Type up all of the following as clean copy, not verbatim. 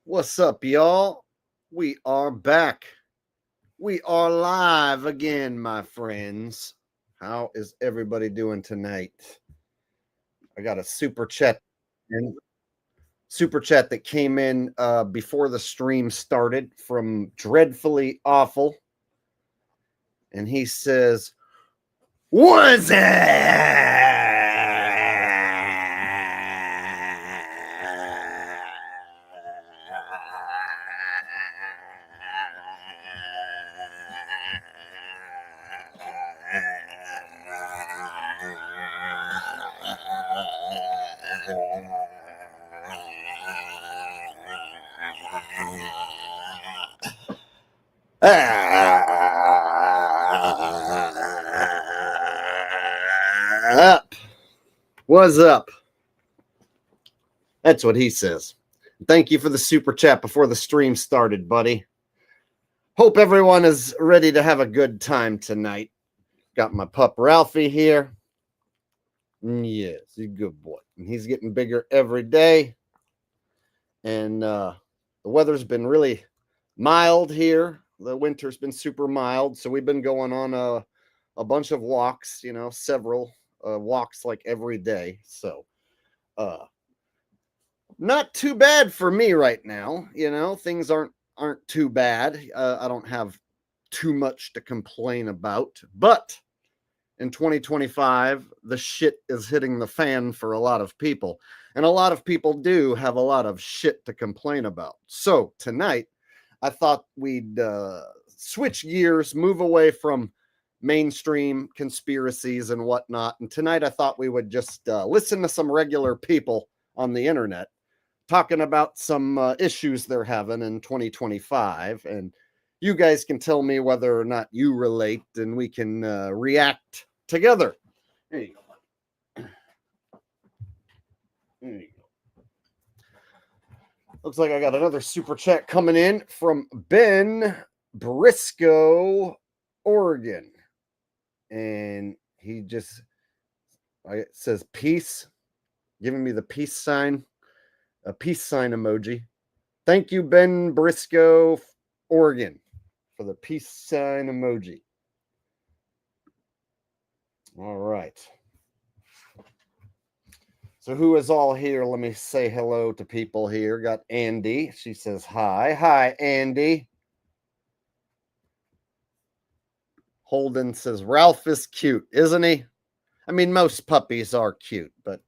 What's up, y'all? We are back. We are live again, my friends. How is everybody doing tonight? I got a super chat that came in before the stream started from Dreadfully Awful. And he says, "What's up? What's up?" That's what he says. Thank you for the super chat before the stream started, buddy. Hope everyone is ready to have a good time tonight. Got my pup Ralphie here. Yes, he's a good boy. And he's getting bigger every day. And the weather's been really mild here. The winter's been super mild. So we've been going on a bunch of walks, several walks like every day. So not too bad for me right now. Things aren't too bad. I don't have too much to complain about, but in 2025, the shit is hitting the fan for a lot of people, and a lot of people do have a lot of shit to complain about. So tonight, I thought we'd switch gears, move away from mainstream conspiracies and whatnot. And tonight, I thought we would just listen to some regular people on the internet talking about some issues they're having in 2025. And you guys can tell me whether or not you relate, and we can react together. There you go. There you go. Looks like I got another super chat coming in from Ben Briscoe, Oregon. And he just says peace, giving me the peace sign, a peace sign emoji. Thank you, Ben Briscoe, Oregon, for the peace sign emoji. All right. So who is all here? Let me say hello to people here. Got Andy. She says hi. Hi, Andy. Holden says Ralph is cute, isn't he? I mean, most puppies are cute, but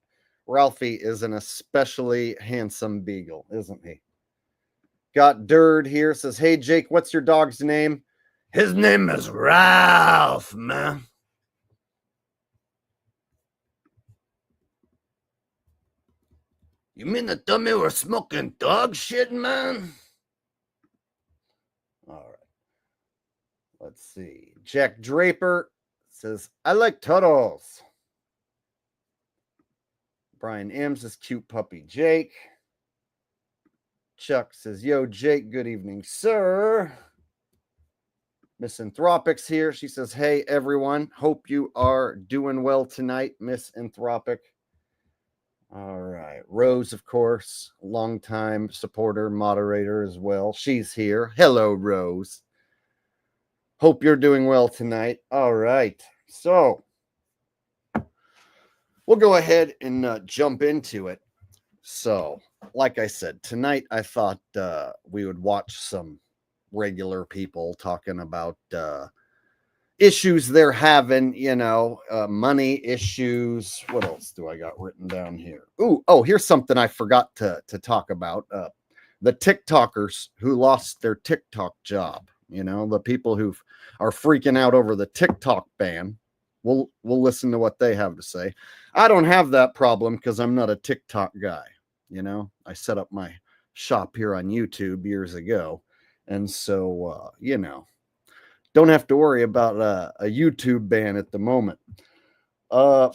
Ralphie is an especially handsome beagle, isn't he? Got Dird here. Says, hey, Jake, what's your dog's name? His name is Ralph, man. You mean to tell me we're smoking dog shit, man? All right. Let's see. Jack Draper says, I like turtles. Brian M says, cute puppy Jake. Chuck says, yo, Jake, good evening, sir. Misanthropics here. She says, hey, everyone. Hope you are doing well tonight, Misanthropic. All right. Rose, of course, longtime supporter, moderator as well. She's here. Hello, Rose. Hope you're doing well tonight. All right. So we'll go ahead and jump into it. So, like I said, tonight I thought we would watch some regular people talking about issues they're having, money issues. What else do I got written down here? Here's something I forgot to talk about. The TikTokers who lost their TikTok job, the people who are freaking out over the TikTok ban. We'll listen to what they have to say. I don't have that problem because I'm not a TikTok guy. I set up my shop here on YouTube years ago. And so, don't have to worry about a YouTube ban at the moment.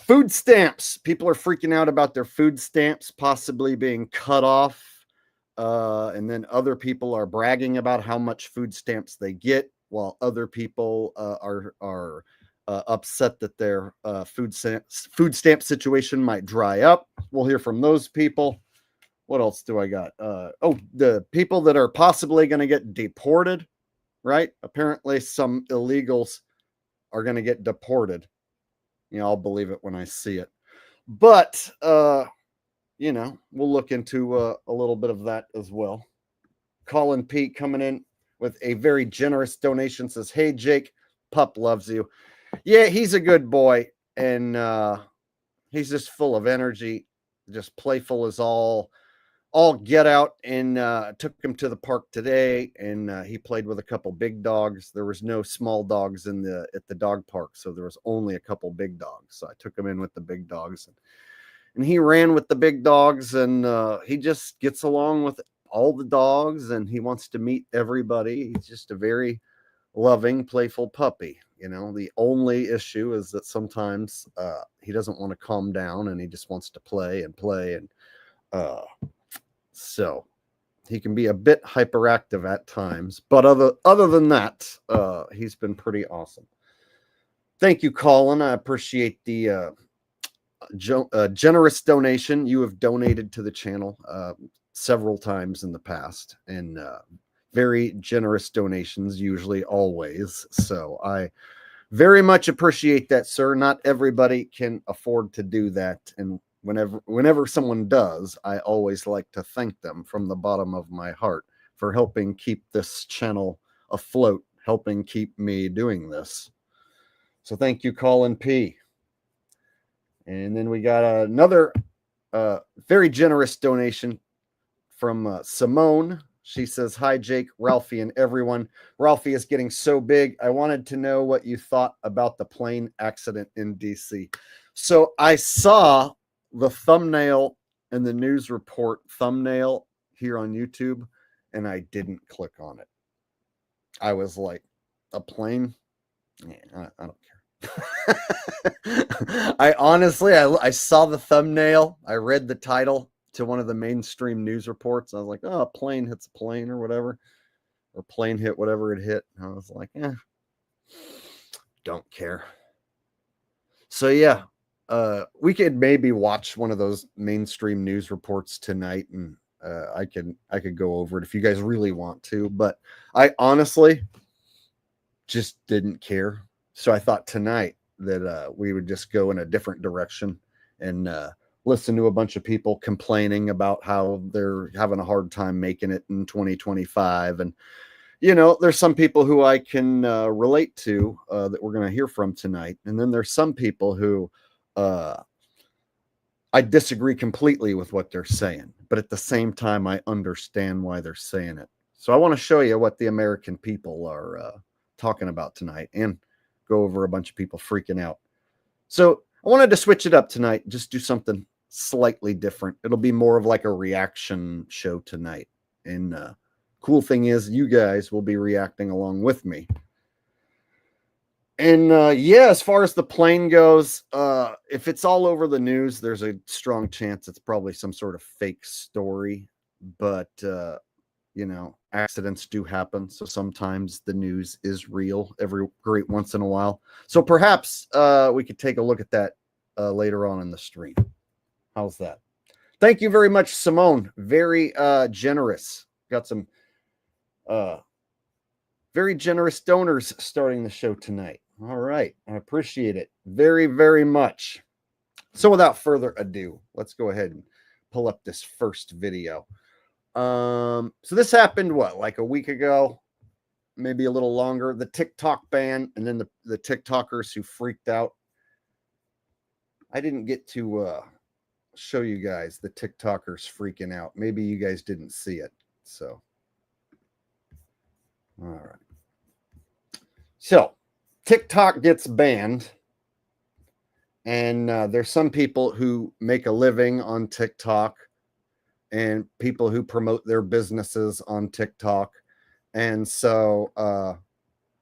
Food stamps. People are freaking out about their food stamps possibly being cut off. And then other people are bragging about how much food stamps they get, while other people are upset that their food stamp situation might dry up. We'll hear from those people. what else do I got? Oh, the people that are possibly going to get deported, right? Apparently some illegals are going to get deported. You know, I'll believe it when I see it. But, you know, we'll look into a little bit of that as well. Colin P coming in with a very generous donation, says, "Hey, Jake, pup loves you." Yeah, he's a good boy, and he's just full of energy, just playful as all get out. And took him to the park today, and he played with a couple big dogs. There was no small dogs at the dog park, so there was only a couple big dogs. So I took him in with the big dogs, and he ran with the big dogs, and he just gets along with all the dogs, and he wants to meet everybody. He's just a very loving, playful puppy. You know, the only issue is that sometimes he doesn't want to calm down, and he just wants to play and play, and so he can be a bit hyperactive at times. But other than that, he's been pretty awesome. Thank you, Colin. I appreciate the generous donation. You have donated to the channel several times in the past, and very generous donations, usually, always. So I very much appreciate that, sir. Not everybody can afford to do that, and whenever someone does, I always like to thank them from the bottom of my heart for helping keep this channel afloat, helping keep me doing this. So thank you, Colin P. And then we got another very generous donation from Simone. She says, "Hi, Jake, Ralphie, and everyone. Ralphie is getting so big. I wanted to know what you thought about the plane accident in DC." So I saw the thumbnail and the news report thumbnail here on YouTube, and I didn't click on it. I was like, a plane? Yeah, I don't care. I honestly, I saw the thumbnail. I read the title to one of the mainstream news reports. I was like, oh, a plane hits a plane or whatever, or plane hit whatever it hit. I was like, don't care. So yeah, we could maybe watch one of those mainstream news reports tonight, and I could go over it if you guys really want to. But I honestly just didn't care. So I thought tonight that we would just go in a different direction and listen to a bunch of people complaining about how they're having a hard time making it in 2025. And, you know, there's some people who I can relate to that we're going to hear from tonight. And then there's some people who I disagree completely with what they're saying. But at the same time, I understand why they're saying it. So I want to show you what the American people are talking about tonight, and go over a bunch of people freaking out. So I wanted to switch it up tonight, just do something slightly different. It'll be more of like a reaction show tonight. And cool thing is, you guys will be reacting along with me. And yeah, as far as the plane goes, if it's all over the news, there's a strong chance it's probably some sort of fake story. But you know, accidents do happen. So sometimes the news is real every great once in a while. So perhaps we could take a look at that later on in the stream. How's that? Thank you very much, Simone. Very generous. Got some very generous donors starting the show tonight. All right. I appreciate it very, very much. So without further ado, let's go ahead and pull up this first video. So this happened, what, like a week ago, maybe a little longer, the TikTok ban, and then the TikTokers who freaked out. I didn't get to show you guys the TikTokers freaking out. Maybe you guys didn't see it. So, all right. So TikTok gets banned, and there's some people who make a living on TikTok, and people who promote their businesses on TikTok. And so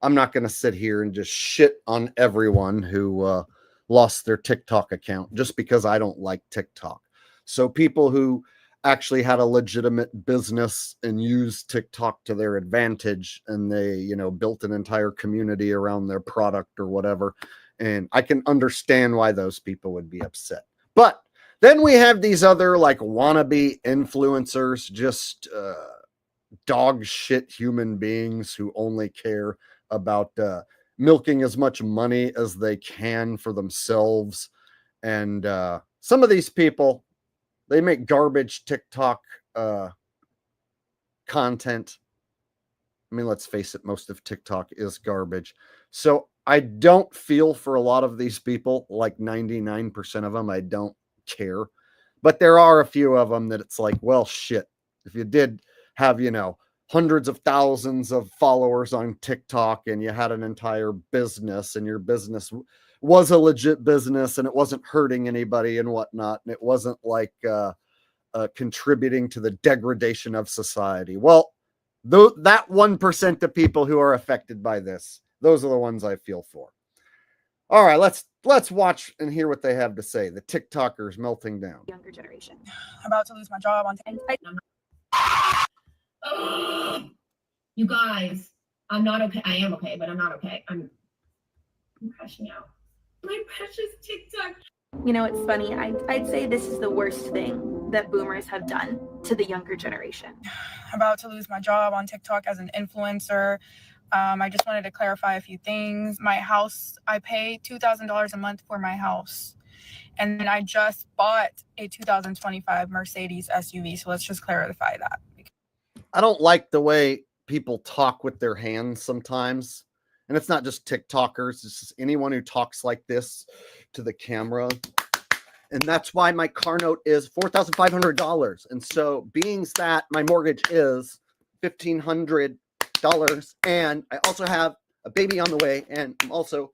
I'm not going to sit here and just shit on everyone who lost their TikTok account just because I don't like TikTok. So people who actually had a legitimate business and used TikTok to their advantage, and they, you know, built an entire community around their product or whatever. And I can understand why those people would be upset. But Then we have these other like wannabe influencers, just dog shit human beings who only care about milking as much money as they can for themselves. And some of these people, they make garbage TikTok content. I mean, let's face it, most of TikTok is garbage. So I don't feel for a lot of these people, like 99% of them, I don't care. But there are a few of them that it's like, well, shit, if you did have, you know, hundreds of thousands of followers on TikTok and you had an entire business and your business was a legit business and it wasn't hurting anybody and whatnot, and it wasn't like contributing to the degradation of society. Well, that 1% of people who are affected by this, those are the ones I feel for. All right, let's watch and hear what they have to say. The TikTokers melting down. Younger generation. About to lose my job on You guys, I'm not okay. I am okay, but I'm not okay. I'm crashing out. My precious TikTok. You know, it's funny. I'd say this is the worst thing that boomers have done to the younger generation. About to lose my job on TikTok as an influencer. I just wanted to clarify a few things. My house, I pay $2,000 a month for my house. And then I just bought a 2025 Mercedes SUV. So let's just clarify that. I don't like the way people talk with their hands sometimes. And it's not just TikTokers. It's just anyone who talks like this to the camera. And that's why my car note is $4,500. And so being that my mortgage is $1,500, and I also have a baby on the way, and I'm also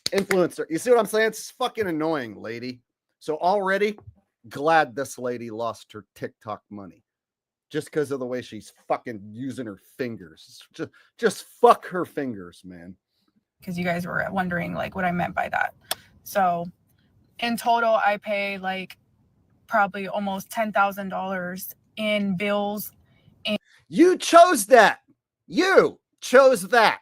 influencer. You see what I'm saying? It's fucking annoying, lady. So already glad this lady lost her TikTok money just because of the way she's fucking using her fingers. Just fuck her fingers, man. Because you guys were wondering like what I meant by that. So in total, I pay like probably almost $10,000 in bills. You chose that. You chose that.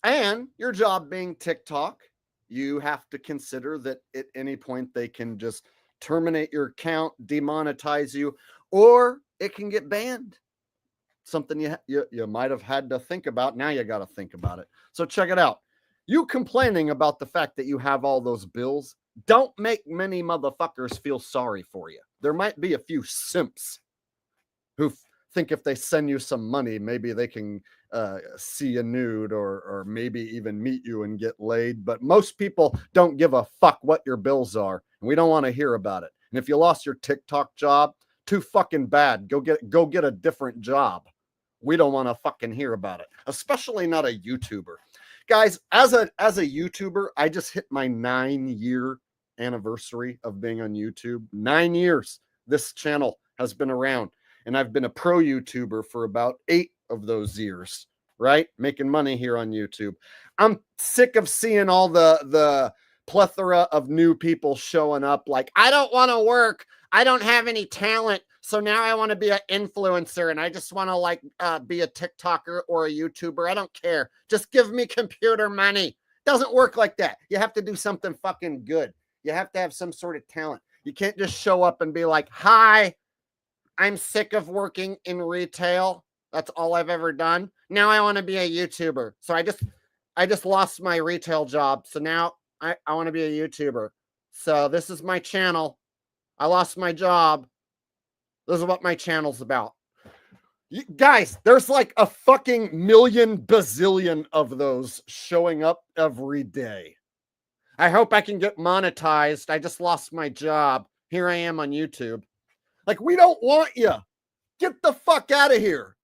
And your job being TikTok, you have to consider that at any point they can just terminate your account, demonetize you, or it can get banned. Something you might have had to think about. Now you got to think about it. So check it out. You complaining about the fact that you have all those bills, don't make many motherfuckers feel sorry for you. There might be a few simps who think if they send you some money, maybe they can see a nude or maybe even meet you and get laid. But most people don't give a fuck what your bills are. And we don't want to hear about it. And if you lost your TikTok job, too fucking bad. Go get a different job. We don't want to fucking hear about it, especially not a YouTuber. Guys, as a YouTuber, I just hit my 9-year anniversary of being on YouTube. 9 years this channel has been around, and I've been a pro YouTuber for about 8 of those years, right? Making money here on YouTube. I'm sick of seeing all the plethora of new people showing up like, I don't want to work. I don't have any talent. So now I want to be an influencer and I just want to like be a TikToker or a YouTuber. I don't care. Just give me computer money. Doesn't work like that. You have to do something fucking good. You have to have some sort of talent. You can't just show up and be like, hi, I'm sick of working in retail. That's all I've ever done. Now I want to be a YouTuber. So I just lost my retail job. So now I want to be a YouTuber. So this is my channel. I lost my job. This is what my channel's about. You, guys, there's like a fucking million bazillion of those showing up every day. I hope I can get monetized. I just lost my job. Here I am on YouTube. Like, we don't want you. Get the fuck out of here.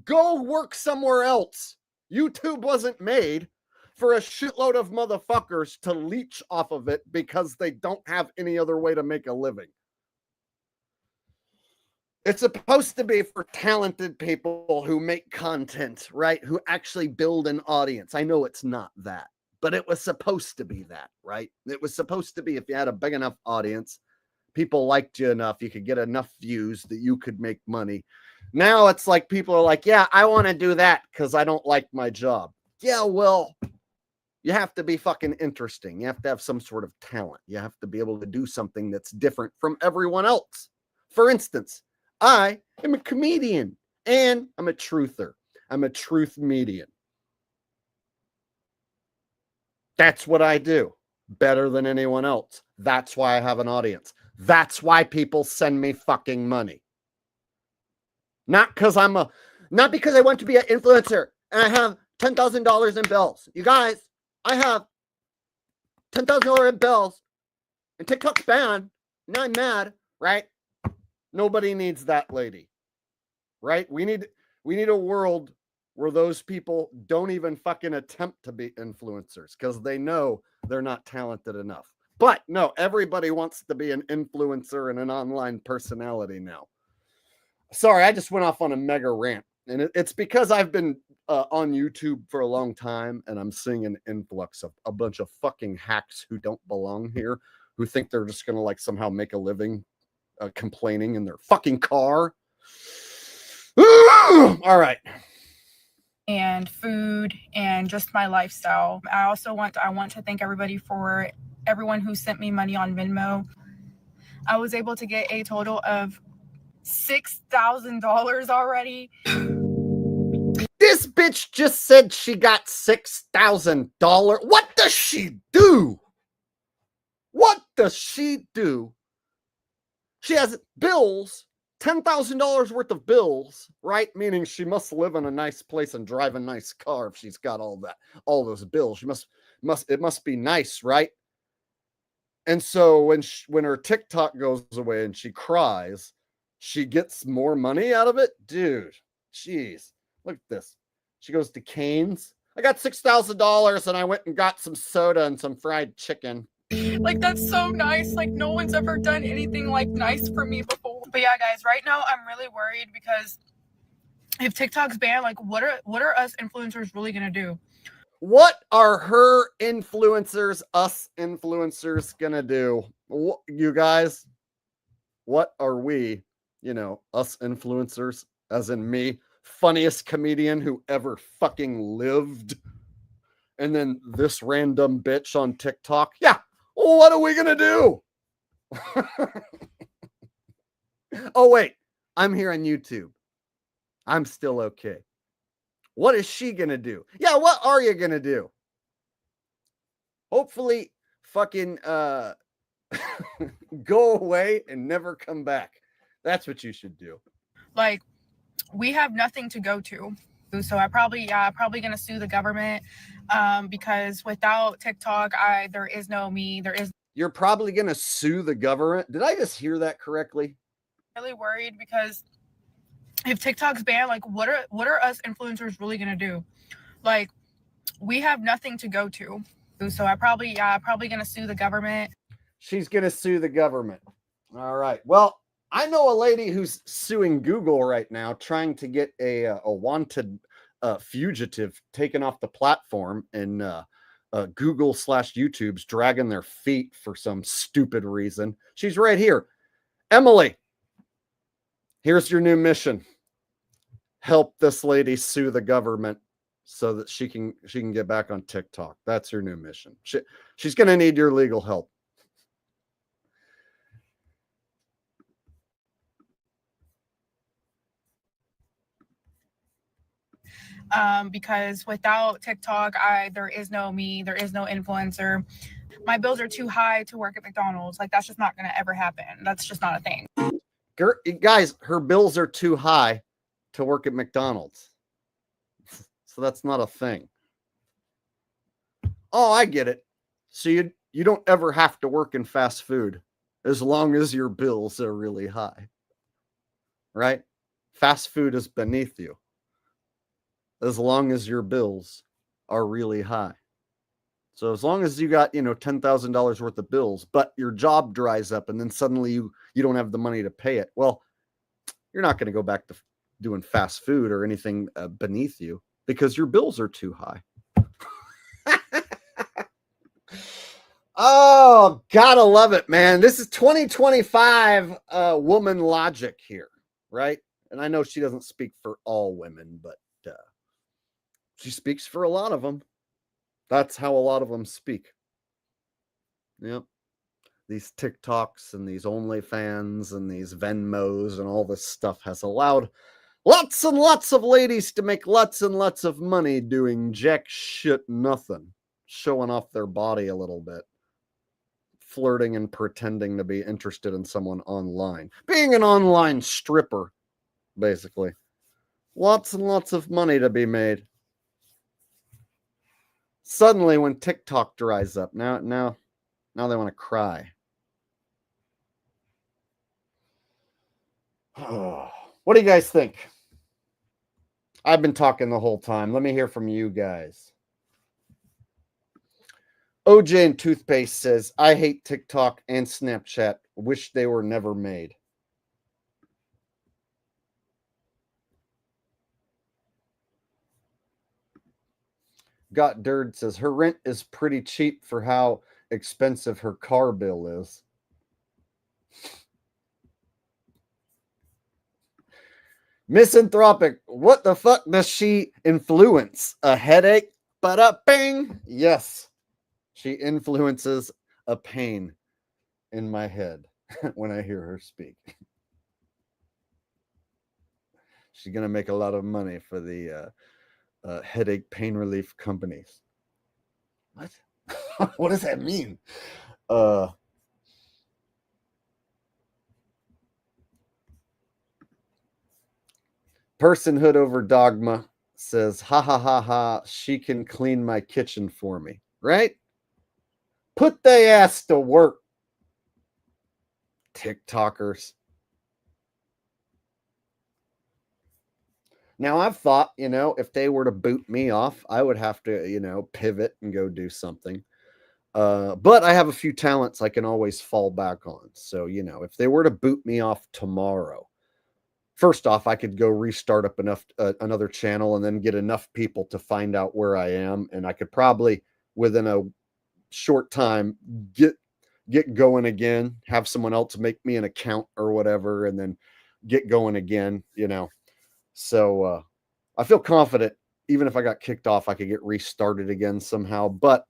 Go work somewhere else. YouTube wasn't made for a shitload of motherfuckers to leech off of it because they don't have any other way to make a living. It's supposed to be for talented people who make content, right? Who actually build an audience. I know it's not that, but it was supposed to be that, right? It was supposed to be if you had a big enough audience, people liked you enough, you could get enough views that you could make money. Now it's like people are like, yeah, I want to do that because I don't like my job. Yeah, well, You have to be fucking interesting. You have to have some sort of talent. You have to be able to do something that's different from everyone else. For instance, I am a comedian and I'm a truther. I'm a truth median. That's what I do better than anyone else. That's why I have an audience. That's why people send me fucking money. Not because I want to be an influencer and I have $10,000 in bills. You guys, I have $10,000 in bills and TikTok's banned. Now I'm mad, right? Nobody needs that, lady. Right? We need a world where those people don't even fucking attempt to be influencers because they know they're not talented enough. But no, everybody wants to be an influencer and an online personality now. Sorry, I just went off on a mega rant. And it's because I've been on YouTube for a long time and I'm seeing an influx of a bunch of fucking hacks who don't belong here, who think they're just going to like somehow make a living complaining in their fucking car. All right. And food and just my lifestyle. I want to thank everyone who sent me money on Venmo. I was able to get a total of $6,000 already. This bitch just said she got $6,000. What does she do? What does she do? She has bills, $10,000 worth of bills, right? Meaning she must live in a nice place and drive a nice car if she's got all those bills. It must be nice, right? And so when her TikTok goes away and she cries, she gets more money out of it? Dude, jeez. Look at this. She goes to Cane's. I got $6,000 and I went and got some soda and some fried chicken. Like, that's so nice. Like, no one's ever done anything like nice for me before. But yeah, guys, right now I'm really worried because if TikTok's banned, like, what are us influencers really gonna do? What are her influencers, us influencers gonna do? You guys, what are we, us influencers, as in me, funniest comedian who ever fucking lived, and then this random bitch on TikTok? Yeah, what are we gonna do? Oh wait, I'm here on YouTube. I'm still okay. What is she gonna do? Yeah, what are you gonna do? Hopefully fucking go away and never come back. That's what you should do. Like, we have nothing to go to. So I probably gonna sue the government because without TikTok, there is no me. You're probably gonna sue the government. Did I just hear that correctly? Really worried because if TikTok's banned, like, what are us influencers really gonna do? Like, we have nothing to go to. So I probably gonna sue the government. She's gonna sue the government. All right. Well, I know a lady who's suing Google right now, trying to get a wanted fugitive taken off the platform, and Google/YouTube's dragging their feet for some stupid reason. She's right here. Emily, here's your new mission. Help this lady sue the government so that she can get back on TikTok. That's her new mission. She's going to need your legal help. Because without TikTok, there is no me, there is no influencer. My bills are too high to work at McDonald's. Like, that's just not going to ever happen. That's just not a thing. Guys, her bills are too high to work at McDonald's. So that's not a thing. Oh, I get it. So you don't ever have to work in fast food as long as your bills are really high. Right? Fast food is beneath you as long as your bills are really high. So as long as you got, $10,000 worth of bills, but your job dries up and then suddenly you don't have the money to pay it, well, you're not going to go back to doing fast food or anything beneath you because your bills are too high. Oh, gotta love it, man. This is 2025 woman logic here, right? And I know she doesn't speak for all women, but she speaks for a lot of them. That's how a lot of them speak. Yep. These TikToks and these OnlyFans and these Venmos and all this stuff has allowed lots and lots of ladies to make lots and lots of money doing jack shit nothing, showing off their body a little bit, flirting and pretending to be interested in someone online, being an online stripper, basically. Lots and lots of money to be made. Suddenly, when TikTok dries up, now they want to cry. What do you guys think? I've been talking the whole time. Let me hear from you guys. OJ and Toothpaste says, I hate TikTok and Snapchat. Wish they were never made. Got Dirt says, her rent is pretty cheap for how expensive her car bill is. Misanthropic, what the fuck does she influence? A headache? Ba-da-bing! Yes, she influences a pain in my head when I hear her speak. She's going to make a lot of money for the headache pain relief companies. What? What does that mean? Personhood over dogma says, ha ha ha ha, she can clean my kitchen for me, right? Put they ass to work, TikTokers. Now, I've thought, if they were to boot me off, I would have to, pivot and go do something. But I have a few talents I can always fall back on. So, if they were to boot me off tomorrow, first off, I could go restart up another channel and then get enough people to find out where I am. And I could probably, within a short time, get going again, have someone else make me an account or whatever, and then get going again, So I feel confident, even if I got kicked off, I could get restarted again somehow. But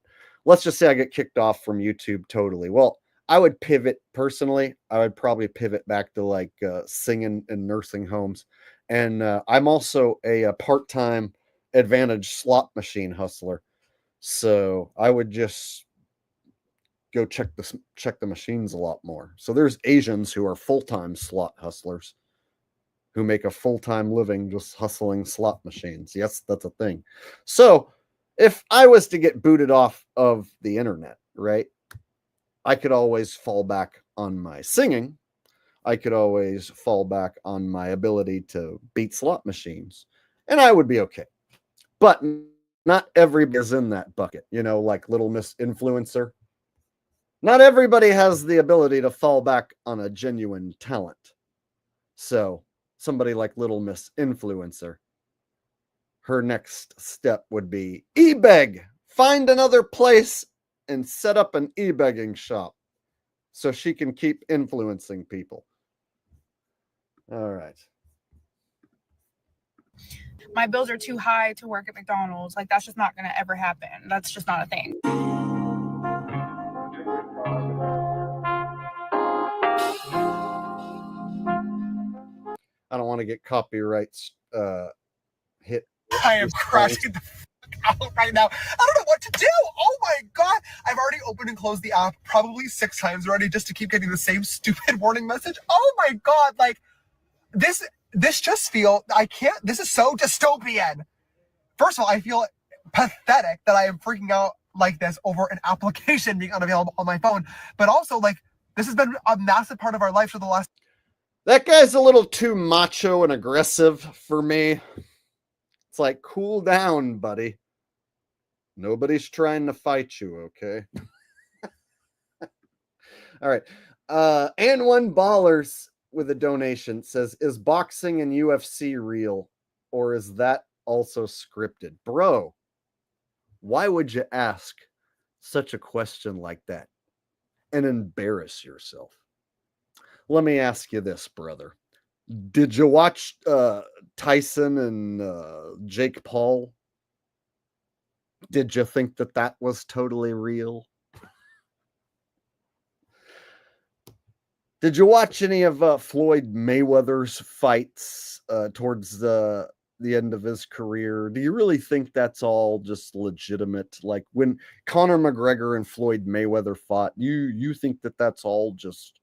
let's just say I get kicked off from YouTube totally. Well, I would pivot personally. I would probably pivot back to like singing in nursing homes. And I'm also a part-time Advantage slot machine hustler. So I would just go check the machines a lot more. So there's Asians who are full-time slot hustlers who make a full-time living just hustling slot machines. Yes, that's a thing. So if I was to get booted off of the internet, right, I could always fall back on my singing. I could always fall back on my ability to beat slot machines, and I would be okay. But not everybody is in that bucket, like Little Miss Influencer. Not everybody has the ability to fall back on a genuine talent. So somebody like Little Miss Influencer, her next step would be e-beg. Find another place and set up an e-begging shop so she can keep influencing people. All right. My bills are too high to work at McDonald's. Like, that's just not going to ever happen. That's just not a thing. I don't want to get copyrights hit. I am crashing the fuck out right now. I don't know what to do. Oh my god. I've already opened and closed the app probably 6 times already just to keep getting the same stupid warning message. Oh my god. Like, this just this is so dystopian. First of all, I feel pathetic that I am freaking out like this over an application being unavailable on my phone. But also, like, this has been a massive part of our life for the last... That guy's a little too macho and aggressive for me. It's like, cool down, buddy. Nobody's trying to fight you, okay? All right. And One Ballers with a donation says, is boxing and UFC real, or is that also scripted? Bro, why would you ask such a question like that and embarrass yourself? Let me ask you this, brother. Did you watch Tyson and Jake Paul Did you think that that was totally real? Did you watch any of Floyd Mayweather's fights towards the end of his career? Do you really think that's all just legitimate? Like when Conor McGregor and Floyd Mayweather fought, you think that that's all just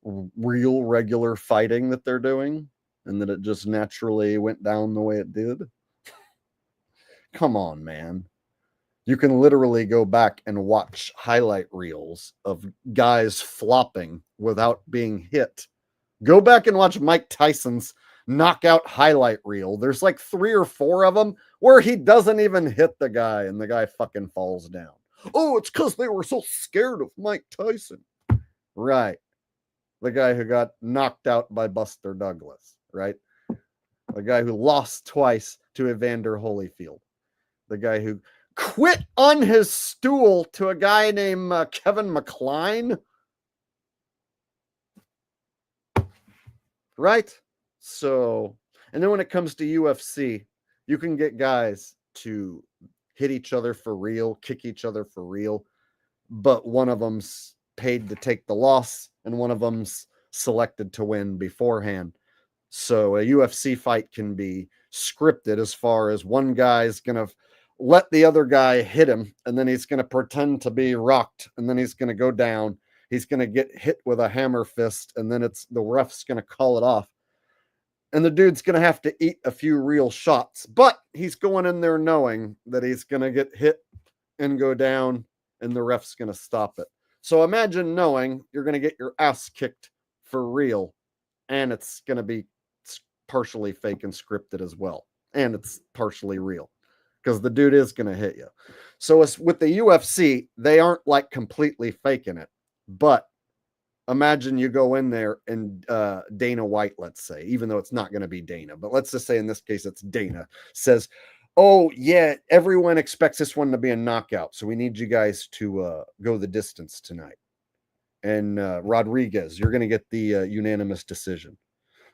real, regular fighting that they're doing, and that it just naturally went down the way it did? Come on, man. You can literally go back and watch highlight reels of guys flopping without being hit. Go back and watch Mike Tyson's knockout highlight reel. There's like 3 or 4 of them where he doesn't even hit the guy and the guy fucking falls down. Oh, it's because they were so scared of Mike Tyson. Right. The guy who got knocked out by Buster Douglas, right? The guy who lost twice to Evander Holyfield. The guy who quit on his stool to a guy named Kevin McCline. Right? So, and then when it comes to UFC, you can get guys to hit each other for real, kick each other for real, but one of them's paid to take the loss and one of them's selected to win beforehand. So a UFC fight can be scripted as far as one guy's going to let the other guy hit him, and then he's going to pretend to be rocked, and then he's going to go down. He's going to get hit with a hammer fist, and then the ref's going to call it off. And the dude's going to have to eat a few real shots, but he's going in there knowing that he's going to get hit and go down, and the ref's going to stop it. So imagine knowing you're going to get your ass kicked for real, and it's going to be partially fake and scripted as well, and it's partially real because the dude is going to hit you. So it's, with the UFC, they aren't like completely faking it, but imagine you go in there and Dana White, let's say, even though it's not going to be Dana, but let's just say in this case it's Dana, says, oh yeah, everyone expects this one to be a knockout, so we need you guys to go the distance tonight. And Rodriguez, you're going to get the unanimous decision.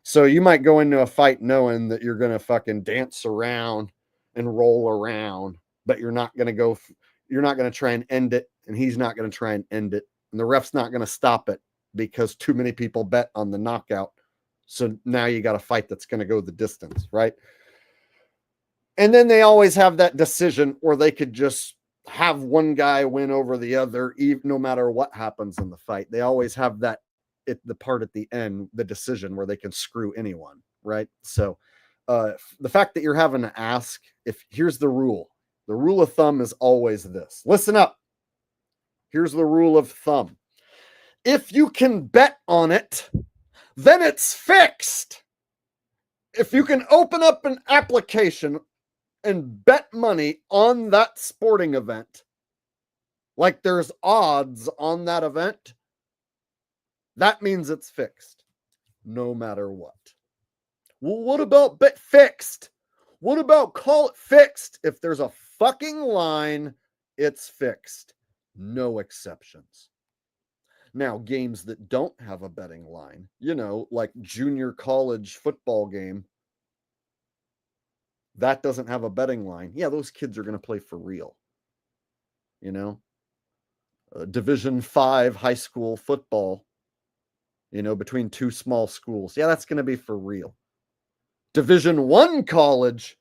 So you might go into a fight knowing that you're going to fucking dance around and roll around, but you're not going to try and end it, and he's not going to try and end it, and the ref's not going to stop it because too many people bet on the knockout. So now you got a fight that's going to go the distance, right? And then they always have that decision where they could just have one guy win over the other, even no matter what happens in the fight. They always have that the part at the end, the decision where they can screw anyone, right? So the fact that you're having to ask, here's the rule of thumb is always this. Listen up. Here's the rule of thumb. If you can bet on it, then it's fixed. If you can open up an application and bet money on that sporting event, like there's odds on that event, that means it's fixed, no matter what. Well, what about bet fixed? What about call it fixed? If there's a fucking line, it's fixed. No exceptions. Now, games that don't have a betting line, like junior college football game, that doesn't have a betting line. Yeah, those kids are going to play for real. Division 5 high school football, between 2 small schools. Yeah, that's going to be for real. Division 1 college,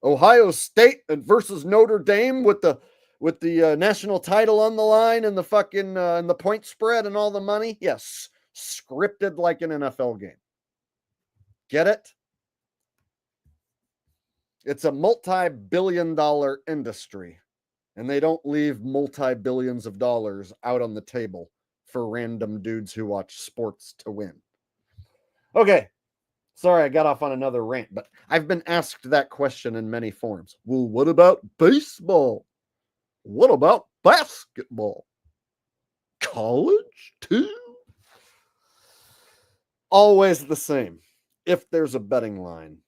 Ohio State versus Notre Dame with the national title on the line and the fucking and the point spread and all the money. Yes, scripted like an NFL game. Get it? It's a multi-billion-dollar industry, and they don't leave multi-billions of dollars out on the table for random dudes who watch sports to win. Okay. Sorry, I got off on another rant, but I've been asked that question in many forms. Well, what about baseball? What about basketball? College too? Always the same. If there's a betting line,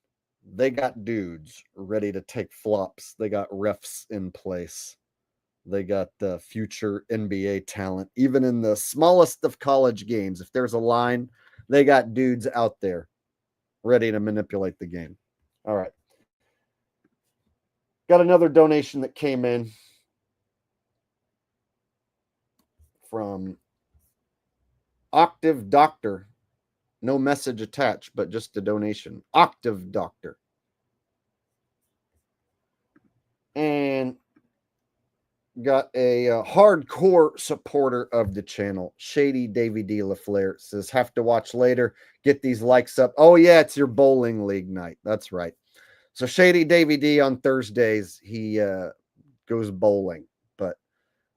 they got dudes ready to take flops. They got refs in place. They got the future NBA talent. Even in the smallest of college games, if there's a line, they got dudes out there ready to manipulate the game. All right. Got another donation that came in. from Octave Doctor. No message attached, but just a donation. Octave Doctor. And got a hardcore supporter of the channel, Shady Davy D. LaFleur, says, have to watch later. Get these likes up. Oh, yeah, it's your bowling league night. That's right. So Shady Davy D on Thursdays, he goes bowling. But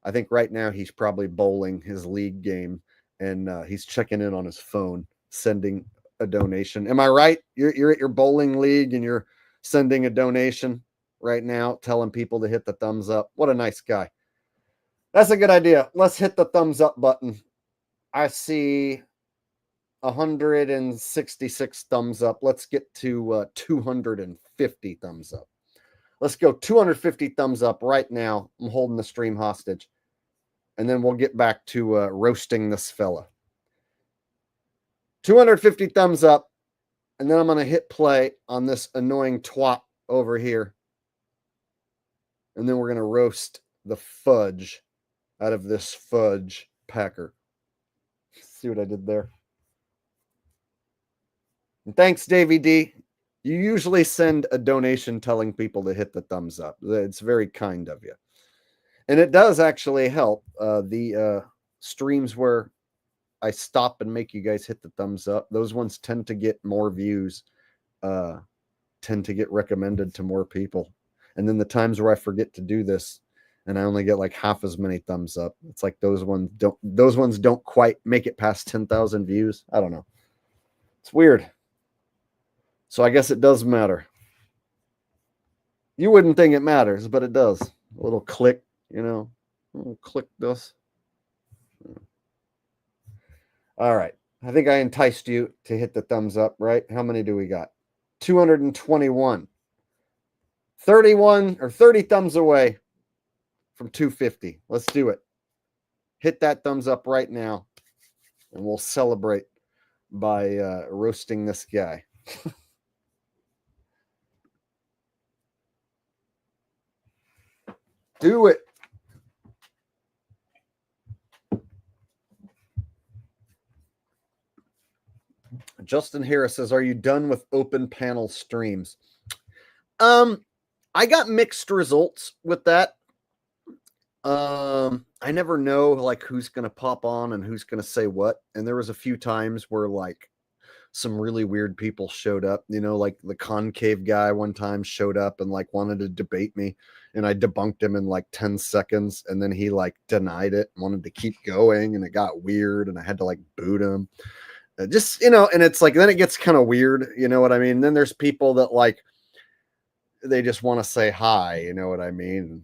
I think right now he's probably bowling his league game, and he's checking in on his phone, sending a donation. Am I right? You're at your bowling league and you're sending a donation right now, telling people to hit the thumbs up. What a nice guy. That's a good idea. Let's hit the thumbs up button. I see 166 thumbs up. Let's get to 250 thumbs up. Let's go 250 thumbs up right now. I'm holding the stream hostage. And then we'll get back to roasting this fella. 250 thumbs up. And then I'm going to hit play on this annoying twat over here. And then we're going to roast the fudge out of this fudge packer. See what I did there? And thanks, Davey D. You usually send a donation telling people to hit the thumbs up. It's very kind of you. And it does actually help. The streams where I stop and make you guys hit the thumbs up, those ones tend to get more views, tend to get recommended to more people. And then the times where I forget to do this and I only get like half as many thumbs up, it's like those ones don't quite make it past 10,000 views. I don't know. It's weird. So I guess it does matter. You wouldn't think it matters, but it does. A little click, you know, a little click this. All right. I think I enticed you to hit the thumbs up, right? How many do we got? 221. 31 or 30 thumbs away from 250. Let's do it. Hit that thumbs up right now, and we'll celebrate by roasting this guy. Do it. Justin Harris says, are you done with open panel streams? I got mixed results with that. I never know like who's going to pop on and who's going to say what. And there was a few times where like some really weird people showed up, you know, like the concave guy one time showed up and like wanted to debate me, and I debunked him in like 10 seconds. And then he like denied it, wanted to keep going, and it got weird and I had to like boot him. Just, you know, and it's like, then it gets kind of weird. You know what I mean? Then there's people that like, they just want to say hi, you know what I mean?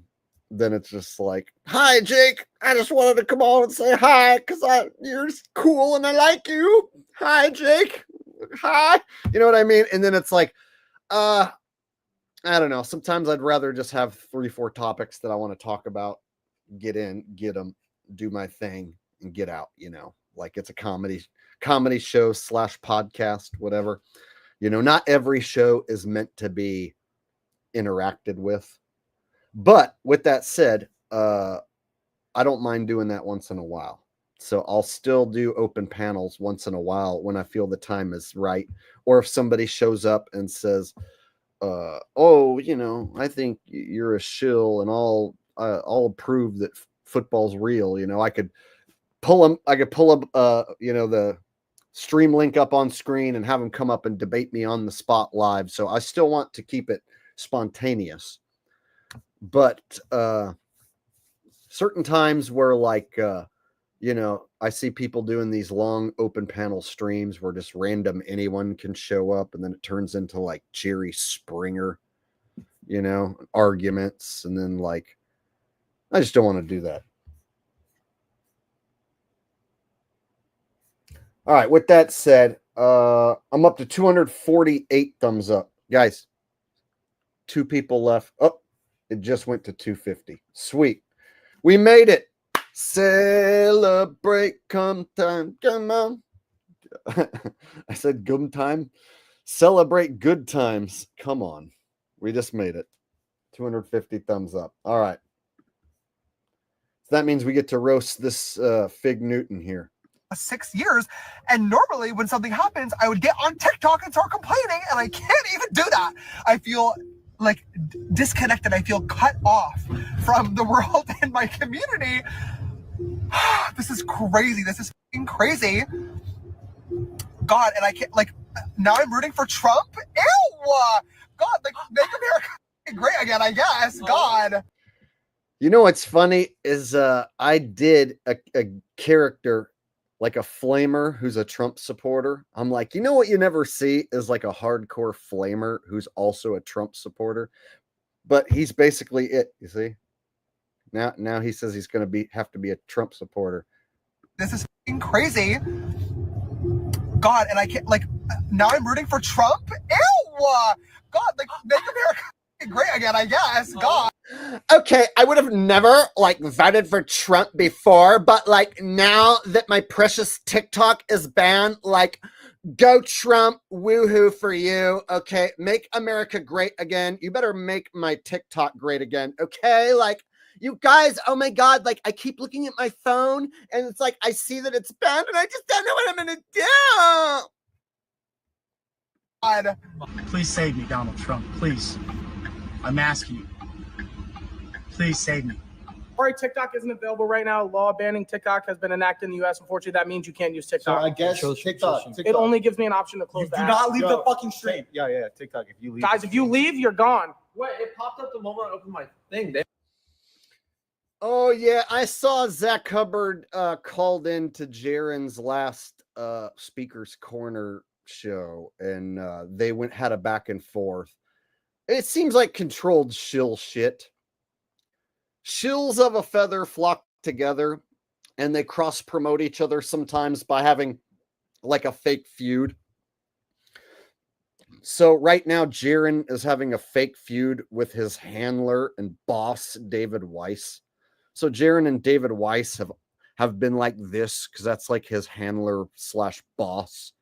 Then it's just like, hi, Jake. I just wanted to come on and say hi because you're cool and I like you. Hi, Jake. Hi. You know what I mean? And then it's like, I don't know. Sometimes I'd rather just have 3-4 topics that I want to talk about, get in, get them, do my thing, and get out, you know, like it's a comedy show / podcast, whatever. You know, not every show is meant to be interacted with. But with that said, I don't mind doing that once in a while. So I'll still do open panels once in a while when I feel the time is right. Or if somebody shows up and says, oh, you know, I think you're a shill and I'll prove that football's real. You know, I could pull up, you know, the stream link up on screen and have them come up and debate me on the spot live. So I still want to keep it spontaneous. But certain times where like, you know, I see people doing these long open panel streams where just random anyone can show up, and then it turns into like Jerry Springer, you know, arguments. And then like, I just don't want to do that. All right. With that said, I'm up to 248 thumbs up. Guys, 2 people left. Oh, it just went to 250. Sweet. We made it. Celebrate, come time, come on. I said gum time. Celebrate good times. Come on. We just made it. 250 thumbs up. All right. That means we get to roast this Fig Newton here. 6 years, and normally when something happens, I would get on TikTok and start complaining, and I can't even do that. I feel like disconnected. I feel cut off from the world and my community. This is crazy. This is fucking crazy. God, and I can't, like, now I'm rooting for Trump. Ew! God, like, make America great again, I guess. God. You know what's funny is I did a character like a flamer who's a Trump supporter. I'm like, you know what you never see is like a hardcore flamer who's also a Trump supporter, but he's basically it. You see, now he says he's going to have to be a Trump supporter. This is fucking crazy. God, and I can't, like, now I'm rooting for Trump. Ew! God, like, make America great again, I guess. God. Okay, I would have never like voted for Trump before, but like now that my precious TikTok is banned, like go Trump, woohoo for you. Okay, make America great again. You better make my TikTok great again. Okay, like you guys, oh my God, like I keep looking at my phone and it's like I see that it's banned and I just don't know what I'm gonna do. God. Please save me, Donald Trump. Please. I'm asking you. Please save me. Sorry, TikTok isn't available right now. Law banning TikTok has been enacted in the U.S. Unfortunately, that means you can't use So TikTok. I guess TikTok. It only gives me an option to close You the do app. not leave the fucking stream. Yeah, TikTok. If you leave, Guys, if you leave, you're gone. Wait, it popped up the moment I opened my thing. Oh yeah, I saw Zach Hubbard called in to Jaron's last Speaker's Corner show, and they had a back and forth. It seems like controlled shill shit. Shills of a feather flock together, and they cross promote each other sometimes by having like a fake feud. So right now, Jaron is having a fake feud with his handler and boss, David Weiss. So Jaron and David Weiss have been like this because that's like his handler / boss.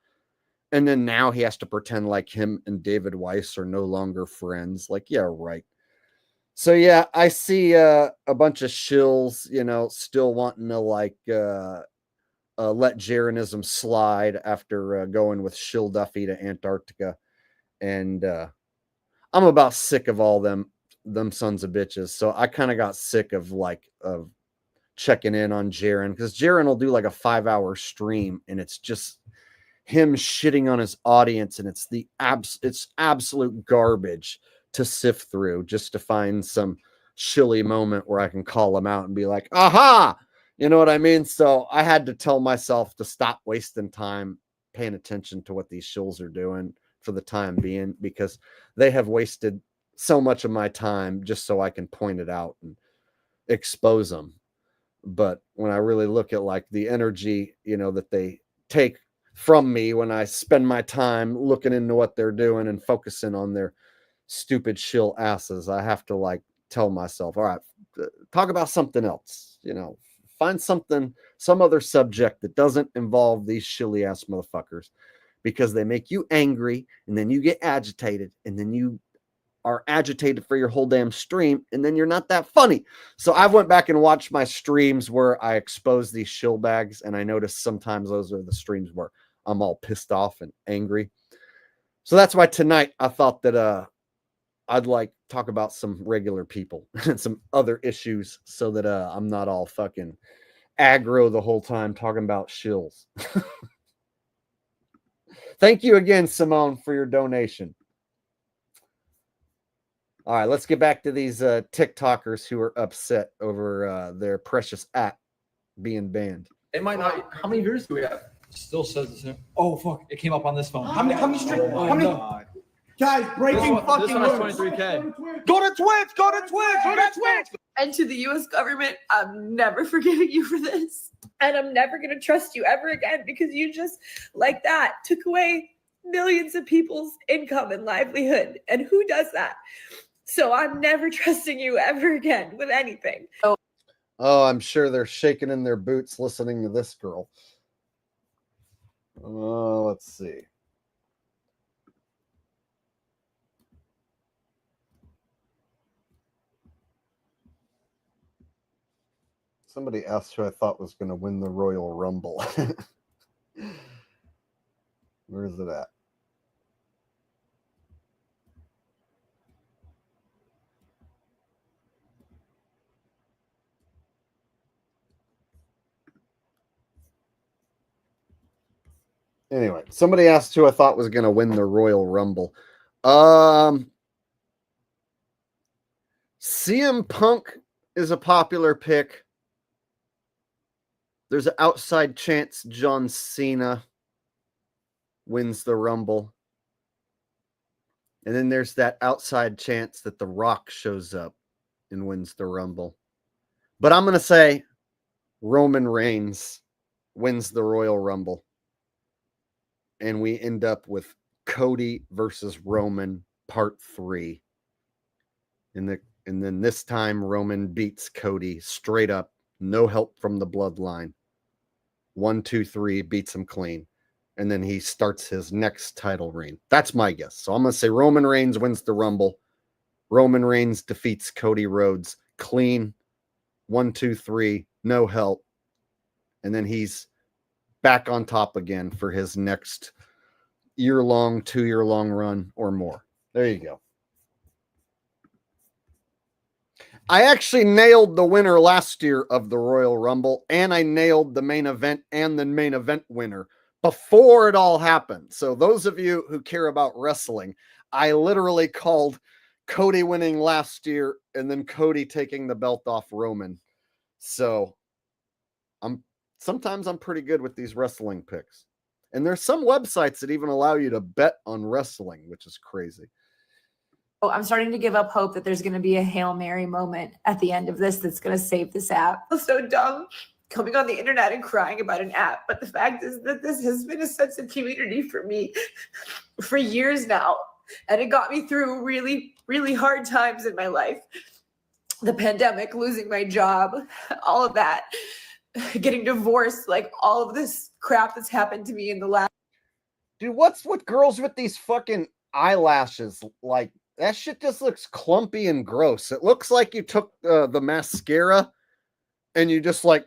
And then now he has to pretend like him and David Weiss are no longer friends. Like, yeah, right. So yeah, I see a bunch of shills, still wanting to like let Jaronism slide after going with Shill Duffy to Antarctica. And I'm about sick of all them sons of bitches. So I kind of got sick of checking in on Jaron, because Jaron will do like a 5-hour stream and it's just him shitting on his audience, and it's absolute garbage to sift through just to find some shilly moment where I can call him out and be like, aha, you know what I mean? So I had to tell myself to stop wasting time paying attention to what these shills are doing for the time being, because they have wasted so much of my time just so I can point it out and expose them. But when I really look at like the energy, that they take from me when I spend my time looking into what they're doing and focusing on their stupid shill asses, I have to like tell myself, all right, talk about something else, find some other subject that doesn't involve these shilly ass motherfuckers, because they make you angry and then you get agitated and then you are agitated for your whole damn stream, and then you're not that funny. So I've went back and watched my streams where I expose these shill bags, and I noticed sometimes those are the streams where I'm all pissed off and angry. So that's why tonight I thought that I'd like talk about some regular people and some other issues, so that I'm not all fucking aggro the whole time talking about shills. Thank you again, Simone, for your donation. All right, let's get back to these TikTokers who are upset over their precious app being banned. It might not. How many viewers do we have? Still says the same. Oh fuck! It came up on this phone. How many streams? Oh, How many? no. Guys, breaking This fucking one has news. 23K. Go to Twitch. Go to Twitch. Go to Twitch. And to the US government, I'm never forgiving you for this. And I'm never going to trust you ever again, because you just, like that, took away millions of people's income and livelihood. And who does that? So I'm never trusting you ever again with anything. Oh, I'm sure they're shaking in their boots listening to this girl. Let's see. Somebody asked who I thought was going to win the Royal Rumble. Where is it at? Anyway, somebody asked who I thought was going to win the Royal Rumble. CM Punk is a popular pick. There's an outside chance John Cena wins the Rumble. And then there's that outside chance that The Rock shows up and wins the Rumble. But I'm going to say Roman Reigns wins the Royal Rumble. And we end up with Cody versus Roman part 3. And then this time Roman beats Cody straight up. No help from the bloodline. 1, 2, 3, beats him clean. And then he starts his next title reign. That's my guess. So I'm going to say Roman Reigns wins the Rumble. Roman Reigns defeats Cody Rhodes clean. 1, 2, 3, no help. And then he's back on top again for his next year-long, 2-year-long run or more. There you go. I actually nailed the winner last year of the Royal Rumble, and I nailed the main event and the main event winner before it all happened. So those of you who care about wrestling, I literally called Cody winning last year and then Cody taking the belt off Roman. So sometimes I'm pretty good with these wrestling picks. And there's some websites that even allow you to bet on wrestling, which is crazy. Oh, I'm starting to give up hope that there's going to be a Hail Mary moment at the end of this that's going to save this app. I'm so dumb coming on the internet and crying about an app. But the fact is that this has been a sense of community for me for years now. And it got me through really, really hard times in my life. The pandemic, losing my job, all of that, getting divorced, like all of this crap that's happened to me in the last. Dude, what's with girls with these fucking eyelashes? Like, that shit just looks clumpy and gross. It looks like you took the mascara and you just like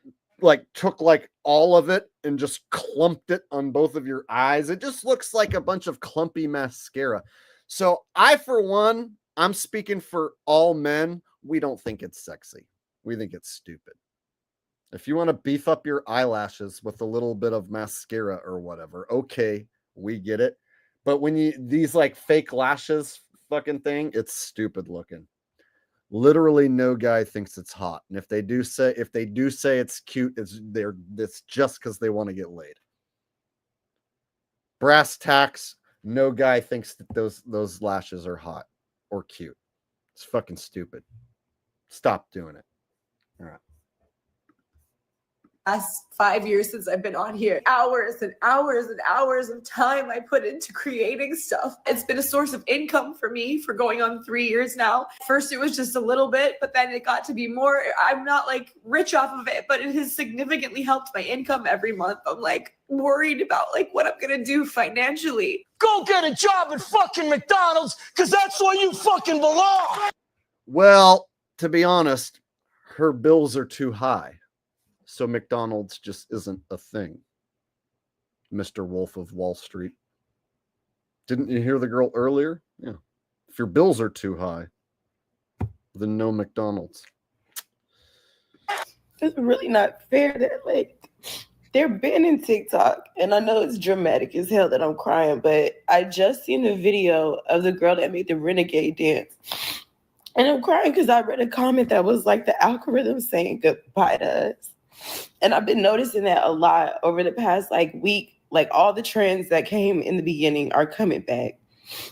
took like all of it and just clumped it on both of your eyes. It just looks like a bunch of clumpy mascara. So I, for one, I'm speaking for all men. We don't think it's sexy. We think it's stupid. If you want to beef up your eyelashes with a little bit of mascara or whatever, okay, we get it. But when these like fake lashes fucking thing, it's stupid looking. Literally no guy thinks it's hot. And if they do say it's cute, it's just because they want to get laid. Brass tacks, no guy thinks that those lashes are hot or cute. It's fucking stupid. Stop doing it. All right. Last 5 years since I've been on here, hours and hours and hours of time I put into creating stuff. It's been a source of income for me for going on 3 years now. First, it was just a little bit, but then it got to be more. I'm not like rich off of it, but it has significantly helped my income every month. I'm like worried about like what I'm gonna do financially. Go get a job at fucking McDonald's, because that's where you fucking belong. Well, to be honest, her bills are too high. So McDonald's just isn't a thing. Mr. Wolf of Wall Street. Didn't you hear the girl earlier? Yeah. If your bills are too high, then no McDonald's. It's really not fair that like they're banning TikTok. And I know it's dramatic as hell that I'm crying, but I just seen the video of the girl that made the renegade dance. And I'm crying because I read a comment that was like the algorithm saying goodbye to us. And I've been noticing that a lot over the past like week. Like all the trends that came in the beginning are coming back.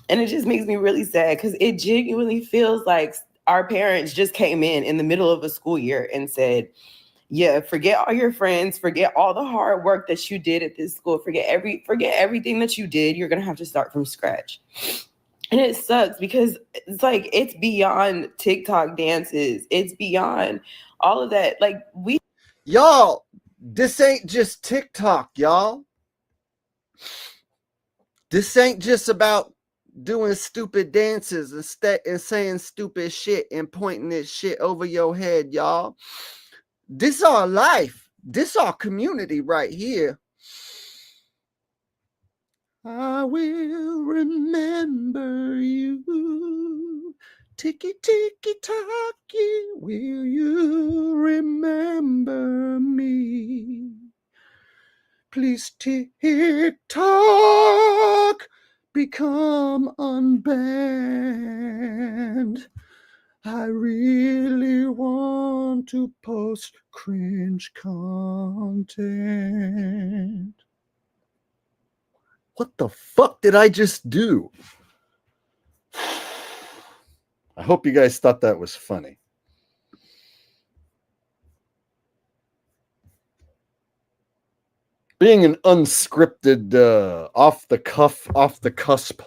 And it just makes me really sad because it genuinely feels like our parents just came in the middle of a school year and said, yeah, forget all your friends, forget all the hard work that you did at this school, forget everything that you did. You're going to have to start from scratch. And it sucks because it's like, it's beyond TikTok dances. It's beyond all of that. Like Y'all, this ain't just TikTok, y'all. This ain't just about doing stupid dances and saying stupid shit and pointing this shit over your head, y'all. This our life. This our community right here. I will remember you. Ticky, ticky, tocky. Will you remember me? Please tick tock, become unbanned. I really want to post cringe content. What the fuck did I just do? I hope you guys thought that was funny. Being an unscripted, off the cusp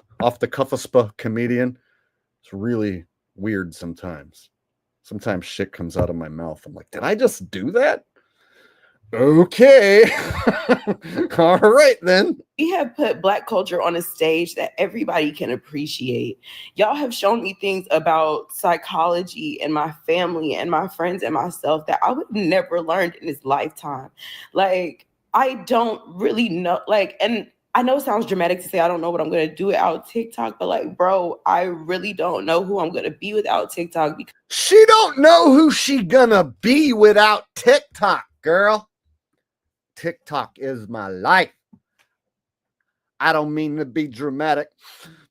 comedian, it's really weird sometimes. Sometimes shit comes out of my mouth. I'm like, did I just do that? Okay. All right, then. We have put Black culture on a stage that everybody can appreciate. Y'all have shown me things about psychology and my family and my friends and myself that I would never learned in this lifetime. Like, I don't really know, like, and I know it sounds dramatic to say I don't know what I'm going to do without TikTok, but like, bro, I really don't know who I'm going to be without TikTok. Because she don't know who she gonna be without TikTok, girl. TikTok is my life. I don't mean to be dramatic,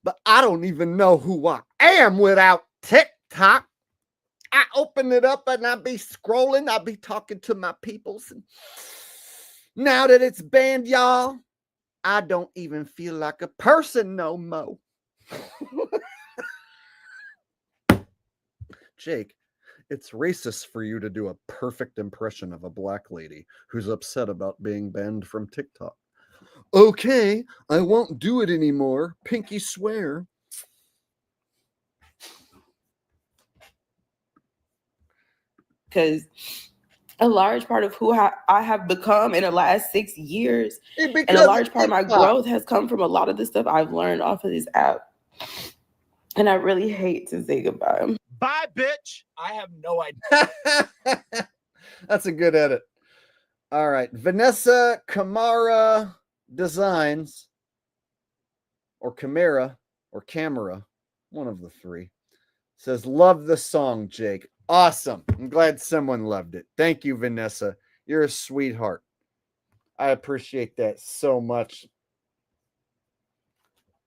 but I don't even know who I am without TikTok. I open it up and I be scrolling. I be talking to my peoples. And now that it's banned, y'all, I don't even feel like a person no more. Jake, it's racist for you to do a perfect impression of a black lady who's upset about being banned from TikTok. Okay, I won't do it anymore. Pinky swear. Because a large part of who I have become in the last 6 years, and a large part of my growth has come from a lot of the stuff I've learned off of this app. And I really hate to say goodbye. Bye, bitch. I have no idea. That's a good edit. All right. Vanessa Camara Designs, or Camara, or Camera, one of the three, says, love the song, Jake. Awesome. I'm glad someone loved it. Thank you, Vanessa. You're a sweetheart. I appreciate that so much.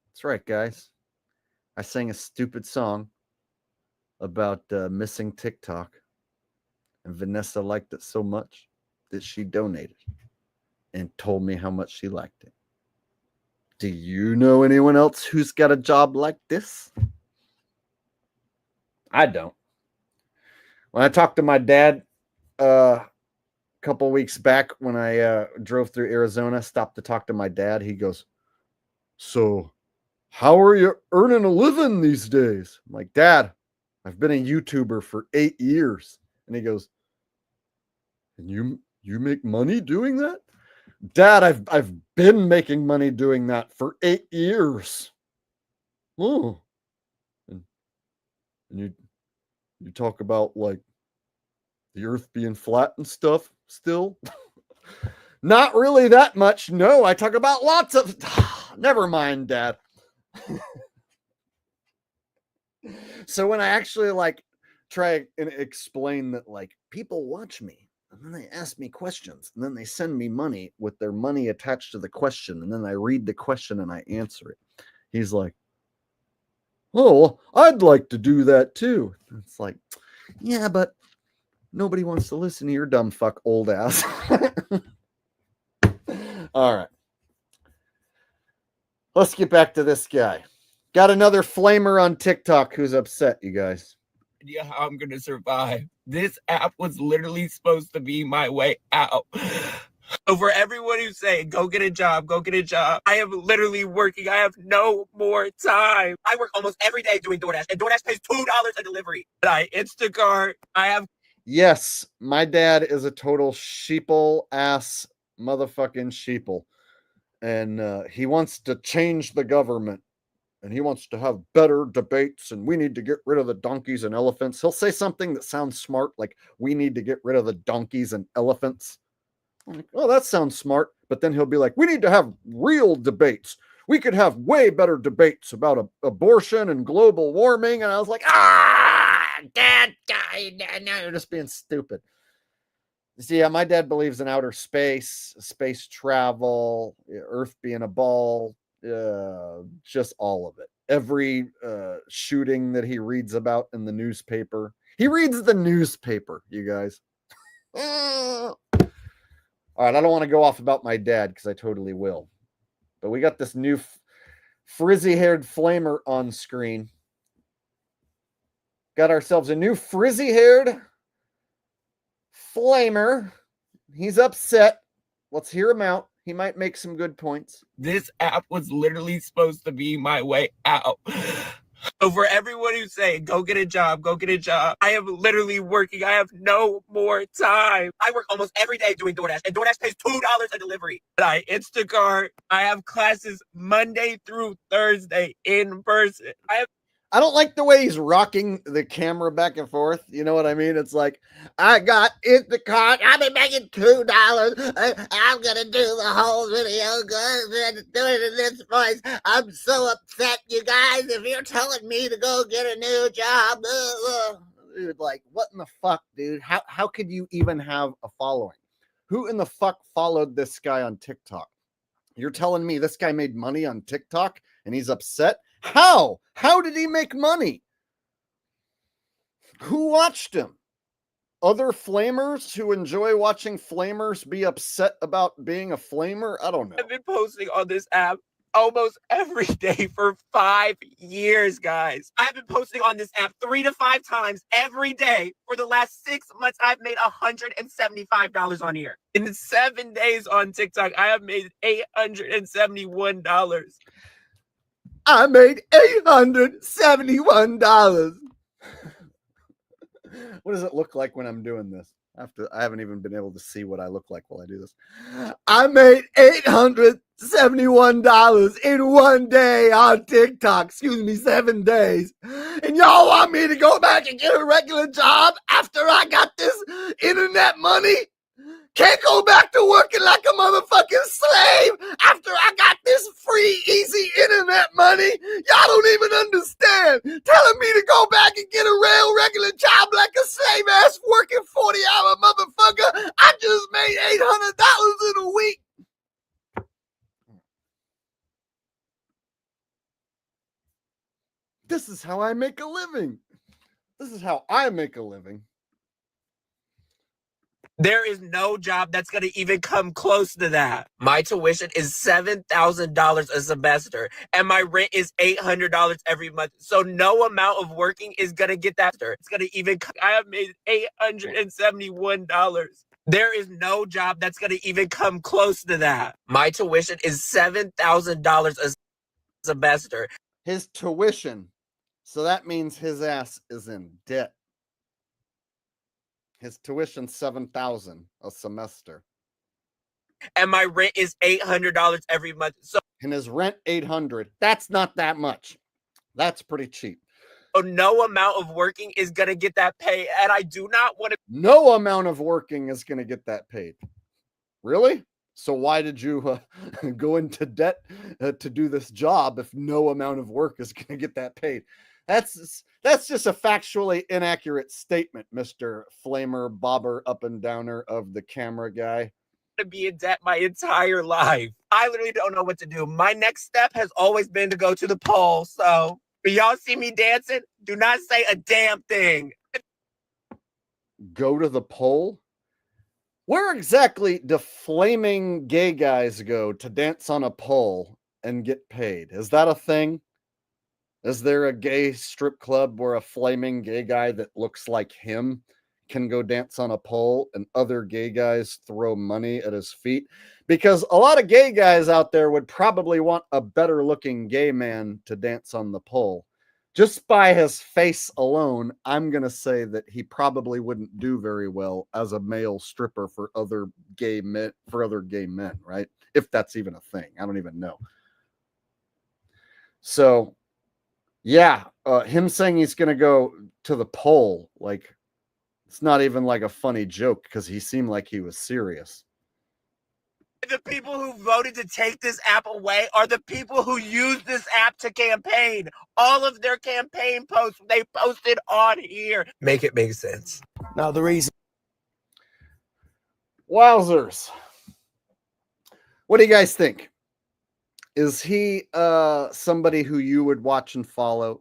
That's right, guys. I sang a stupid song about missing TikTok, and Vanessa liked it so much that she donated and told me how much she liked it. Do you know anyone else who's got a job like this? I don't. When I talked to my dad a couple weeks back when I drove through Arizona, stopped to talk to my dad, he goes, so how are you earning a living these days? I'm like, Dad, I've been a YouTuber for 8 years. And he goes, and you make money doing that? Dad, I've been making money doing that for 8 years. Oh. And you talk about like the earth being flat and stuff still? Not really that much. No, I talk about lots of never mind, Dad. So when I actually like try and explain that like people watch me and then they ask me questions and then they send me money with their money attached to the question and then I read the question and I answer it, he's like, oh, I'd like to do that too. It's like, yeah, but nobody wants to listen to your dumb fuck old ass. All right. Let's get back to this guy. Got another flamer on TikTok who's upset, you guys. Idea how I'm gonna survive. This app was literally supposed to be my way out. So for everyone who's saying, go get a job, I am literally working. I have no more time. I work almost every day doing DoorDash, and DoorDash pays $2 a delivery. But I Instacart, I have... Yes, my dad is a total sheeple ass motherfucking sheeple. And he wants to change the government. and he wants to have better debates, and we need to get rid of the donkeys and elephants. He'll say something that sounds smart, like we need to get rid of the donkeys and elephants. I'm like, oh, that sounds smart. But then he'll be like, we need to have real debates. We could have way better debates about abortion and global warming. And I was like, Dad, now you're just being stupid. See, yeah, my dad believes in outer space, space travel, Earth being a ball, just all of it. Every shooting that he reads about in the newspaper. He reads the newspaper, you guys. All right, I don't want to go off about my dad because I totally will. But we got this new frizzy-haired flamer on screen. Got ourselves a new frizzy-haired flamer. He's upset. Let's hear him out. He might make some good points. This app was literally supposed to be my way out. So for everyone who's saying, go get a job, I am literally working. I have no more time. I work almost every day doing DoorDash, and DoorDash pays $2 a delivery. I Instacart. I have classes Monday through Thursday in person. I don't like the way he's rocking the camera back and forth. You know what I mean? It's like, I got Instacart. I've been making $2. I'm going to do the whole video. Do it in this voice. I'm so upset, you guys. If you're telling me to go get a new job. Dude, like, what in the fuck, dude? How could you even have a following? Who in the fuck followed this guy on TikTok? You're telling me this guy made money on TikTok and he's upset? How? How did he make money? Who watched him? Other flamers who enjoy watching flamers be upset about being a flamer? I don't know. I've been posting on this app almost every day for 5 years, guys. I've been posting on this app 3 to 5 times every day for the last 6 months. I've made $175 on here. In 7 days on TikTok, I have made $871. I made $871. What does it look like when I'm doing this? I haven't even been able to see what I look like while I do this. I made $871 in 1 day on TikTok. 7 days. And y'all want me to go back and get a regular job after I got this internet money? Can't go back to working like a motherfucking slave after I got this free, easy internet money. Y'all don't even understand. Telling me to go back and get a real regular job like a slave ass working 40-hour motherfucker. I just made $800 in a week. This is how I make a living. This is how I make a living. There is no job that's going to even come close to that. My tuition is $7,000 a semester, and my rent is $800 every month. So no amount of working is going to get that. It's going to even, I have made $871. There is no job that's going to even come close to that. My tuition is $7,000 a semester. His tuition. So that means his ass is in debt. His tuition $7,000 a semester, and my rent is $800 every month. So, and his rent $800. That's not that much. That's pretty cheap. So no amount of working is gonna get that pay, and I do not want to. No amount of working is gonna get that paid. Really? So why did you go into debt to do this job if no amount of work is gonna get that paid? That's just a factually inaccurate statement, Mr. Flamer, Bobber, up and downer of the camera guy. To be in debt my entire life. I literally don't know what to do. My next step has always been to go to the poll. So when y'all see me dancing, do not say a damn thing. Go to the poll? Where exactly do flaming gay guys go to dance on a pole and get paid? Is that a thing? Is there a gay strip club where a flaming gay guy that looks like him can go dance on a pole and other gay guys throw money at his feet? Because a lot of gay guys out there would probably want a better looking gay man to dance on the pole. Just by his face alone, I'm going to say that he probably wouldn't do very well as a male stripper for other gay men, right? If that's even a thing. I don't even know. So Yeah, him saying he's going to go to the poll, like, it's not even like a funny joke because he seemed like he was serious. The people who voted to take this app away are the people who used this app to campaign. All of their campaign posts, they posted on here. Make it make sense. Now, the reason. Wowzers. What do you guys think? Is he somebody who you would watch and follow?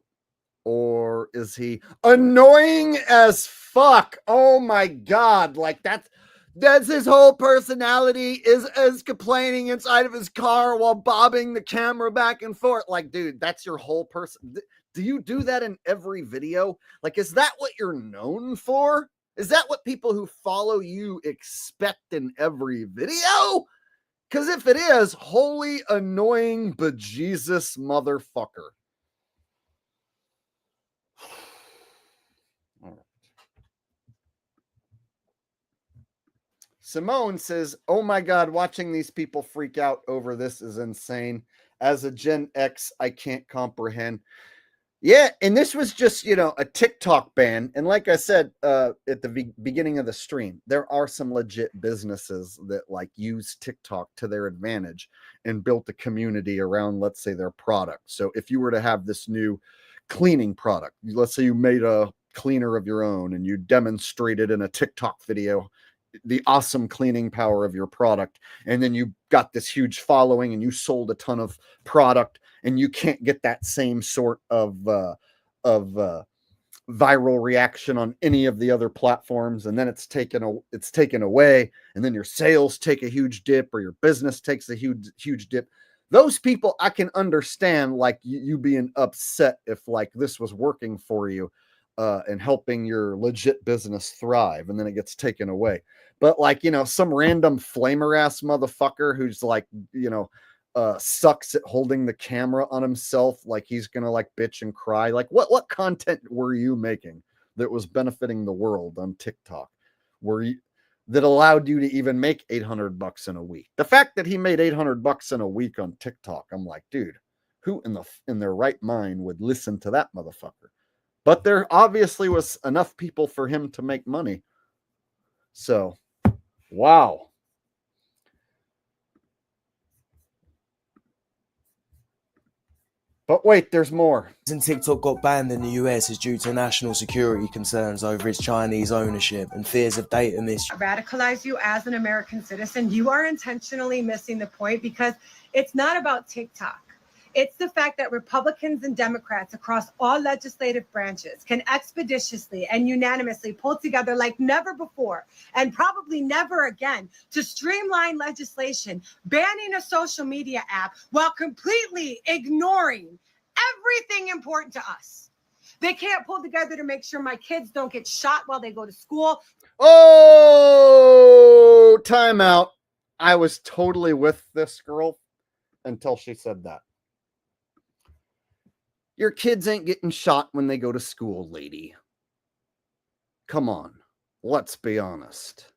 Or is he annoying as fuck? Oh my God. Like that's his whole personality is complaining inside of his car while bobbing the camera back and forth. Like, dude, that's your whole person. Do you do that in every video? Like, is that what you're known for? Is that what people who follow you expect in every video? Because if it is, holy annoying bejesus motherfucker. Simone says, oh my God, watching these people freak out over this is insane. As a Gen X, I can't comprehend. Yeah, and this was just, a TikTok ban. And like I said at the beginning of the stream, there are some legit businesses that like use TikTok to their advantage and built a community around, let's say, their product. So if you were to have this new cleaning product, let's say you made a cleaner of your own and you demonstrated in a TikTok video the awesome cleaning power of your product, and then you got this huge following and you sold a ton of product, and you can't get that same sort of viral reaction on any of the other platforms, and then it's taken away, and then your sales take a huge dip or your business takes a huge dip. Those people, I can understand like you being upset if like this was working for you and helping your legit business thrive, and then it gets taken away. But like, some random flamer ass motherfucker who's like, sucks at holding the camera on himself, like he's gonna like bitch and cry. Like what content were you making that was benefiting the world on TikTok? That allowed you to even make $800 in a week? The fact that he made $800 in a week on TikTok, I'm like, dude, who in their right mind would listen to that motherfucker? But there obviously was enough people for him to make money. So, wow. But wait, there's more. And TikTok got banned in the US is due to national security concerns over its Chinese ownership and fears of data misuse. Radicalize you as an American citizen. You are intentionally missing the point because it's not about TikTok. It's the fact that Republicans and Democrats across all legislative branches can expeditiously and unanimously pull together like never before and probably never again to streamline legislation, banning a social media app while completely ignoring everything important to us. They can't pull together to make sure my kids don't get shot while they go to school. Oh, timeout. I was totally with this girl until she said that. Your kids ain't getting shot when they go to school, lady. Come on, let's be honest.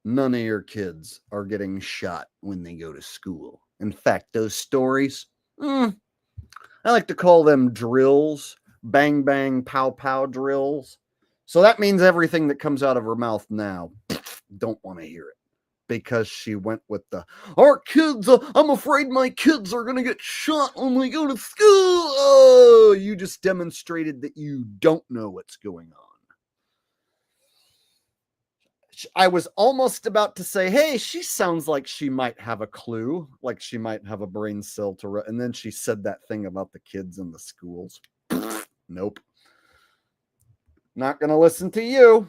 None of your kids are getting shot when they go to school. In fact, those stories, I like to call them drills, bang, bang, pow, pow drills. So that means everything that comes out of her mouth now, don't want to hear it. Because she went with our kids, I'm afraid my kids are going to get shot when we go to school. Oh, you just demonstrated that you don't know what's going on. I was almost about to say, hey, she sounds like she might have a clue, like she might have a brain cell to and then she said that thing about the kids in the schools. Nope. Not going to listen to you.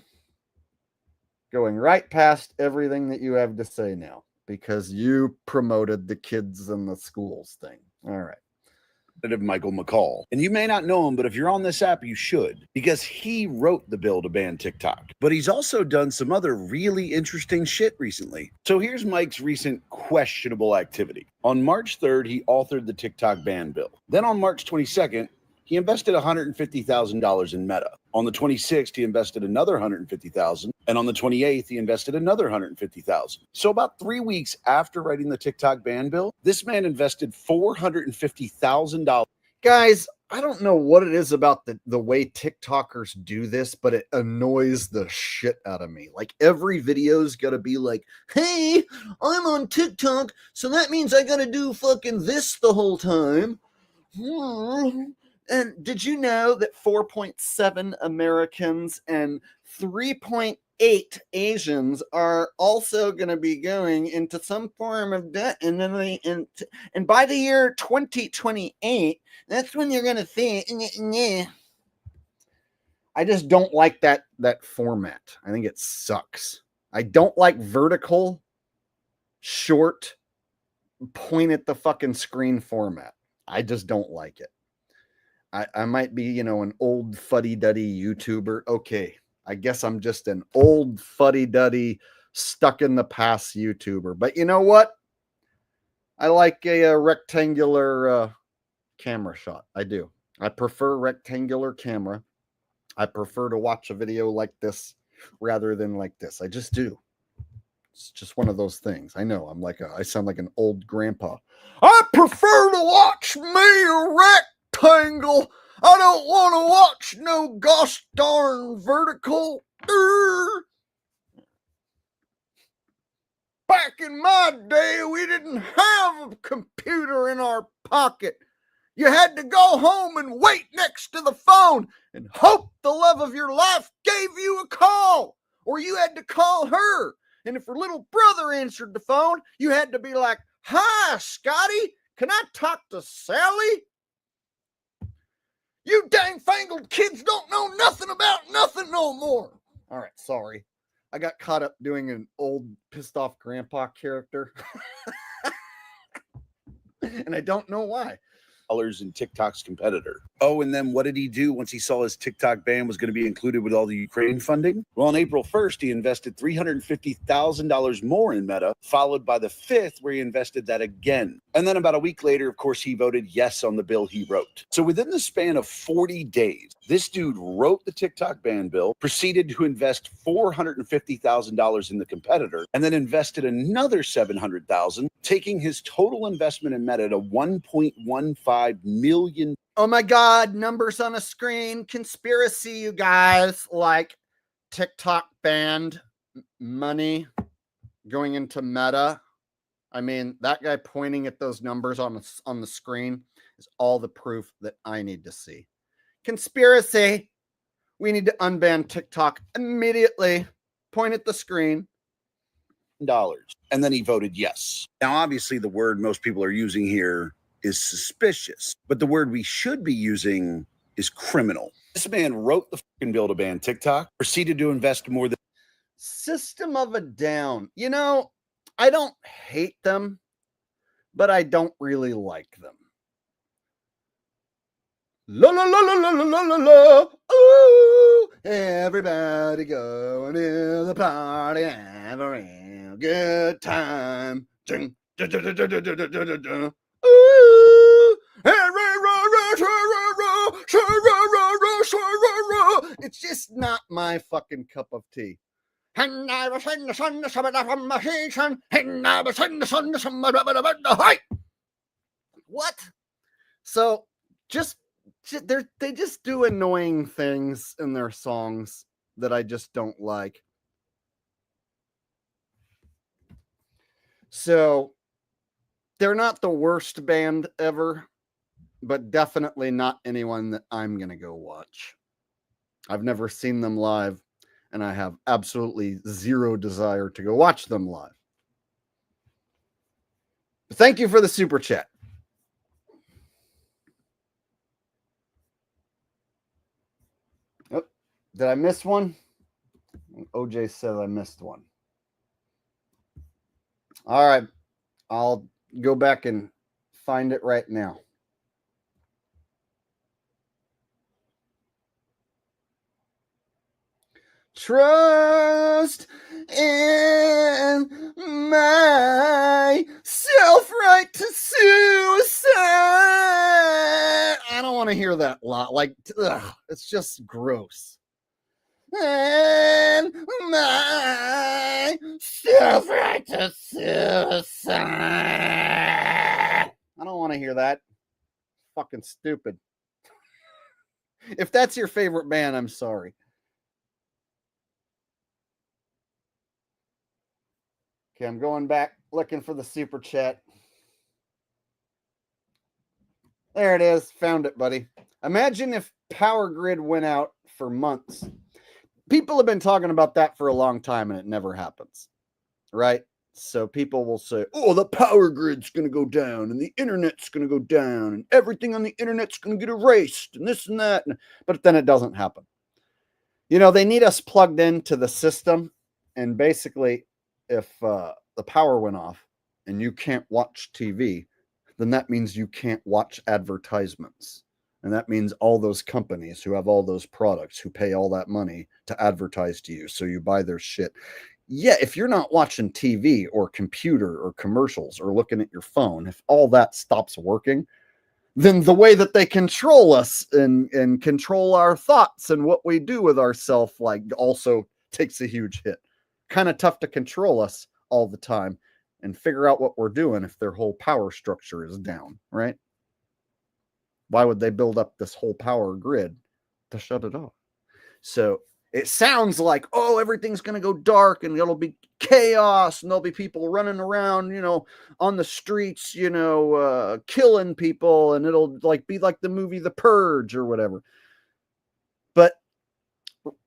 Going right past everything that you have to say now because you promoted the kids in the schools thing. All right. Michael McCall. And you may not know him, but if you're on this app, you should, because he wrote the bill to ban TikTok. But he's also done some other really interesting shit recently. So here's Mike's recent questionable activity. On March 3rd, he authored the TikTok ban bill. Then on March 22nd, he invested $150,000 in Meta. On the 26th, he invested another $150,000. And on the 28th, he invested another $150,000. So about 3 weeks after writing the TikTok ban bill, this man invested $450,000. Guys, I don't know what it is about the way TikTokers do this, but it annoys the shit out of me. Like every video's got to be like, hey, I'm on TikTok, so that means I got to do fucking this the whole time. And did you know that 4.7 Americans and 3.8 Asians are also going to be going into some form of debt, and then and by the year 2028, that's when you're going to see. I just don't like that format. I think it sucks. I don't like vertical, short, point at the fucking screen format. I just don't like it. I might be, an old fuddy-duddy YouTuber. Okay, I guess I'm just an old fuddy-duddy, stuck in the past YouTuber. But you know what? I like a rectangular camera shot. I do. I prefer rectangular camera. I prefer to watch a video like this rather than like this. I just do. It's just one of those things. I know I sound like an old grandpa. I prefer to watch me rectangle. I don't want to watch no gosh darn vertical. Back in my day, we didn't have a computer in our pocket. You had to go home and wait next to the phone and hope the love of your life gave you a call, or you had to call her. And if her little brother answered the phone, you had to be like, hi, Scotty, can I talk to Sally? You dang fangled kids don't know nothing about nothing no more. All right, sorry. I got caught up doing an old pissed off grandpa character. And I don't know why. In TikTok's competitor. Oh, and then what did he do once he saw his TikTok ban was going to be included with all the Ukraine funding? Well, on April 1st, he invested $350,000 more in Meta, followed by the 5th, where he invested that again. And then about a week later, of course, he voted yes on the bill he wrote. So within the span of 40 days, this dude wrote the TikTok ban bill, proceeded to invest $450,000 in the competitor, and then invested another $700,000, taking his total investment in Meta to $1.15 million. Oh my God, numbers on a screen, conspiracy, you guys. Like TikTok banned money going into Meta. I mean, that guy pointing at those numbers on the screen is all the proof that I need to see. Conspiracy. We need to unban TikTok immediately. Point at the screen. And then he voted yes. Now, obviously, the word most people are using here is suspicious, but the word we should be using is criminal. This man wrote the fucking bill to ban TikTok, proceeded to invest more than System of a Down. I don't hate them, but I don't really like them. La la la la la la la la. Ooh, everybody going to the party, have a real good time. Ding, da, da, da, da, da, da, da, da, da. Ooh, it's just not my fucking cup of tea. What? So they just do annoying things in their songs that I just don't like. So they're not the worst band ever, but definitely not anyone that I'm going to go watch. I've never seen them live, and I have absolutely zero desire to go watch them live. But thank you for the super chat. Oh, did I miss one? OJ said I missed one. All right. I'll go back and find it right now. Trust in my self-right to suicide. I don't want to hear that lot. Like, it's just gross. And my self-right to suicide. I don't want to hear that. Fucking stupid. If that's your favorite band, I'm sorry. Okay, I'm going back looking for the super chat. There it is. Found it, buddy. Imagine if power grid went out for months. People have been talking about that for a long time and it never happens, right? So people will say, oh, the power grid's going to go down and the internet's going to go down and everything on the internet's going to get erased and this and that. But then it doesn't happen. You know, they need us plugged into the system. And basically, if the power went off and you can't watch TV, then that means you can't watch advertisements. And that means all those companies who have all those products, who pay all that money to advertise to you, so you buy their shit. Yeah, if you're not watching TV or computer or commercials or looking at your phone, if all that stops working, then the way that they control us and control our thoughts and what we do with ourselves, like, also takes a huge hit. Kind of tough to control us all the time and figure out what we're doing if their whole power structure is down, right? Why would they build up this whole power grid to shut it off? So it sounds like, oh, everything's going to go dark and it'll be chaos and there'll be people running around, you know, on the streets, you know, killing people, and it'll like be like the movie The Purge or whatever. But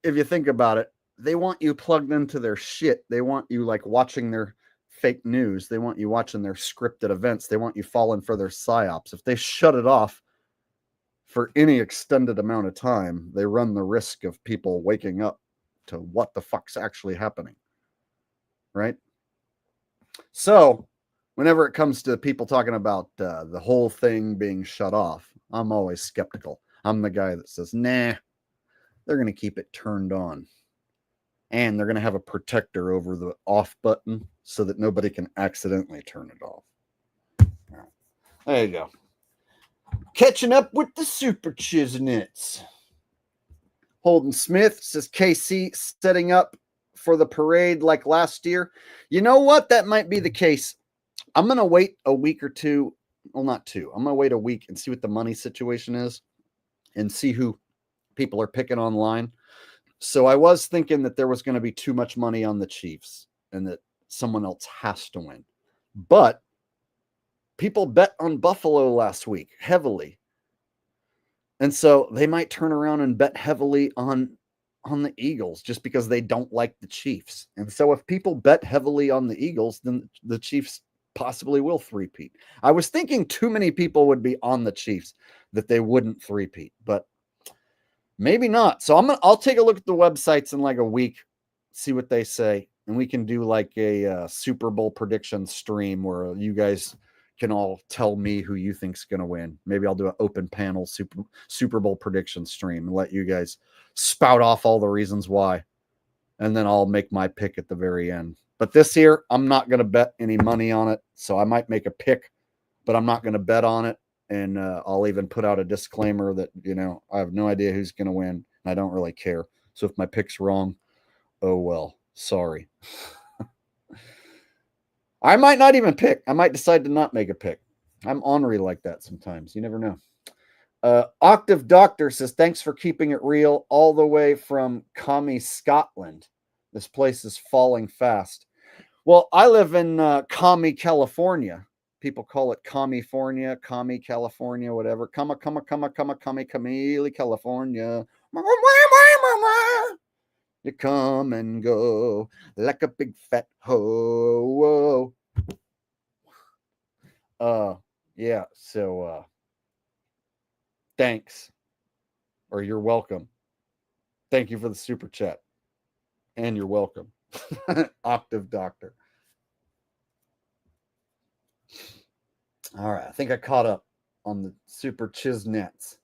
if you think about it, they want you plugged into their shit. They want you like watching their fake news. They want you watching their scripted events. They want you falling for their psyops. If they shut it off for any extended amount of time, they run the risk of people waking up to what the fuck's actually happening, right? So whenever it comes to people talking about the whole thing being shut off, I'm always skeptical. I'm the guy that says, nah, they're going to keep it turned on. And they're going to have a protector over the off button so that nobody can accidentally turn it off. All right. There you go. Catching up with the super chiznets. Holden Smith says KC setting up for the parade like last year. You know what? That might be the case. I'm going to wait a week or two. Well, not two. I'm going to wait a week and see what the money situation is and see who people are picking online. So I was thinking that there was going to be too much money on the Chiefs and that someone else has to win. But people bet on Buffalo last week heavily. And so they might turn around and bet heavily on the Eagles just because they don't like the Chiefs. And so if people bet heavily on the Eagles, then the Chiefs possibly will three-peat. I was thinking too many people would be on the Chiefs that they wouldn't three-peat, but maybe not. So I'll take a look at the websites in like a week, see what they say, and we can do like a Super Bowl prediction stream where you guys can all tell me who you think's going to win. Maybe I'll do an open panel Super Bowl prediction stream and let you guys spout off all the reasons why. And then I'll make my pick at the very end. But this year, I'm not going to bet any money on it. So I might make a pick, but I'm not going to bet on it. And I'll even put out a disclaimer that, you know, I have no idea who's going to win. And I don't really care. So if my pick's wrong, oh well, sorry. I might not even pick. I might decide to not make a pick. I'm ornery like that sometimes. You never know. Octave Doctor says, thanks for keeping it real all the way from Commie, Scotland. This place is falling fast. Well, I live in Commie, California. People call it Commie-fornia, Commie, California, whatever. Commie, California. You come and go like a big fat hoe. Yeah, so thanks. Or you're welcome. Thank you for the super chat. And you're welcome. Octave Doctor. All right, I think I caught up on the super chiznets.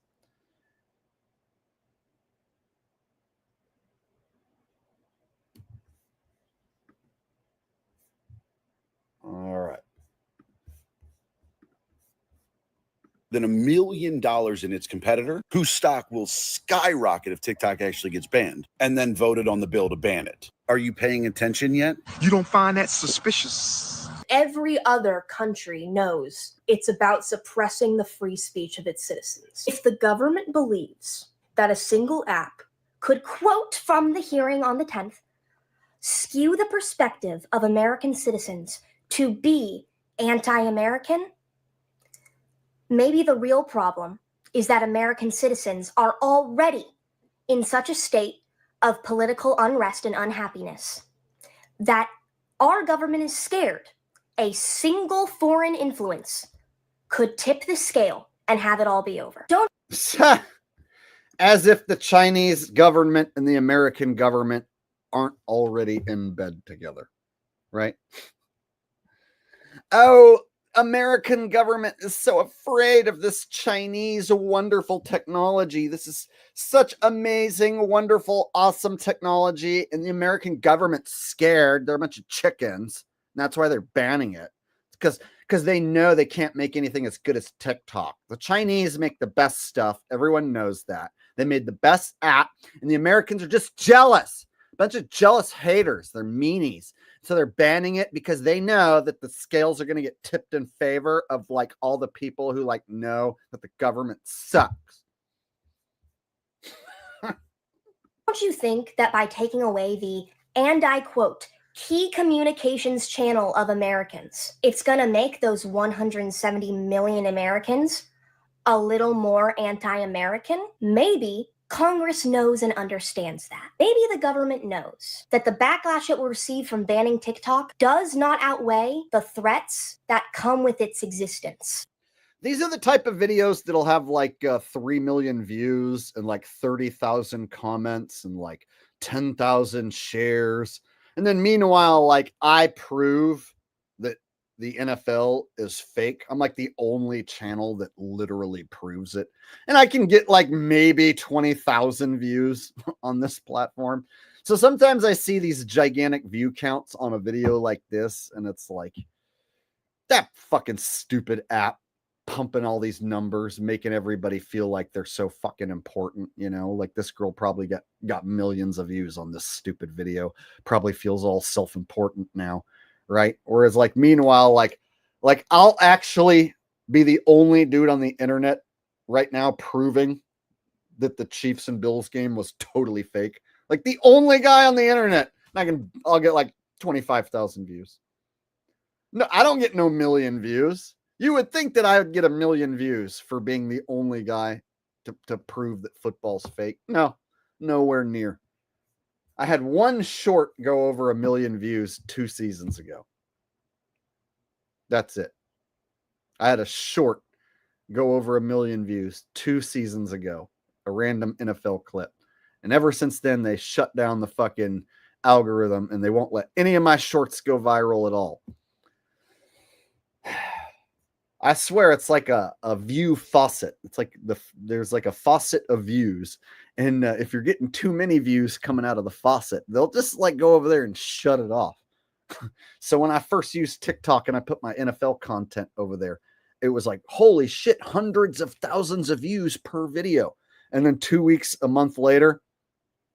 All right. Than $1 million in its competitor, whose stock will skyrocket if TikTok actually gets banned, and then voted on the bill to ban it. Are you paying attention yet? You don't find that suspicious? Every other country knows it's about suppressing the free speech of its citizens. If the government believes that a single app could, quote from the hearing on the 10th, skew the perspective of American citizens to be anti-American? Maybe the real problem is that American citizens are already in such a state of political unrest and unhappiness that our government is scared a single foreign influence could tip the scale and have it all be over. Don't As if the Chinese government and the American government aren't already in bed together, right? Oh, American government is so afraid of this Chinese wonderful technology. This is such amazing, wonderful, awesome technology. And the American government's scared. They're a bunch of chickens. And that's why they're banning it. Because they know they can't make anything as good as TikTok. The Chinese make the best stuff. Everyone knows that. They made the best app. And the Americans are just jealous. A bunch of jealous haters. They're meanies. So they're banning it because they know that the scales are going to get tipped in favor of like all the people who like know that the government sucks. Don't you think that by taking away the, and I quote, key communications channel of Americans, it's going to make those 170 million Americans a little more anti-American? Maybe Congress knows and understands that. Maybe the government knows that the backlash it will receive from banning TikTok does not outweigh the threats that come with its existence. These are the type of videos that'll have like 3 million views and like 30,000 comments and like 10,000 shares. And then meanwhile, like I prove that the NFL is fake. I'm like the only channel that literally proves it. And I can get like maybe 20,000 views on this platform. So sometimes I see these gigantic view counts on a video like this, and it's like that fucking stupid app pumping all these numbers, making everybody feel like they're so fucking important, you know, like this girl probably got millions of views on this stupid video, probably feels all self-important now, right? Whereas like meanwhile, like I'll actually be the only dude on the internet right now proving that the Chiefs and Bills game was totally fake. Like the only guy on the internet, and I'll get like 25,000 views. No, I don't get no million views. You would think that I would get 1 million views for being the only guy to prove that football's fake. No, nowhere near. I had one short go over 1 million views 2 seasons ago. That's it. I had a short go over 1 million views 2 seasons ago, a random NFL clip. And ever since then, they shut down the fucking algorithm and they won't let any of my shorts go viral at all. I swear it's like a view faucet. It's like there's like a faucet of views. And if you're getting too many views coming out of the faucet, they'll just like go over there and shut it off. So when I first used TikTok and I put my NFL content over there, it was like, holy shit, hundreds of thousands of views per video. And then 2 weeks, a month later,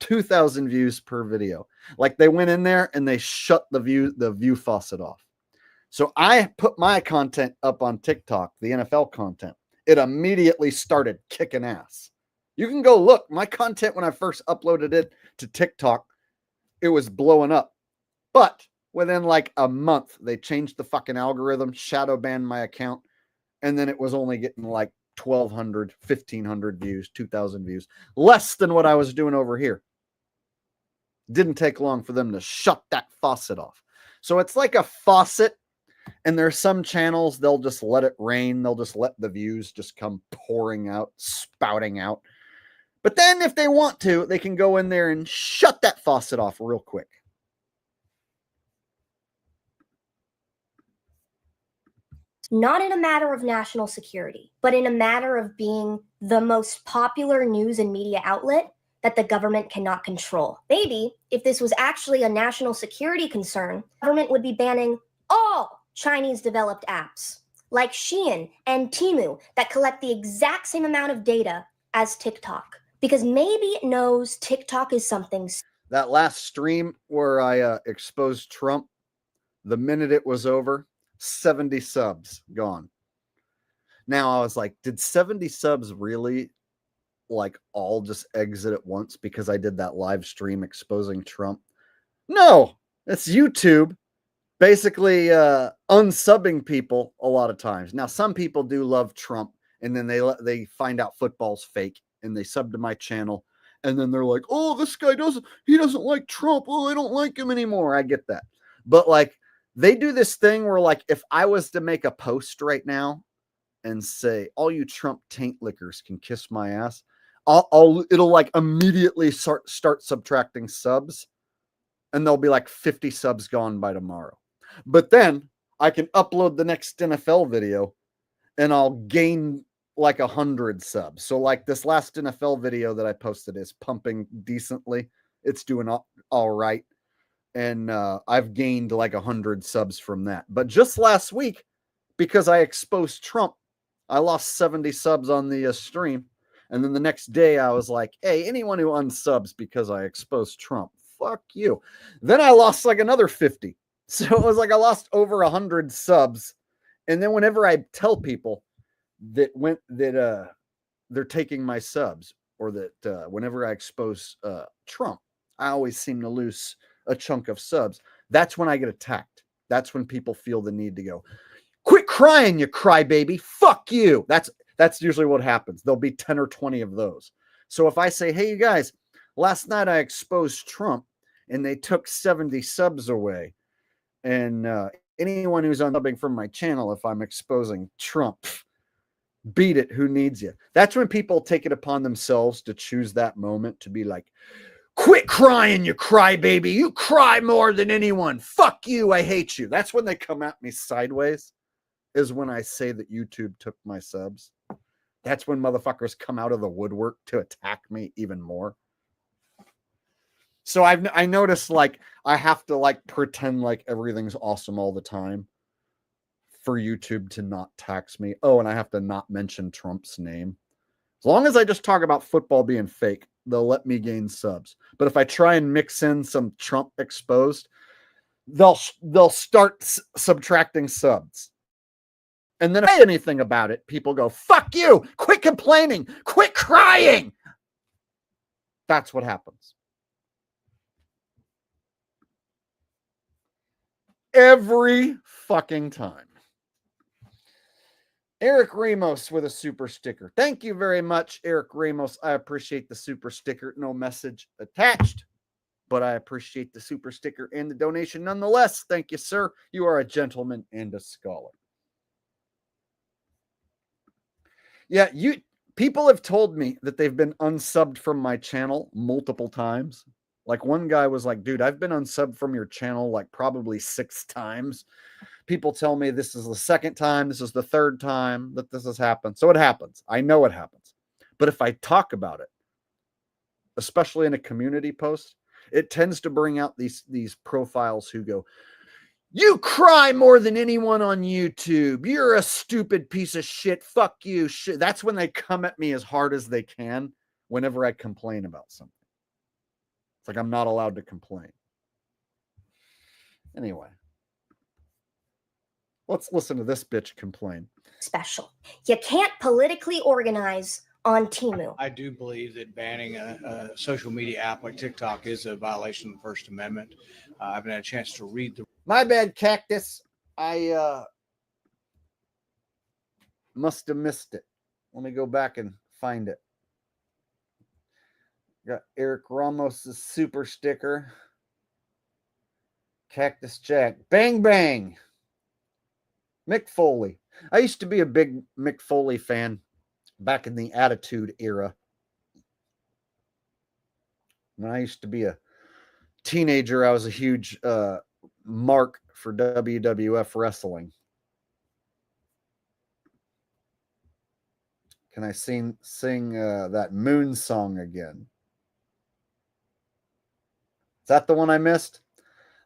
2,000 views per video. Like they went in there and they shut the view faucet off. So I put my content up on TikTok, the NFL content. It immediately started kicking ass. You can go look. My content when I first uploaded it to TikTok, it was blowing up. But within like a month, they changed the fucking algorithm, shadow banned my account, and then it was only getting like 1,200, 1,500 views, 2,000 views, less than what I was doing over here. Didn't take long for them to shut that faucet off. So it's like a faucet. And there's some channels, they'll just let it rain. They'll just let the views just come pouring out, spouting out. But then if they want to, they can go in there and shut that faucet off real quick. Not in a matter of national security, but in a matter of being the most popular news and media outlet that the government cannot control. Maybe if this was actually a national security concern, the government would be banning all Chinese developed apps like Shein and Temu that collect the exact same amount of data as TikTok, because maybe it knows TikTok is something. That last stream where I exposed Trump, the minute it was over, 70 subs gone. Now I was like, did 70 subs really like all just exit at once because I did that live stream exposing Trump? No, it's YouTube basically unsubbing people a lot of times. Now, some people do love Trump, and then they find out football's fake and they sub to my channel, and then they're like, oh, this guy doesn't like Trump. Oh, I don't like him anymore. I get that. But like, they do this thing where like, if I was to make a post right now and say, all you Trump taint lickers can kiss my ass, it'll like immediately start subtracting subs, and there'll be like 50 subs gone by tomorrow. But then I can upload the next NFL video and I'll gain like 100 subs. So like this last NFL video that I posted is pumping decently. It's doing all right. And I've gained like 100 subs from that. But just last week, because I exposed Trump, I lost 70 subs on the stream. And then the next day I was like, hey, anyone who unsubs because I exposed Trump, fuck you. Then I lost like another 50. So it was like I lost over 100 subs. And then whenever I tell people that they're taking my subs, or that whenever I expose Trump, I always seem to lose a chunk of subs, that's when I get attacked. That's when people feel the need to go, quit crying, you crybaby. Fuck you. That's usually what happens. There'll be 10 or 20 of those. So if I say, hey, you guys, last night I exposed Trump and they took 70 subs away, and anyone who's unsubbing from my channel, if I'm exposing Trump, beat it. Who needs you? That's when people take it upon themselves to choose that moment to be like, quit crying, you crybaby. You cry more than anyone. Fuck you. I hate you. That's when they come at me sideways, is when I say that YouTube took my subs. That's when motherfuckers come out of the woodwork to attack me even more. So I noticed like I have to like pretend like everything's awesome all the time for YouTube to not tax me. Oh, and I have to not mention Trump's name. As long as I just talk about football being fake, they'll let me gain subs. But if I try and mix in some Trump exposed, they'll start subtracting subs. And then if I say anything about it, people go, fuck you, quit complaining, quit crying. That's what happens. Every fucking time. Eric Ramos with a super sticker. Thank you very much, Eric Ramos. I appreciate the super sticker. No message attached, but I appreciate the super sticker and the donation nonetheless. Thank you, sir. You are a gentleman and a scholar. Yeah, people have told me that they've been unsubbed from my channel multiple times. Like one guy was like, dude, I've been unsubbed from your channel like probably 6 times. People tell me this is the second time, this is the third time that this has happened. So it happens. I know it happens. But if I talk about it, especially in a community post, it tends to bring out these profiles who go, you cry more than anyone on YouTube. You're a stupid piece of shit. Fuck you. Shit. That's when they come at me as hard as they can whenever I complain about something. It's like I'm not allowed to complain. Anyway, let's listen to this bitch complain. Special. You can't politically organize on Temu. I do believe that banning a social media app like TikTok is a violation of the First Amendment. I haven't had a chance to read the. My bad, Cactus. I must have missed it. Let me go back and find it. Got Eric Ramos's super sticker. Cactus Jack. Bang, bang. Mick Foley. I used to be a big Mick Foley fan back in the Attitude Era. When I used to be a teenager, I was a huge mark for WWF wrestling. Can I sing that Moon song again? Is that the one I missed?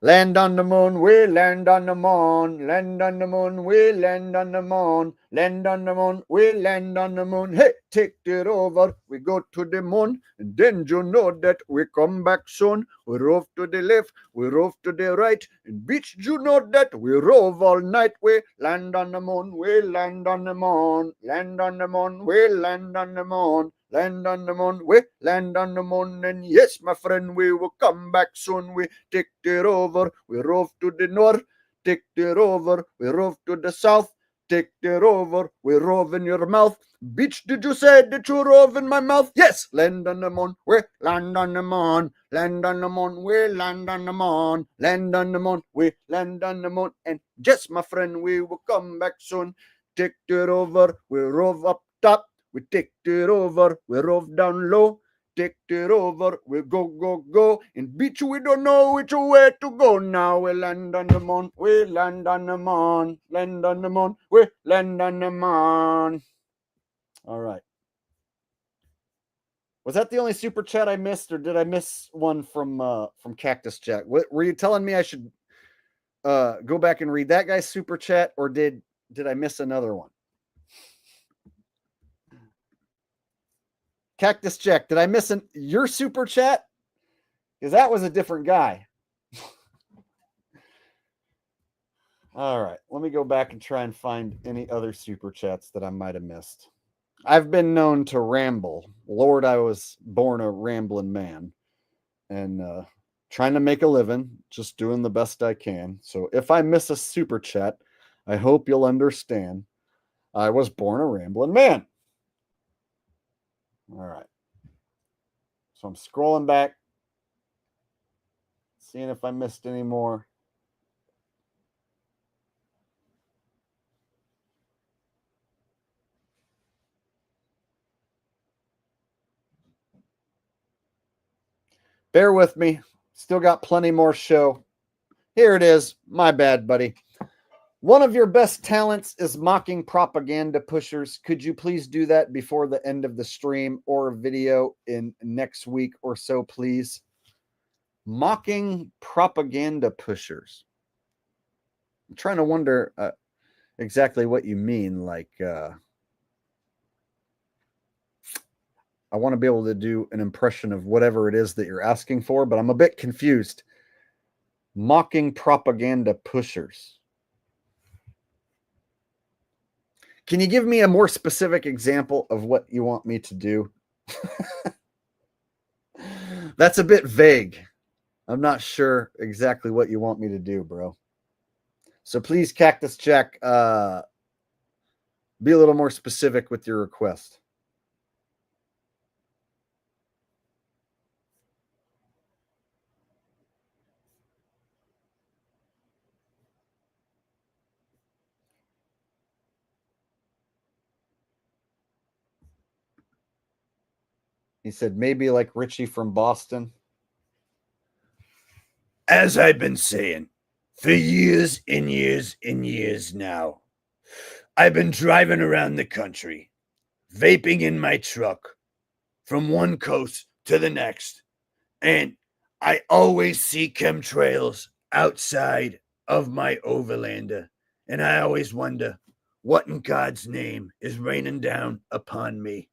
Land on the moon, we land on the moon. Land on the moon, we land on the moon. Land on the moon, we land on the moon. Hey, take it over, we go to the moon. And then you know that we come back soon. We rove to the left, we rove to the right. And bitch, you know that we rove all night. We land on the moon, we land on the moon. Land on the moon, we land on the moon. land on the moon, we land on the moon, and yes, my friend, we will come back soon. We take it over, we rove to the north, take it over, we rove to the south, take it over, we rove in your mouth. Bitch, did you say that you rove in my mouth? Yes, land on the moon, we land on the moon, land on the moon, we land on the moon, land on the moon, we land on the moon, and yes, my friend, we will come back soon. Take it over, we rove up top, we take it over, we rove down low. Take it over, we go, go, go. And bitch, we don't know which way to go now. We land on the moon, we land on the moon, land on the moon, we land on the moon. All right. Was that the only super chat I missed, or did I miss one from Cactus Jack? What were you telling me I should go back and read that guy's super chat, or did I miss another one? Cactus Jack, did I miss your super chat? Because that was a different guy. All right, let me go back and try and find any other super chats that I might have missed. I've been known to ramble. Lord, I was born a rambling man. And trying to make a living, just doing the best I can. So if I miss a super chat, I hope you'll understand. I was born a rambling man. All right. So I'm scrolling back, seeing if I missed any more. Bear with me. Still got plenty more show. Here it is. My bad, buddy. One of your best talents is mocking propaganda pushers. Could you please do that before the end of the stream or video in next week or so, please? Mocking propaganda pushers. I'm trying to wonder exactly what you mean. Like, I want to be able to do an impression of whatever it is that you're asking for, but I'm a bit confused. Mocking propaganda pushers. Can you give me a more specific example of what you want me to do? That's a bit vague. I'm not sure exactly what you want me to do, bro. So please, Cactus Jack, be a little more specific with your request. He said, maybe like Richie from Boston. As I've been saying for years and years and years now, I've been driving around the country, vaping in my truck from one coast to the next, and I always see chemtrails outside of my overlander, and I always wonder what in God's name is raining down upon me.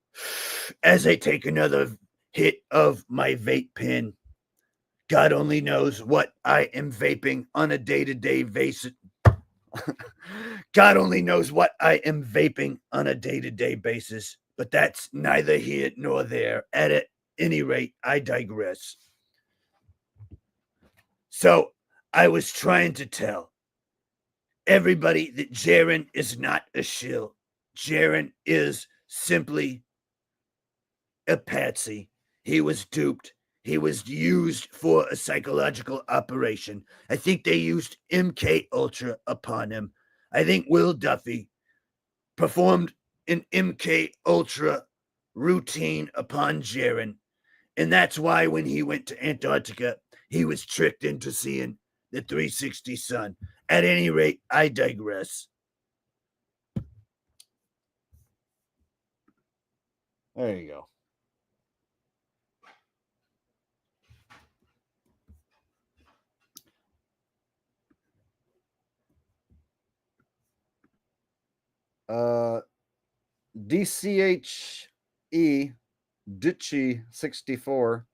As I take another hit of my vape pen, God only knows what I am vaping on a day-to-day basis. God only knows what I am vaping on a day-to-day basis, but that's neither here nor there. At any rate, I digress. So I was trying to tell everybody that Jaron is not a shill. Jaron is simply a patsy. He was duped. He was used for a psychological operation. I think they used MK Ultra upon him. I think Will Duffy performed an MK Ultra routine upon Jaron. And that's why when he went to Antarctica, he was tricked into seeing the 360 sun. At any rate, I digress. There you go. DCHE Ditchy 64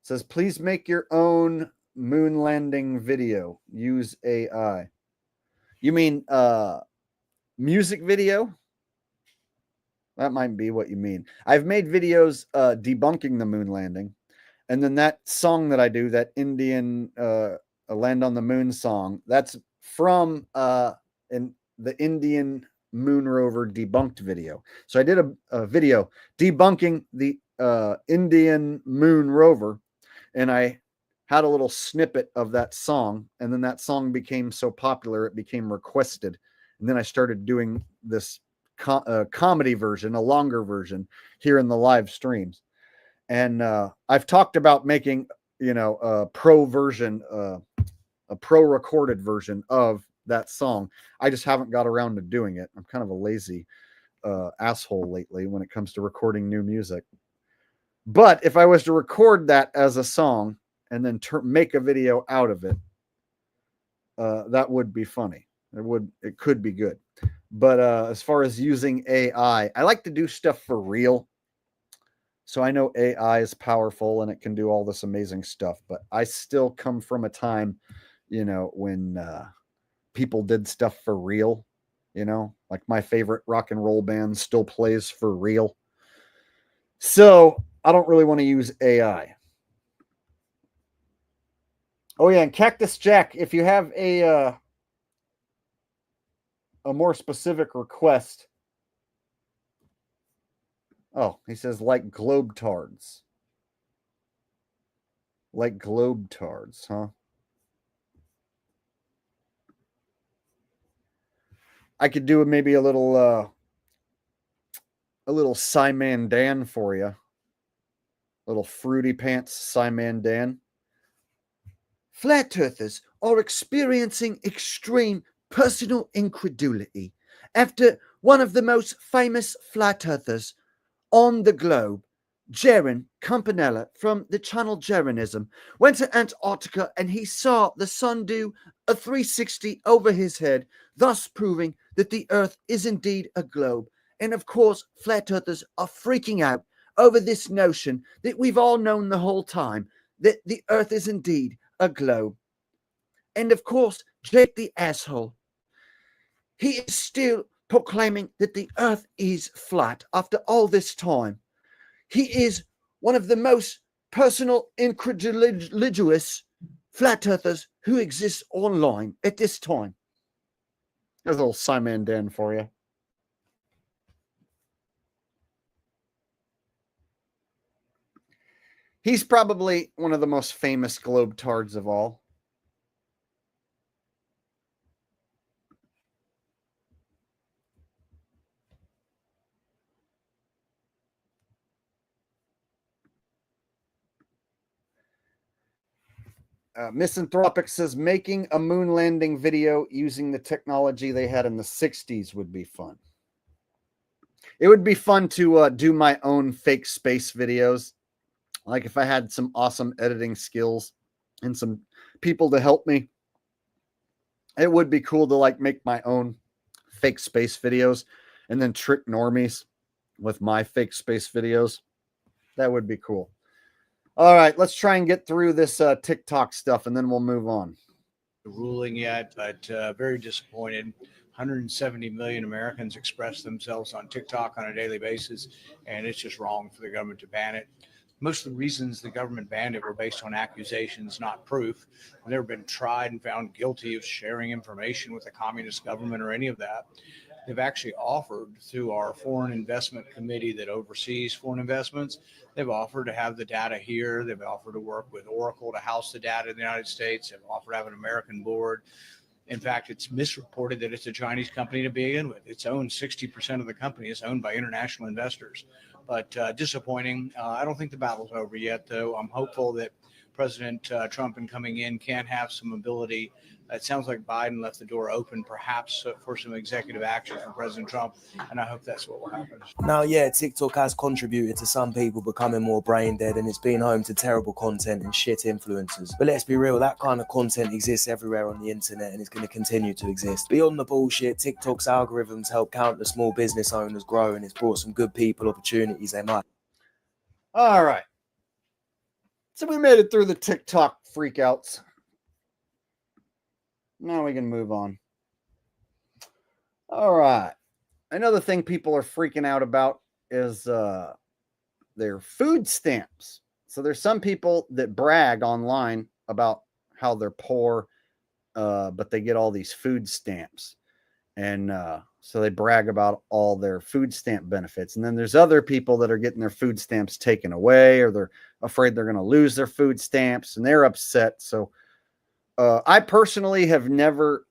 says, please make your own moon landing video. Use AI. You mean music video? That might be what you mean. I've made videos debunking the moon landing. And then that song that I do, that Indian Land on the Moon song, that's from the Indian moon rover debunked video. So I did a video debunking the Indian moon rover, and I had a little snippet of that song, and then that song became so popular it became requested, and then I started doing this comedy version, a longer version, here in the live streams. And I've talked about making, a pro version, a pro recorded version of that song. I just haven't got around to doing it. I'm kind of a lazy asshole lately when it comes to recording new music. But if I was to record that as a song and then make a video out of it, that would be funny. It could be good. But as far as using AI, I like to do stuff for real. So I know AI is powerful and it can do all this amazing stuff, but I still come from a time, when people did stuff for real, like my favorite rock and roll band still plays for real. So I don't really want to use AI. Oh yeah, and Cactus Jack, if you have a more specific request. Oh, he says like globetards. Like globetards, huh? I could do maybe a little Simon Dan for you. Little fruity pants Simon Dan. Flat earthers are experiencing extreme personal incredulity after one of the most famous flat earthers on the globe, Jaron Campanella from the channel Jaronism, went to Antarctica and he saw the sun do a 360 over his head, thus proving that the earth is indeed a globe. And of course, flat earthers are freaking out over this notion that we've all known the whole time, that the earth is indeed a globe. And of course, Jake the asshole, he is still proclaiming that the earth is flat after all this time. He is one of the most personal, incredulous flat earthers who exists online at this time. There's a little Simon Dan for you. He's probably one of the most famous globetards of all. Misanthropic says making a moon landing video using the technology they had in the 60s would be fun. It would be fun to do my own fake space videos. Like if I had some awesome editing skills and some people to help me, it would be cool to make my own fake space videos and then trick normies with my fake space videos. That would be cool. All right, let's try and get through this TikTok stuff, and then we'll move on. The ruling yet, but very disappointed. 170 million Americans express themselves on TikTok on a daily basis, and it's just wrong for the government to ban it. Most of the reasons the government banned it were based on accusations, not proof. They've never been tried and found guilty of sharing information with the communist government or any of that. They've actually offered through our foreign investment committee that oversees foreign investments, they've offered to have the data here. They've offered to work with Oracle to house the data in the United States. They've offered to have an American board. In fact, it's misreported that it's a Chinese company to begin with. It's owned 60% of the company is owned by international investors. But disappointing. I don't think the battle's over yet, though. I'm hopeful that President Trump in coming in can have some ability. It sounds like Biden left the door open perhaps for some executive action from President Trump, and I hope that's what will happen. Now, yeah, TikTok has contributed to some people becoming more brain dead, and it's been home to terrible content and shit influencers. But let's be real, that kind of content exists everywhere on the internet and it's going to continue to exist. Beyond the bullshit, TikTok's algorithms help countless small business owners grow, and it's brought some good people opportunities they might. All right. So we made it through the TikTok freakouts. Now we can move on. All right. another thing people are freaking out about is their food stamps. So there's some people that brag online about how they're poor, but they get all these food stamps. And so they brag about all their food stamp benefits. And then there's other people that are getting their food stamps taken away, or they're afraid they're going to lose their food stamps and they're upset. So I personally have never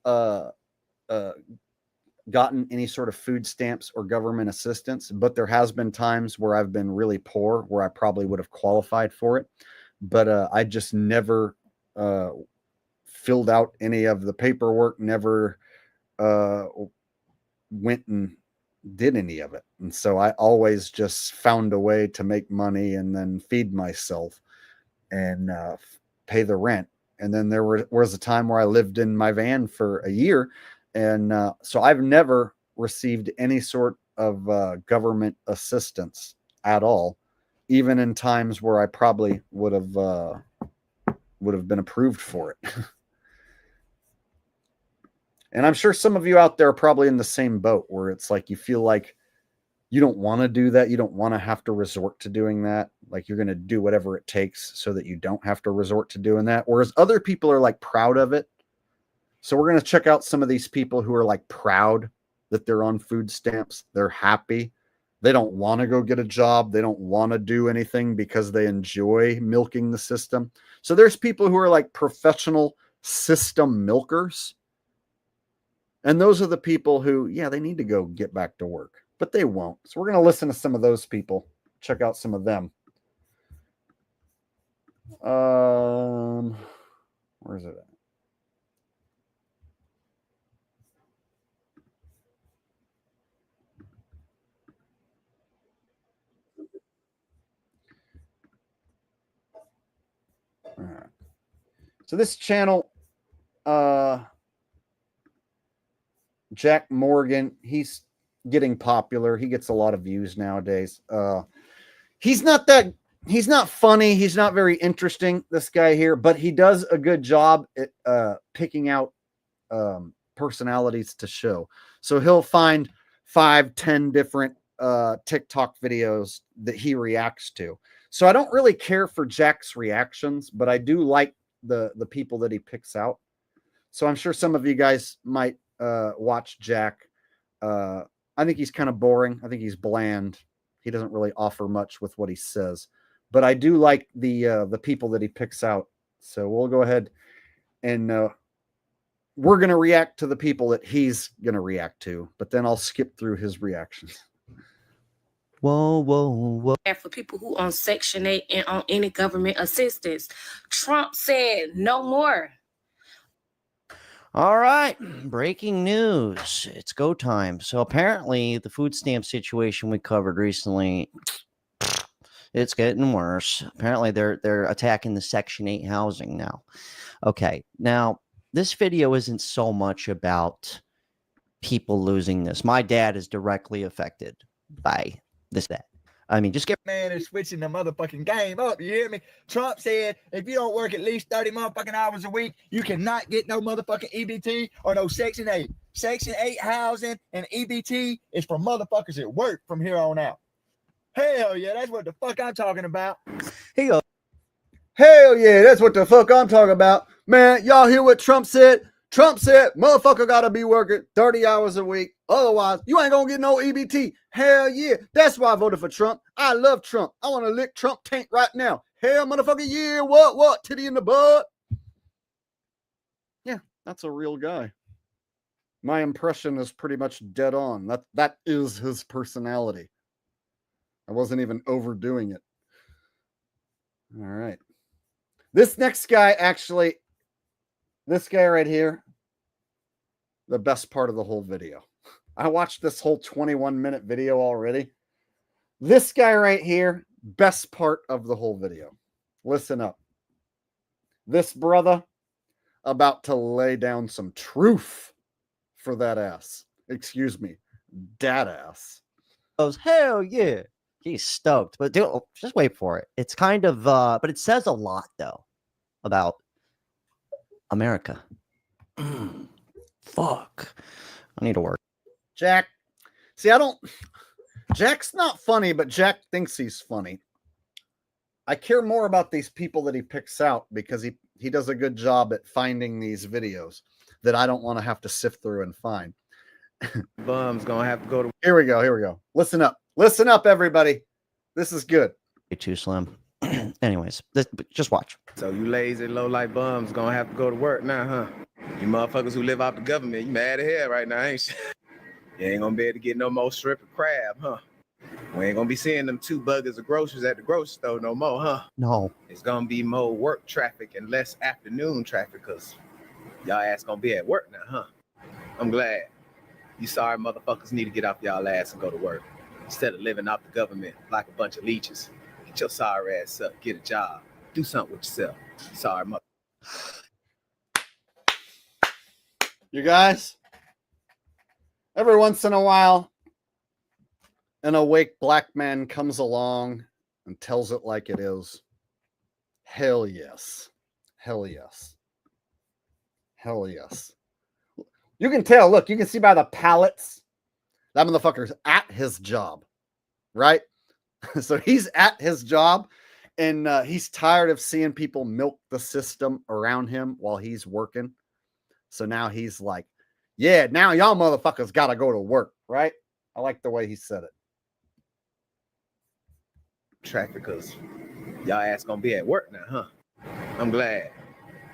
gotten any sort of food stamps or government assistance, but there has been times where I've been really poor where I probably would have qualified for it. But I just never filled out any of the paperwork, never went and did any of it. And so I always just found a way to make money and then feed myself and pay the rent. And then there was a time where I lived in my van for a year. And so I've never received any sort of government assistance at all, even in times where I probably would have been approved for it. And I'm sure some of you out there are probably in the same boat where it's like you feel like you don't want to do that. You don't want to have to resort to doing that. Like you're going to do whatever it takes so that you don't have to resort to doing that. Whereas other people are like proud of it. So we're going to check out some of these people who are like proud that they're on food stamps. They're happy. They don't want to go get a job. They don't want to do anything because they enjoy milking the system. So there's people who are like professional system milkers. And those are the people who, yeah, they need to go get back to work, but they won't. So we're going to listen to some of those people, check out some of them. Where is it at? All right. So this channel, Jack Morgan, he's getting popular. He gets a lot of views nowadays. He's not funny. He's not very interesting, this guy here, but he does a good job at picking out personalities to show. So he'll find 5-10 different TikTok videos that he reacts to. So I don't really care for Jack's reactions, but I do like the people that he picks out. So I'm sure some of you guys might watch Jack. I think he's kind of boring. I think he's bland. He doesn't really offer much with what he says, but I do like the people that he picks out. So we'll go ahead and we're going to react to the people that he's going to react to, but then I'll skip through his reactions. Whoa. And for people who on Section 8 and on any government assistance, Trump said no more. All right, breaking news. It's go time. So apparently the food stamp situation we covered recently, it's getting worse. Apparently they're attacking the Section 8 housing now. Okay, now this video isn't so much about people losing this. My dad is directly affected by that. I mean, just get man is switching the motherfucking game up. You hear me? Trump said if you don't work at least 30 motherfucking hours a week, you cannot get no motherfucking EBT or no Section 8. Section 8 housing and EBT is for motherfuckers at work from here on out. Hell yeah, that's what the fuck I'm talking about. Here you go. Hell yeah, that's what the fuck I'm talking about. Man, y'all hear what Trump said? Trump said, motherfucker gotta be working 30 hours a week. Otherwise, you ain't gonna get no EBT. Hell yeah. That's why I voted for Trump. I love Trump. I want to lick Trump tank right now. Hell, motherfucker, yeah, what? Titty in the butt. Yeah, that's a real guy. My impression is pretty much dead on. That is his personality. I wasn't even overdoing it. All right. This next guy, actually, this guy right here, the best part of the whole video. I watched this whole 21-minute video already. This guy right here, best part of the whole video. Listen up. This brother about to lay down some truth for that ass. Excuse me, dad ass. Goes, hell yeah. He's stoked, but dude, just wait for it. It's kind of, but it says a lot though about America. Fuck. I need to work. Jack, See, Jack's not funny, but Jack thinks he's funny. I care more about these people that he picks out because he does a good job at finding these videos that I don't want to have to sift through and find. Bum's gonna have to go to. Here we go. Listen up, everybody. This is good. Too slim. Anyways, just watch. So you lazy low life bums gonna have to go to work now, huh? You motherfuckers who live off the government, you mad as hell right now, ain't you? You ain't gonna be able to get no more shrimp and crab, huh? We ain't gonna be seeing them 2 buggers of groceries at the grocery store no more, huh? No. It's gonna be more work traffic and less afternoon traffic because y'all ass gonna be at work now, huh? I'm glad. You sorry motherfuckers need to get off y'all ass and go to work instead of living off the government like a bunch of leeches. Get your sorry ass up, get a job, do something with yourself. Sorry mother. You guys, every once in a while, an awake black man comes along and tells it like it is. Hell yes. Hell yes. Hell yes. You can tell, look, you can see by the pallets, that motherfucker's at his job, right? So he's at his job, and he's tired of seeing people milk the system around him while he's working. So now he's like, yeah, now y'all motherfuckers got to go to work, right? I like the way he said it. Traffic because y'all ass gonna be at work now, huh? I'm glad.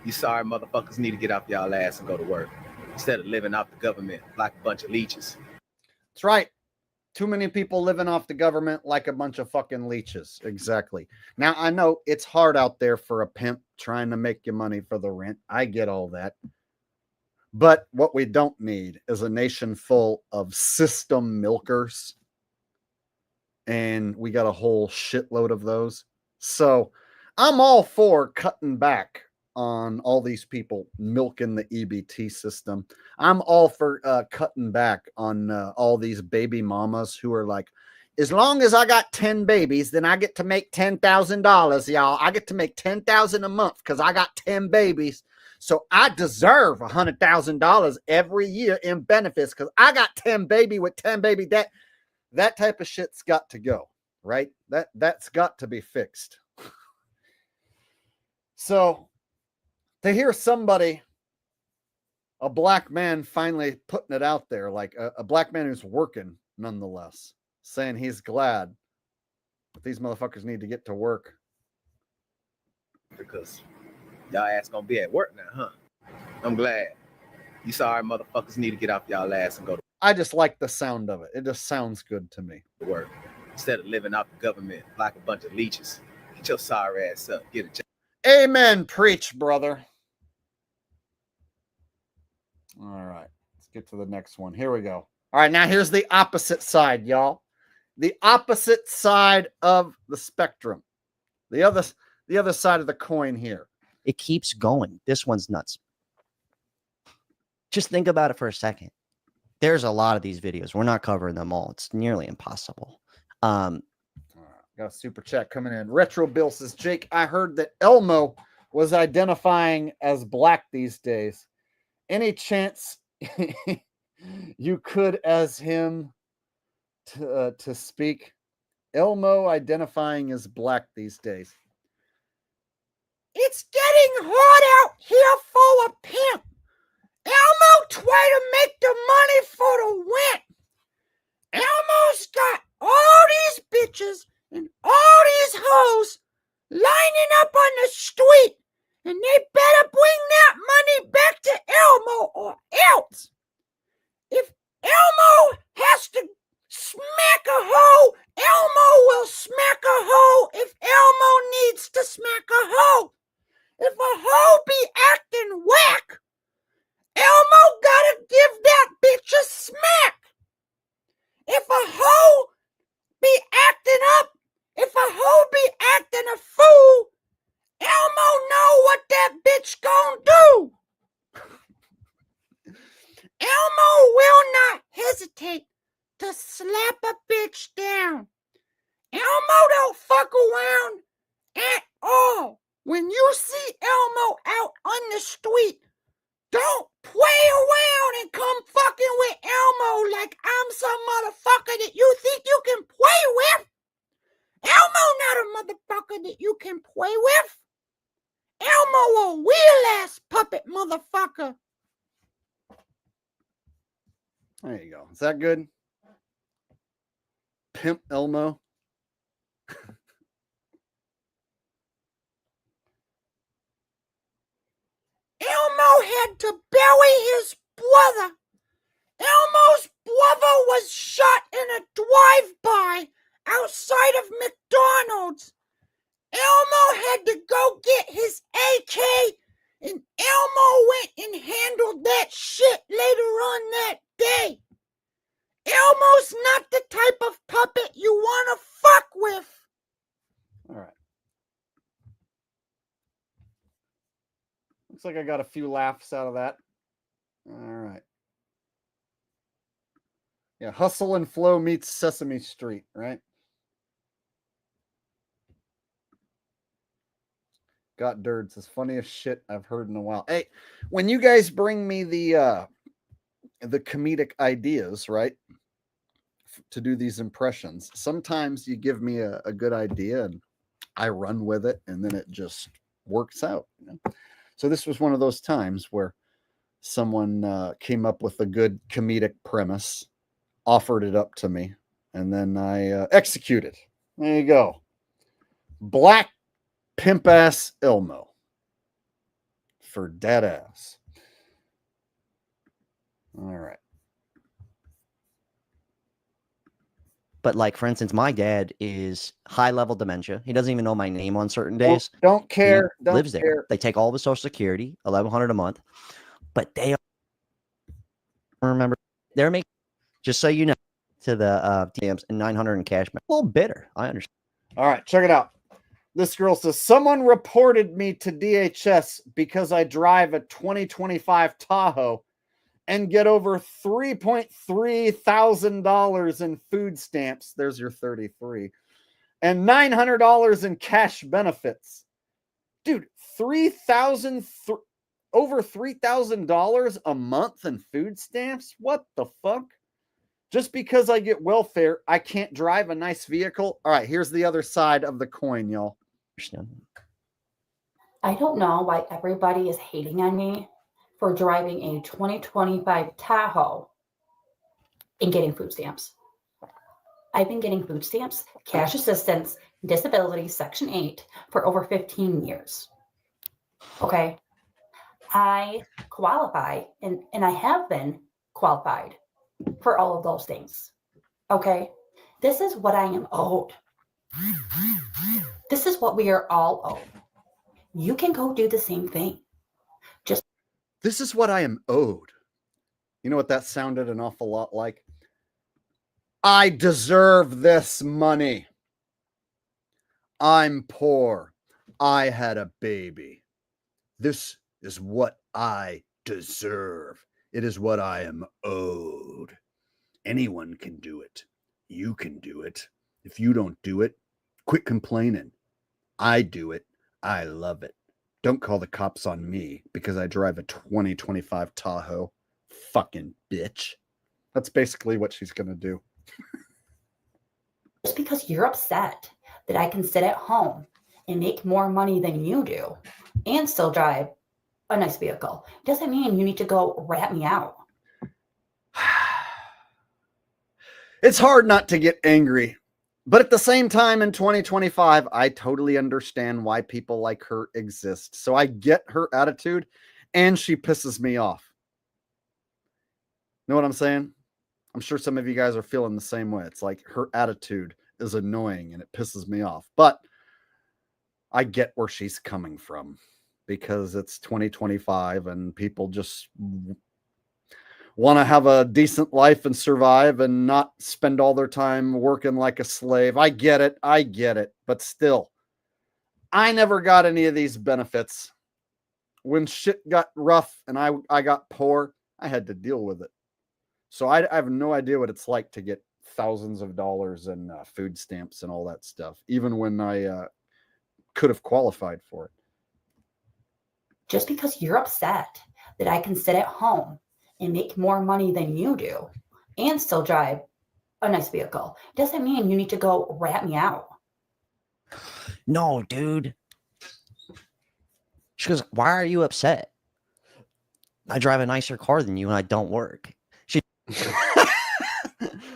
You sorry motherfuckers need to get off y'all ass and go to work instead of living off the government like a bunch of leeches. That's right. Too many people living off the government like a bunch of fucking leeches. Exactly. Now, I know it's hard out there for a pimp trying to make you money for the rent. I get all that. But what we don't need is a nation full of system milkers. And we got a whole shitload of those. So I'm all for cutting back on all these people milking the EBT system. I'm all for cutting back on all these baby mamas who are like, as long as I got 10 babies, then I get to make $10,000, y'all. I get to make $10,000 a month because I got 10 babies. So I deserve $100,000 every year in benefits because I got 10 baby with 10 baby. That type of shit's got to go, right? That's got to be fixed. So to hear somebody, a black man finally putting it out there, like a black man who's working nonetheless, saying he's glad that these motherfuckers need to get to work. Because y'all ass gonna be at work now, huh? I'm glad. You sorry motherfuckers need to get off y'all ass and go to I just like the sound of it. It just sounds good to me. work instead of living off the government like a bunch of leeches. Get your sorry ass up, get a job. Amen. Preach, brother. All right. Let's get to the next one. Here we go. All right. Now here's the opposite side, y'all. The opposite side of the spectrum. The other side of the coin here. It keeps going. This one's nuts. Just think about it for a second. There's a lot of these videos. We're not covering them all. It's nearly impossible. Got a super chat coming in. Retro Bill says, Jake, I heard that Elmo was identifying as black these days. Any chance you could as him to speak? Elmo identifying as black these days. It's getting hot out here for a pimp. Elmo try to make the money for the rent. Elmo's got all these bitches and all these hoes lining up on the street, and they better bring that money back to Elmo or else. If Elmo has to smack a hoe, Elmo will smack a hoe if Elmo needs to smack a hoe. If a hoe be acting whack, Elmo gotta give that bitch a smack. If a hoe be acting up, if a hoe be acting a fool, Elmo know what that bitch gonna do. Elmo will not hesitate to slap a bitch down. Elmo don't fuck around at all. When you see Elmo out on the street, don't play around and come fucking with Elmo like I'm some motherfucker Elmo a wheel-ass puppet, motherfucker. There you go. Is that good? Pimp Elmo. Elmo had to bury his brother. Elmo's brother was shot in a drive-by outside of McDonald's. Elmo had to go get his AK, and Elmo went and handled that shit later on that day. Elmo's not the type of puppet you want to fuck with. All right. Looks like I got a few laughs out of that. All right. Yeah, Hustle and Flow meets Sesame Street, right? Got Dirds is funniest shit I've heard in a while. Hey, when you guys bring me the comedic ideas, right, to do these impressions, sometimes you give me a good idea and I run with it, and then it just works out. You know? So this was one of those times where someone came up with a good comedic premise, offered it up to me, and then I executed. There you go. Black pimp ass Elmo for dead ass. All right. But like, for instance, my dad is high level dementia. He doesn't even know my name on certain days. Don't care. He Don't lives care. there. They take all of his social security, $1,100 a month, but they remember they're making, just so you know, to the DMs and 900 in cash. A little bitter. I understand. All right, check it out. This girl says, someone reported me to DHS because I drive a 2025 Tahoe and get over $3.3 thousand in food stamps. There's your 33. And $900 in cash benefits. Dude, over $3,000 a month in food stamps? What the fuck? Just because I get welfare, I can't drive a nice vehicle? All right, here's the other side of the coin, y'all. I don't know why everybody is hating on me for driving a 2025 Tahoe and getting food stamps. I've been getting food stamps, cash assistance, disability, Section 8 for over 15 years. Okay. I qualify and I have been qualified for all of those things. Okay. This is what I am owed. This is what we are all owed. You can go do the same thing. This is what I am owed. You know what that sounded an awful lot like? I deserve this money. I'm poor. I had a baby. This is what I deserve. It is what I am owed. Anyone can do it. You can do it. If you don't do it, quit complaining. I do it. I love it. Don't call the cops on me because I drive a 2025 Tahoe. Fucking bitch. That's basically what she's going to do. Just because you're upset that I can sit at home and make more money than you do and still drive a nice vehicle doesn't mean you need to go rat me out. It's hard not to get angry. But at the same time, in 2025, I totally understand why people like her exist. So I get her attitude, and she pisses me off. Know what I'm saying? I'm sure some of you guys are feeling the same way. It's like her attitude is annoying, and it pisses me off. But I get where she's coming from because it's 2025, and people just want to have a decent life and survive and not spend all their time working like a slave. I get it. I get it. But still, I never got any of these benefits. When shit got rough and I got poor, I had to deal with it. So I have no idea what it's like to get thousands of dollars in food stamps and all that stuff, even when I could have qualified for it. Just because you're upset that I can sit at home and make more money than you do and still drive a nice vehicle doesn't mean you need to go rat me out. No, dude. She goes, "Why are you upset? I drive a nicer car than you and I don't work." She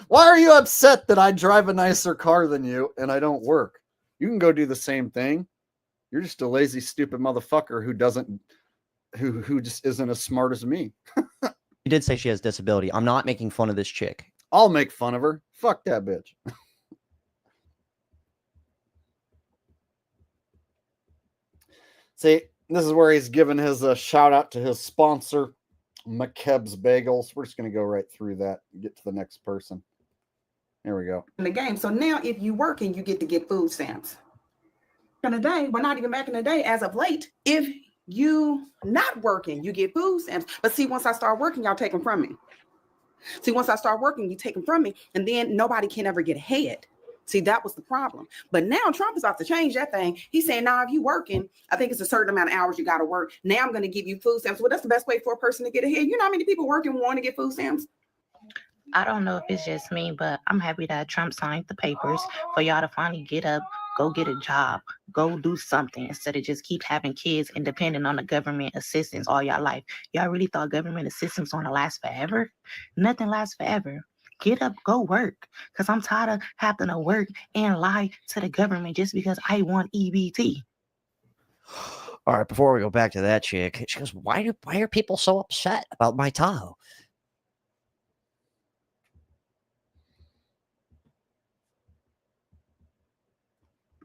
Why are you upset that I drive a nicer car than you and I don't work? You can go do the same thing. You're just a lazy, stupid motherfucker who just isn't as smart as me. She did say she has disability. I'm not making fun of this chick. I'll make fun of her. Fuck that bitch. See, this is where he's giving his shout out to his sponsor, McKeb's Bagels. We're just going to go right through that and get to the next person. There we go. In the game. So now if you working, you get to get food stamps. In the day, well, not even back in the day, as of late, if you not working, you get food stamps. But see, once I start working, y'all take them from me. See, once I start working, you take them from me, and then nobody can ever get ahead. See, that was the problem. But now Trump is off to change that thing. He's saying, now, if you working, I think it's a certain amount of hours you got to work. Now I'm going to give you food stamps. Well, that's the best way for a person to get ahead. You know how many people working want to get food stamps? I don't know if it's just me, but I'm happy that Trump signed the papers for y'all to finally get up, go get a job, go do something instead of just keep having kids and depending on the government assistance all your life. Y'all really thought government assistance was going to last forever? Nothing lasts forever. Get up, go work, because I'm tired of having to work and lie to the government just because I want EBT. All right, before we go back to that chick, she goes, why are people so upset about my Tahoe?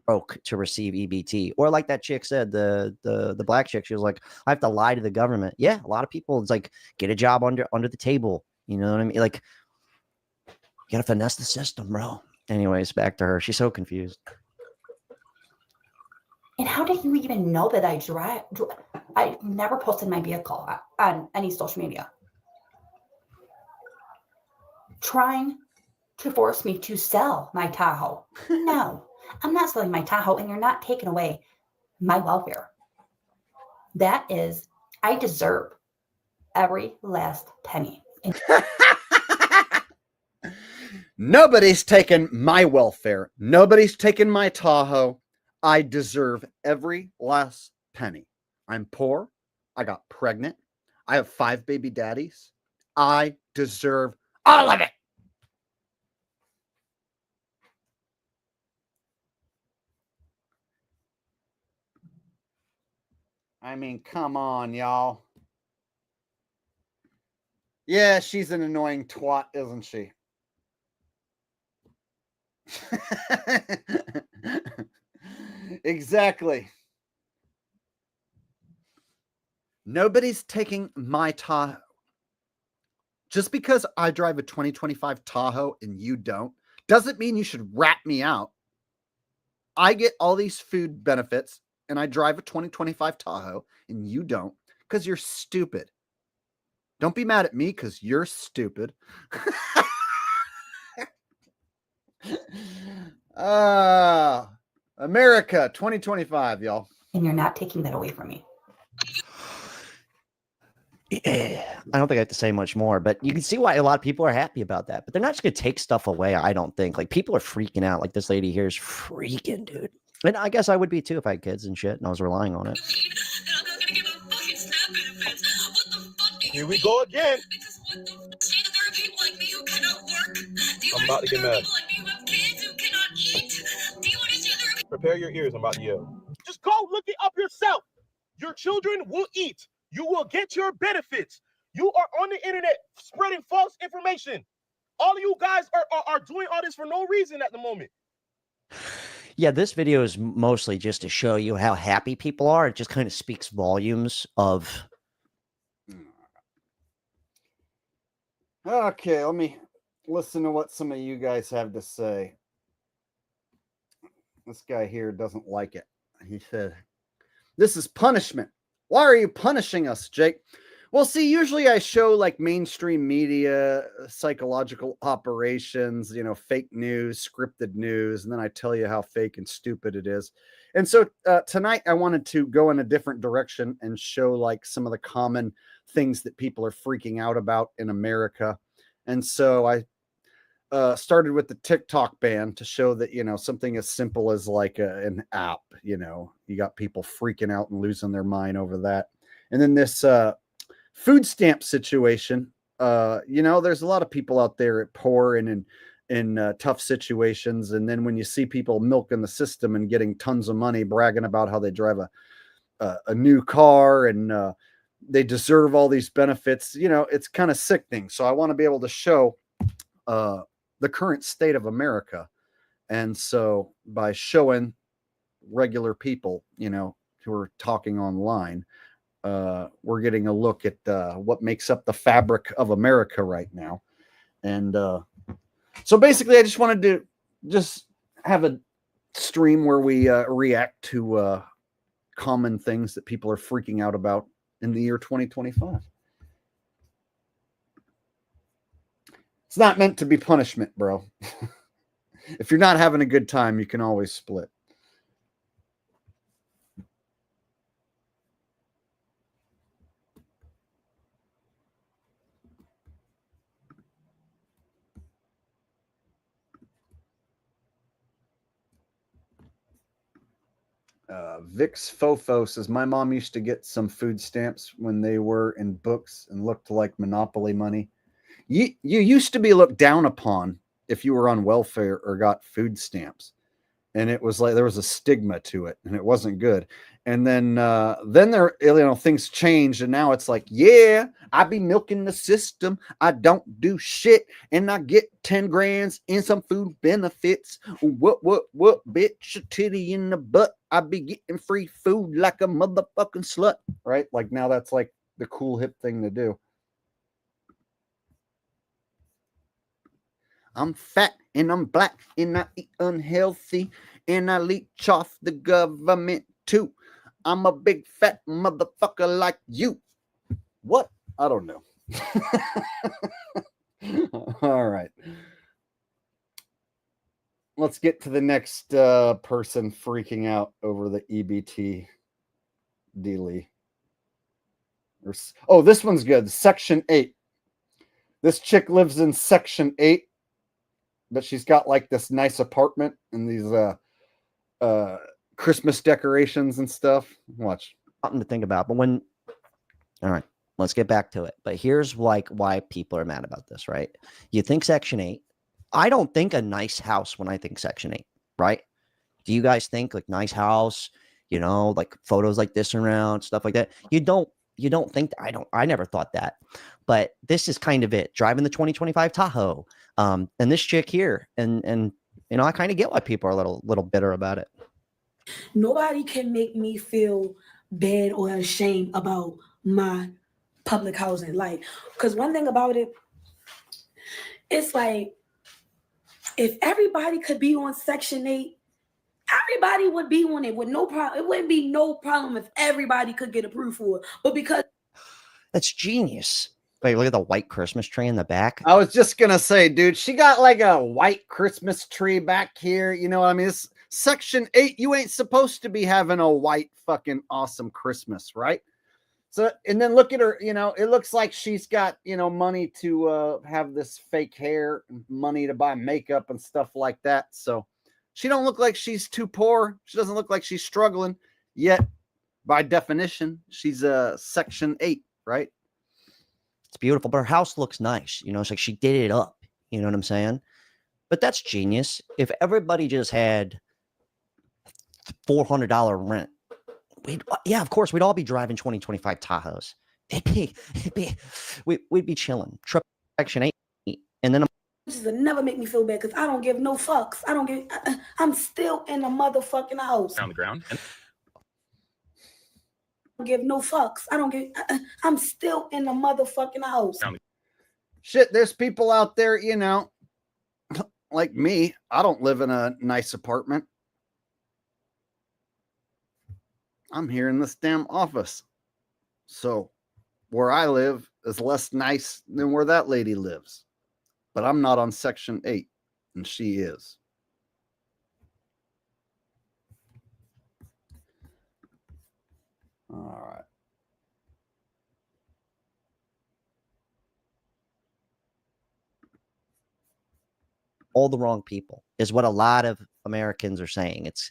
Broke to receive EBT. Or like that chick said, the black chick, she was like, I have to lie to the government. Yeah, a lot of people, it's like, get a job under the table. You know what I mean? Like, you gotta finesse the system, bro. Anyways, back to her. She's so confused. And how did you even know that I drive? I never posted my vehicle on any social media. Trying to force me to sell my Tahoe. No, I'm not selling my Tahoe, and you're not taking away my welfare. That is, I deserve every last penny. Nobody's taken my welfare. Nobody's taken my Tahoe. I deserve every last penny. I'm poor. I got pregnant. I have 5 baby daddies. I deserve all of it. I mean, come on, y'all. Yeah, she's an annoying twat, isn't she? Exactly. Nobody's taking my Tahoe. Just because I drive a 2025 Tahoe and you don't, doesn't mean you should rat me out. I get all these food benefits and I drive a 2025 Tahoe and you don't because you're stupid. Don't be mad at me because you're stupid. America 2025, y'all. And you're not taking that away from me. I don't think I have to say much more, but you can see why a lot of people are happy about that. But they're not just going to take stuff away, I don't think. Like, people are freaking out. Like, this lady here is freaking, dude. And I guess I would be too if I had kids and shit and I was relying on it. Here we go again. I'm about to get mad. Prepare your ears. I'm about to yell. Just go look it up yourself. Your children will eat. You will get your benefits. You are on the internet spreading false information. All of you guys are doing all this for no reason at the moment. Yeah, this video is mostly just to show you how happy people are. It just kind of speaks volumes of... Okay, let me listen to what some of you guys have to say. This guy here doesn't like it. He said, this is punishment. Why are you punishing us, Jake? Well, see, usually I show like mainstream media, psychological operations, you know, fake news, scripted news, and then I tell you how fake and stupid it is. And so tonight I wanted to go in a different direction and show like some of the common things that people are freaking out about in America. And so started with the TikTok ban to show that, you know, something as simple as like an app, you know, you got people freaking out and losing their mind over that. And then this food stamp situation, you know, there's a lot of people out there poor and in tough situations. And then when you see people milking the system and getting tons of money, bragging about how they drive a new car and they deserve all these benefits, you know, it's kind of sickening. So I want to be able to show the current state of America. And so by showing regular people, you know, who are talking online, we're getting a look at what makes up the fabric of America right now. And so basically I just wanted to just have a stream where we react to common things that people are freaking out about in the year 2025. It's not meant to be punishment, bro. If you're not having a good time, you can always split. Vix Fofo says, my mom used to get some food stamps when they were in books and looked like Monopoly money. You used to be looked down upon if you were on welfare or got food stamps. And it was like there was a stigma to it and it wasn't good. And then there, you know, things changed and now it's like, yeah, I be milking the system. I don't do shit and I get 10 grand in some food benefits. What, bitch, a titty in the butt. I be getting free food like a motherfucking slut, right? Like now that's like the cool hip thing to do. I'm fat and I'm black and I eat unhealthy and I leech off the government too. I'm a big fat motherfucker like you. What? I don't know. All right. Let's get to the next person freaking out over the EBT dealie. Oh, this one's good. Section 8. This chick lives in Section 8. But she's got like this nice apartment and these Christmas decorations and stuff. Watch. Something to think about. But when, all right, let's get back to it. But here's like why people are mad about this, right? You think Section 8. I don't think a nice house when I think Section 8, right? Do you guys think like nice house, you know, like photos like this around, stuff like that? You don't think that. I never thought that. But this is kind of it. Driving the 2025 Tahoe. And this chick here. And you know, I kind of get why people are a little bitter about it. Nobody can make me feel bad or ashamed about my public housing. Like, because one thing about it, it's like, if everybody could be on Section 8, everybody would be on it with no problem. It wouldn't be no problem if everybody could get approved for it. But because that's genius. Wait, look at the white Christmas tree in the back. I was just gonna say, dude, she got like a white Christmas tree back here. You know what I mean? It's Section 8. You ain't supposed to be having a white fucking awesome Christmas, right? So, and then look at her, you know, it looks like she's got, you know, money to have this fake hair, money to buy makeup and stuff like that. So she don't look like she's too poor. She doesn't look like she's struggling. Yet, by definition, she's a Section 8, right? It's beautiful, but her house looks nice. You know, it's like she did it up. You know what I'm saying? But that's genius. If everybody just had $400 rent, yeah, of course, we'd all be driving 2025 Tahoes. We'd be chilling. Section 8, and then this will never make me feel bad because I don't give no fucks. I'm still in the motherfucking house. On the ground. I don't give no fucks. I'm still in the motherfucking house. Shit, there's people out there, you know, like me. I don't live in a nice apartment. I'm here in this damn office. So where I live is less nice than where that lady lives. But I'm not on Section 8, and she is. All right. all the wrong people, is what a lot of Americans are saying. It's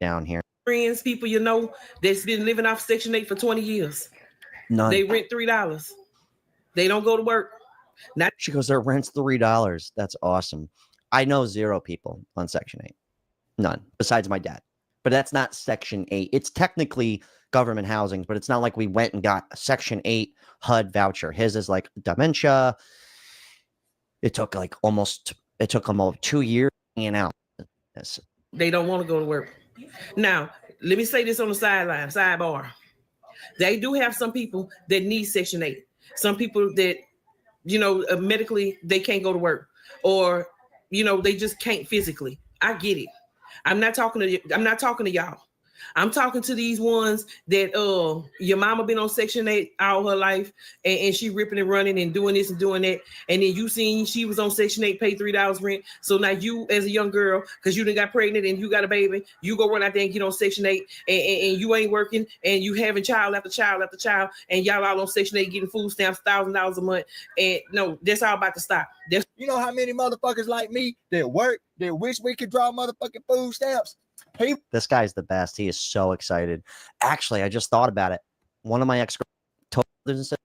down here. Friends, people you know that's been living off Section 8 for 20 years. None. They rent $3. They don't go to work. Not She goes, their rent's $3. That's awesome. I know 0 people on Section 8. None, besides my dad. But that's not Section 8. It's technically government housing, but it's not like we went and got a Section 8 HUD voucher. His is like dementia. It took almost 2 years hanging out. They don't want to go to work. Now, let me say this on the sidebar. They do have some people that need Section 8. Some people that, medically, they can't go to work, or, they just can't physically. I get it. I'm not talking to y'all. I'm talking to these ones that your mama been on Section 8 all her life, and she ripping and running and doing this and doing that. And then you seen she was on Section 8, paid $3 rent. So now you, as a young girl, because you done got pregnant and you got a baby, you go run out there and get on Section 8, and you ain't working, and you having child after child after child, and y'all all on Section 8 getting food stamps, $1,000 a month. And no, that's all about to stop. You know how many motherfuckers like me that work, that wish we could draw motherfucking food stamps? This guy's the best. He is so excited. Actually, I just thought about it. One of my ex told and said,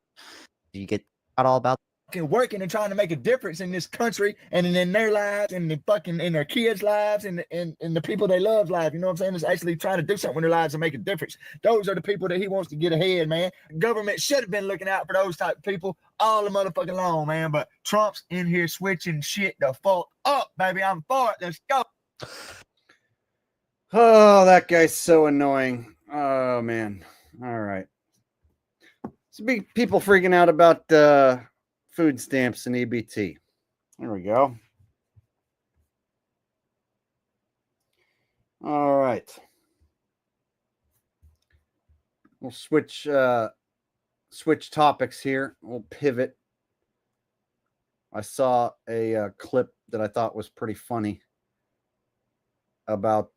"Do you get all about working and trying to make a difference in this country and in their lives and in their kids' lives and the people they love lives? You know what I'm saying? It's actually trying to do something in their lives and make a difference. Those are the people that he wants to get ahead, man. Government should have been looking out for those type of people all the motherfucking long, man. But Trump's in here switching shit the fuck up, baby. I'm for it. Let's go. Oh, that guy's so annoying. Oh, man. All right. So people freaking out about food stamps and EBT. There we go. All right. We'll switch topics here. We'll pivot. I saw a clip that I thought was pretty funny about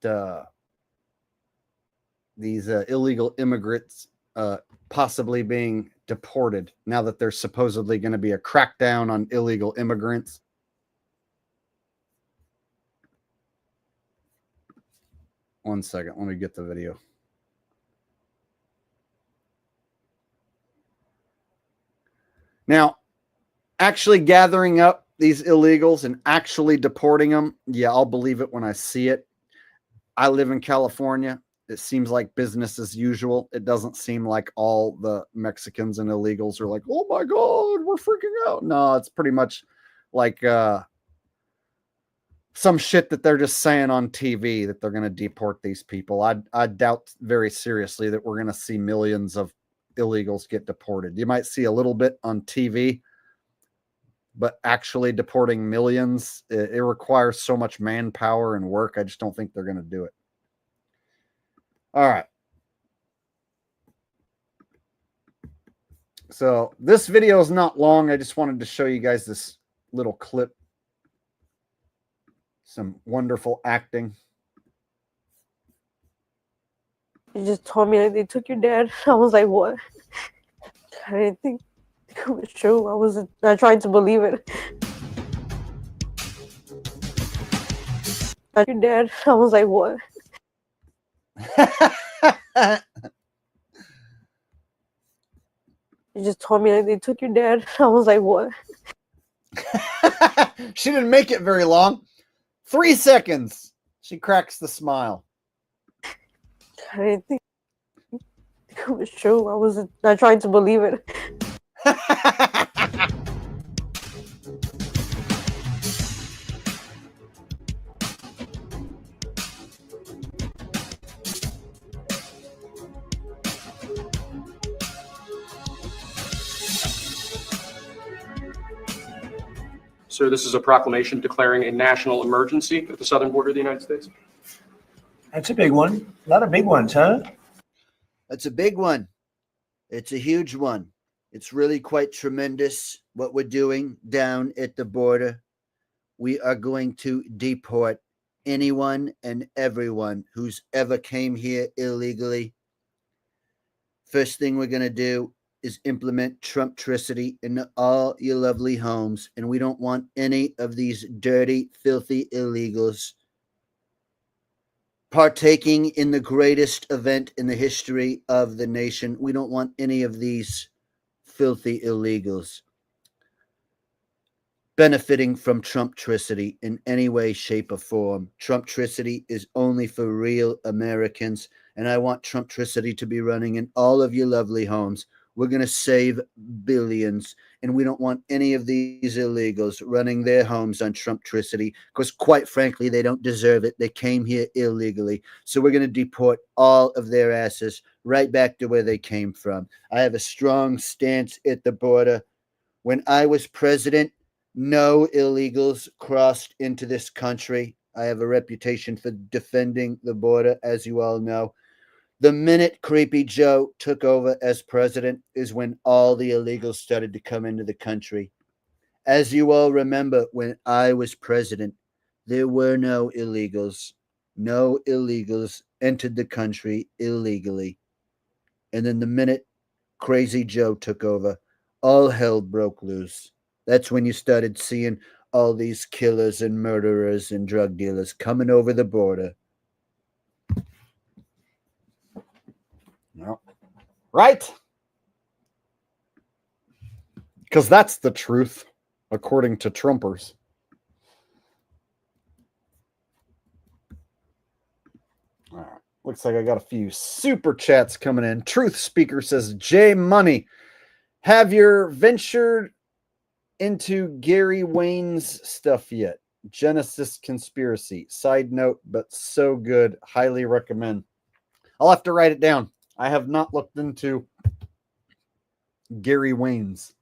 these illegal immigrants possibly being deported now that there's supposedly going to be a crackdown on illegal immigrants. One second, let me get the video. Now, actually gathering up these illegals and actually deporting them, yeah, I'll believe it when I see it. I live in California. It seems like business as usual. It doesn't seem like all the Mexicans and illegals are like, oh my God, we're freaking out. No, it's pretty much like some shit that they're just saying on TV that they're going to deport these people. I doubt very seriously that we're going to see millions of illegals get deported. You might see a little bit on TV, but actually deporting millions, it requires so much manpower and work. I just don't think they're going to do it. All right. So this video is not long. I just wanted to show you guys this little clip. Some wonderful acting. You just told me that they took your dad. I was like, what? I didn't think it was true. I tried to believe it. Your dad. I was like, what? You just told me that they took your dad. I was like, what? She didn't make it very long. 3 seconds. She cracks the smile. I didn't think it was true. I tried to believe it. Sir, this is a proclamation declaring a national emergency at the southern border of the United States. That's a big one. A lot of big ones, huh? That's a big one. It's a huge one. It's really quite tremendous what we're doing down at the border. We are going to deport anyone and everyone who's ever came here illegally. First thing we're going to do is implement Trumptricity into all your lovely homes, and we don't want any of these dirty, filthy illegals partaking in the greatest event in the history of the nation. We don't want any of these filthy illegals benefiting from Trumptricity in any way, shape, or form. Trumptricity is only for real Americans, and I want Trumptricity to be running in all of your lovely homes. We're going to save billions, and we don't want any of these illegals running their homes on Trumptricity because, quite frankly, they don't deserve it. They came here illegally, so we're going to deport all of their asses right back to where they came from. I have a strong stance at the border. When I was president, no illegals crossed into this country. I have a reputation for defending the border, as you all know. The minute Creepy Joe took over as president is when all the illegals started to come into the country. As you all remember, when I was president, there were no illegals. No illegals entered the country illegally. And then the minute Crazy Joe took over, all hell broke loose. That's when you started seeing all these killers and murderers and drug dealers coming over the border. No. Right? Because that's the truth, according to Trumpers. All right. Looks like I got a few super chats coming in. Truth Speaker says, J Money, have you ventured into Gary Wayne's stuff yet? Genesis Conspiracy. Side note, but so good. Highly recommend. I'll have to write it down. I have not looked into Gary Wayne's.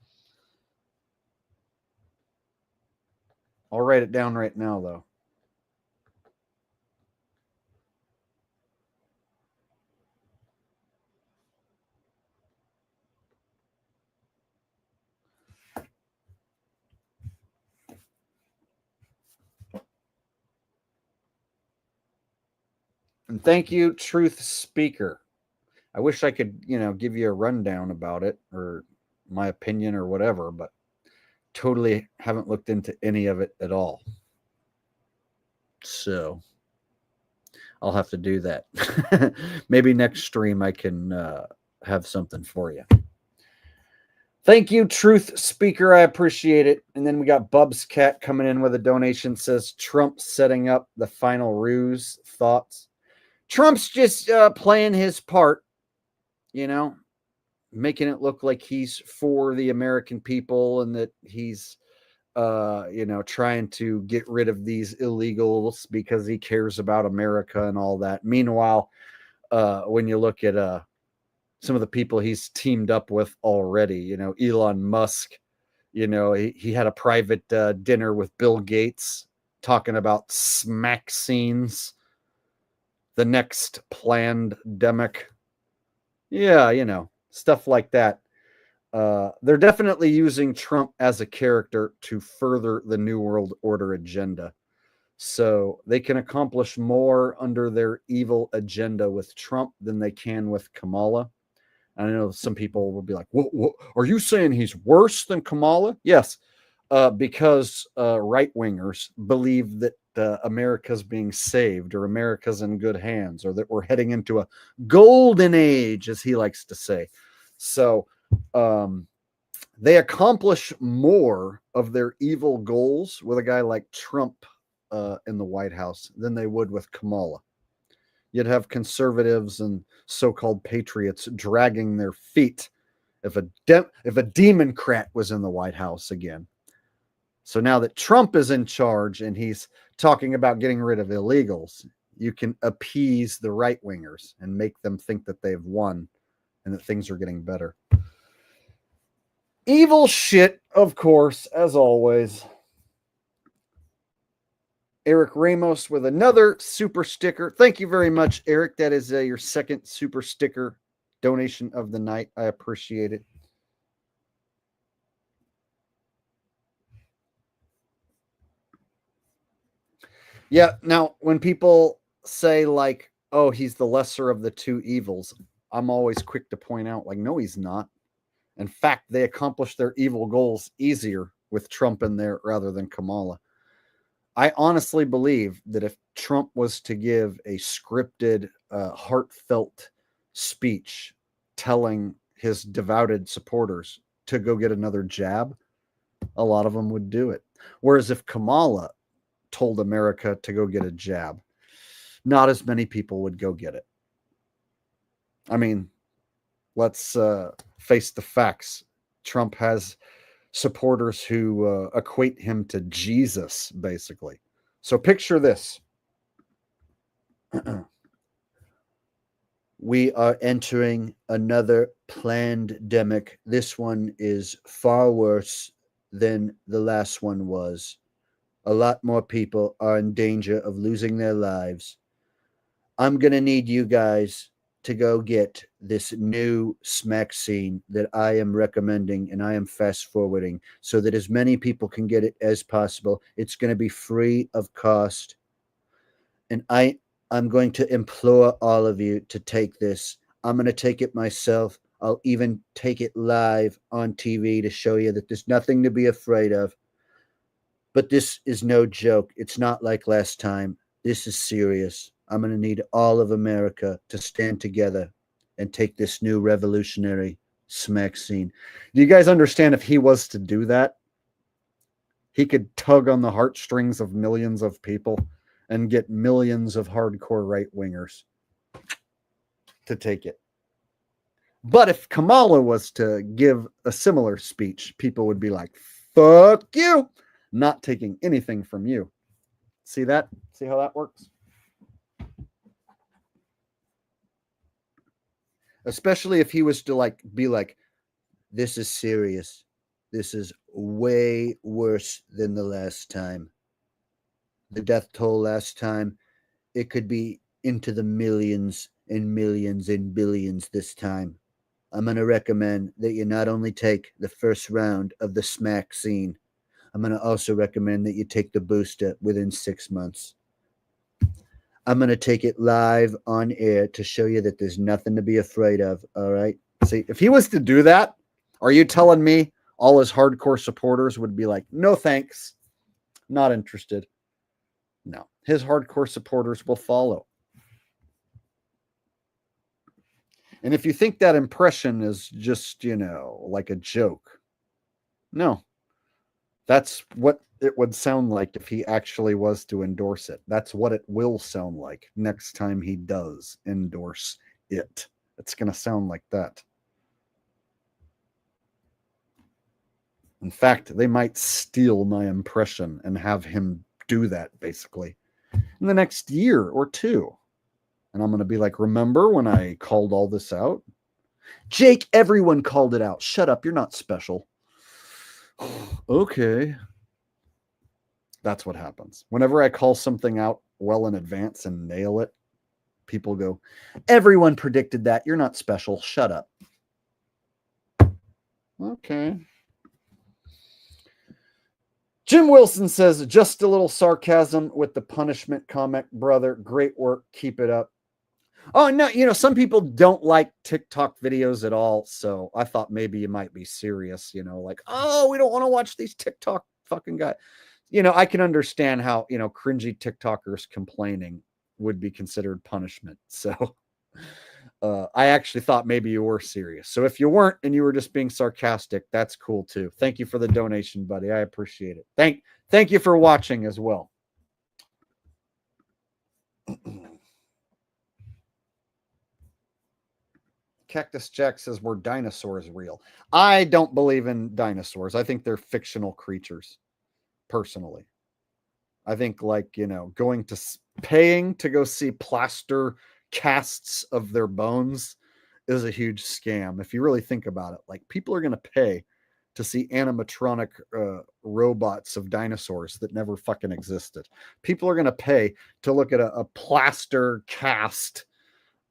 I'll write it down right now, though. And thank you, Truth Speaker. I wish I could, give you a rundown about it or my opinion or whatever, but totally haven't looked into any of it at all. So I'll have to do that. Maybe next stream I can have something for you. Thank you, Truth Speaker. I appreciate it. And then we got Bub's Cat coming in with a donation. Says Trump setting up the final ruse. Thoughts? Trump's just playing his part, making it look like he's for the American people and that he's, trying to get rid of these illegals because he cares about America and all that. Meanwhile, when you look at some of the people he's teamed up with already, Elon Musk, he had a private dinner with Bill Gates talking about smack scenes. The next planned demic. Yeah, stuff like that. They're definitely using Trump as a character to further the New World Order agenda. So they can accomplish more under their evil agenda with Trump than they can with Kamala. I know some people will be like, what, are you saying he's worse than Kamala? Yes, because right-wingers believe that America's being saved or America's in good hands or that we're heading into a golden age, as he likes to say. So they accomplish more of their evil goals with a guy like Trump in the White House than they would with Kamala. You'd have conservatives and so-called patriots dragging their feet if a Democrat was in the White House again. So now that Trump is in charge and he's talking about getting rid of illegals, you can appease the right-wingers and make them think that they've won and that things are getting better. Evil shit, of course, as always. Eric Ramos with another super sticker. Thank you very much, Eric. That is your second super sticker donation of the night. I appreciate it. Yeah, now when people say like, oh, he's the lesser of the two evils, I'm always quick to point out like, no, he's not. In fact, they accomplished their evil goals easier with Trump in there rather than Kamala. I honestly believe that if Trump was to give a scripted, heartfelt speech telling his devoted supporters to go get another jab, a lot of them would do it. Whereas if Kamala told America to go get a jab, not as many people would go get it. I mean, let's face the facts. Trump has supporters who equate him to Jesus, basically. So picture this. We are entering another pandemic. This one is far worse than the last one was. A lot more people are in danger of losing their lives. I'm going to need you guys to go get this new vaccine that I am recommending and I am fast forwarding so that as many people can get it as possible. It's going to be free of cost. And I'm going to implore all of you to take this. I'm going to take it myself. I'll even take it live on TV to show you that there's nothing to be afraid of. But this is no joke. It's not like last time. This is serious. I'm going to need all of America to stand together and take this new revolutionary vaccine. Do you guys understand if he was to do that, he could tug on the heartstrings of millions of people and get millions of hardcore right-wingers to take it. But if Kamala was to give a similar speech, people would be like, fuck you, not taking anything from you. See that? See how that works? Especially if he was to be like, this is serious. This is way worse than the last time. The death toll last time, it could be into the millions and millions and billions this time. I'm going to recommend that you not only take the first round of the vaccine, I'm going to also recommend that you take the booster within 6 months. I'm going to take it live on air to show you that there's nothing to be afraid of, all right? See, if he was to do that, are you telling me all his hardcore supporters would be like, no thanks, not interested? No, his hardcore supporters will follow. And if you think that impression is just, like a joke, no. That's what it would sound like if he actually was to endorse it. That's what it will sound like next time he does endorse it. It's going to sound like that. In fact, they might steal my impression and have him do that, basically, in the next year or two. And I'm going to be like, remember when I called all this out? Jake, everyone called it out. Shut up. You're not special. Okay. That's what happens. Whenever I call something out well in advance and nail it, people go, everyone predicted that. You're not special. Shut up. Okay. Jim Wilson says, just a little sarcasm with the punishment comment, brother. Great work. Keep it up. Oh, no, some people don't like TikTok videos at all. So I thought maybe you might be serious, like, oh, we don't want to watch these TikTok fucking guys. I can understand how, cringy TikTokers complaining would be considered punishment. So I actually thought maybe you were serious. So if you weren't and you were just being sarcastic, that's cool too. Thank you for the donation, buddy. I appreciate it. Thank you for watching as well. Cactus Jack says, were dinosaurs real? I don't believe in dinosaurs. I think they're fictional creatures, personally. I think going to paying to go see plaster casts of their bones is a huge scam. If you really think about it, like, people are going to pay to see animatronic robots of dinosaurs that never fucking existed. People are going to pay to look at a plaster cast,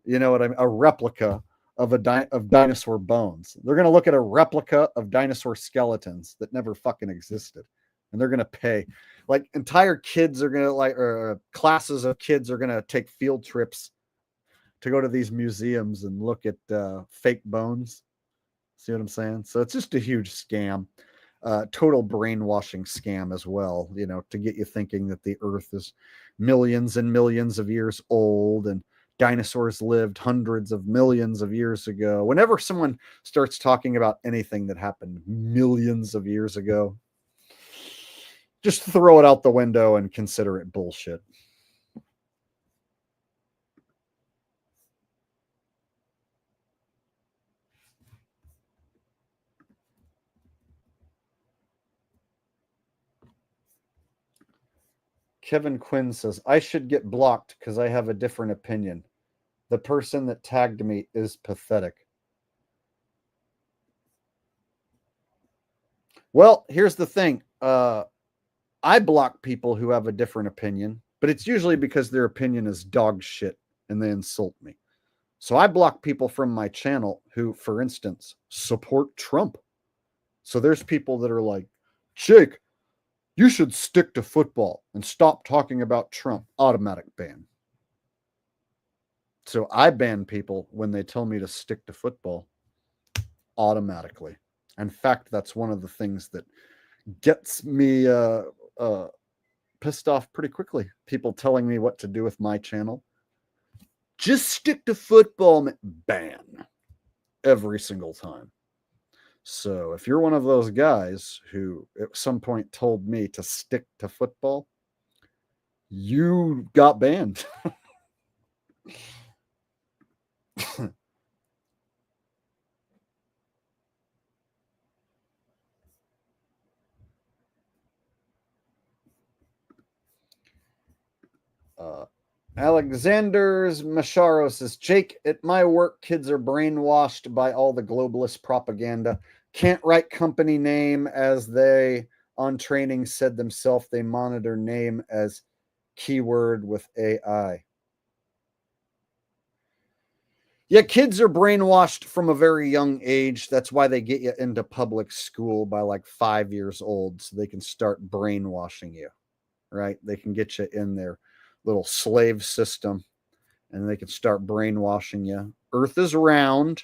a replica of dinosaur bones. They're going to look at a replica of dinosaur skeletons that never fucking existed. And they're going to pay. Like, entire kids are going to classes of kids are going to take field trips to go to these museums and look at fake bones. See what I'm saying? So it's just a huge scam. Total brainwashing scam as well, you know, to get you thinking that the earth is millions and millions of years old and dinosaurs lived hundreds of millions of years ago. Whenever someone starts talking about anything that happened millions of years ago, just throw it out the window and consider it bullshit. Kevin Quinn says, I should get blocked because I have a different opinion. The person that tagged me is pathetic. Well, here's the thing. I block people who have a different opinion, but it's usually because their opinion is dog shit and they insult me. So I block people from my channel who, for instance, support Trump. So there's people that are like, Jake, you should stick to football and stop talking about Trump. Automatic ban. So I ban people when they tell me to stick to football automatically. In fact, that's one of the things that gets me pissed off pretty quickly. People telling me what to do with my channel. Just stick to football, ban every single time. So if you're one of those guys who at some point told me to stick to football, you got banned. Alexander's Macharo says, Jake, at my work, kids are brainwashed by all the globalist propaganda. Can't write company name as they on training said themselves. They monitor name as keyword with AI. Yeah, kids are brainwashed from a very young age. That's why they get you into public school by like 5 years old, so they can start brainwashing you, right? They can get you in their little slave system and they can start brainwashing you. Earth is round.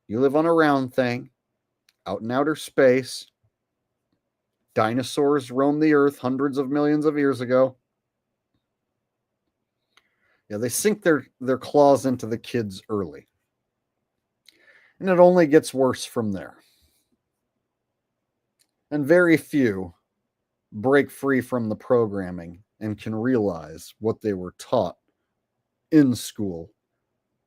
You live on a round thing out in outer space. Dinosaurs roamed the earth hundreds of millions of years ago. Yeah, they sink their claws into the kids early. And it only gets worse from there. And very few break free from the programming and can realize what they were taught in school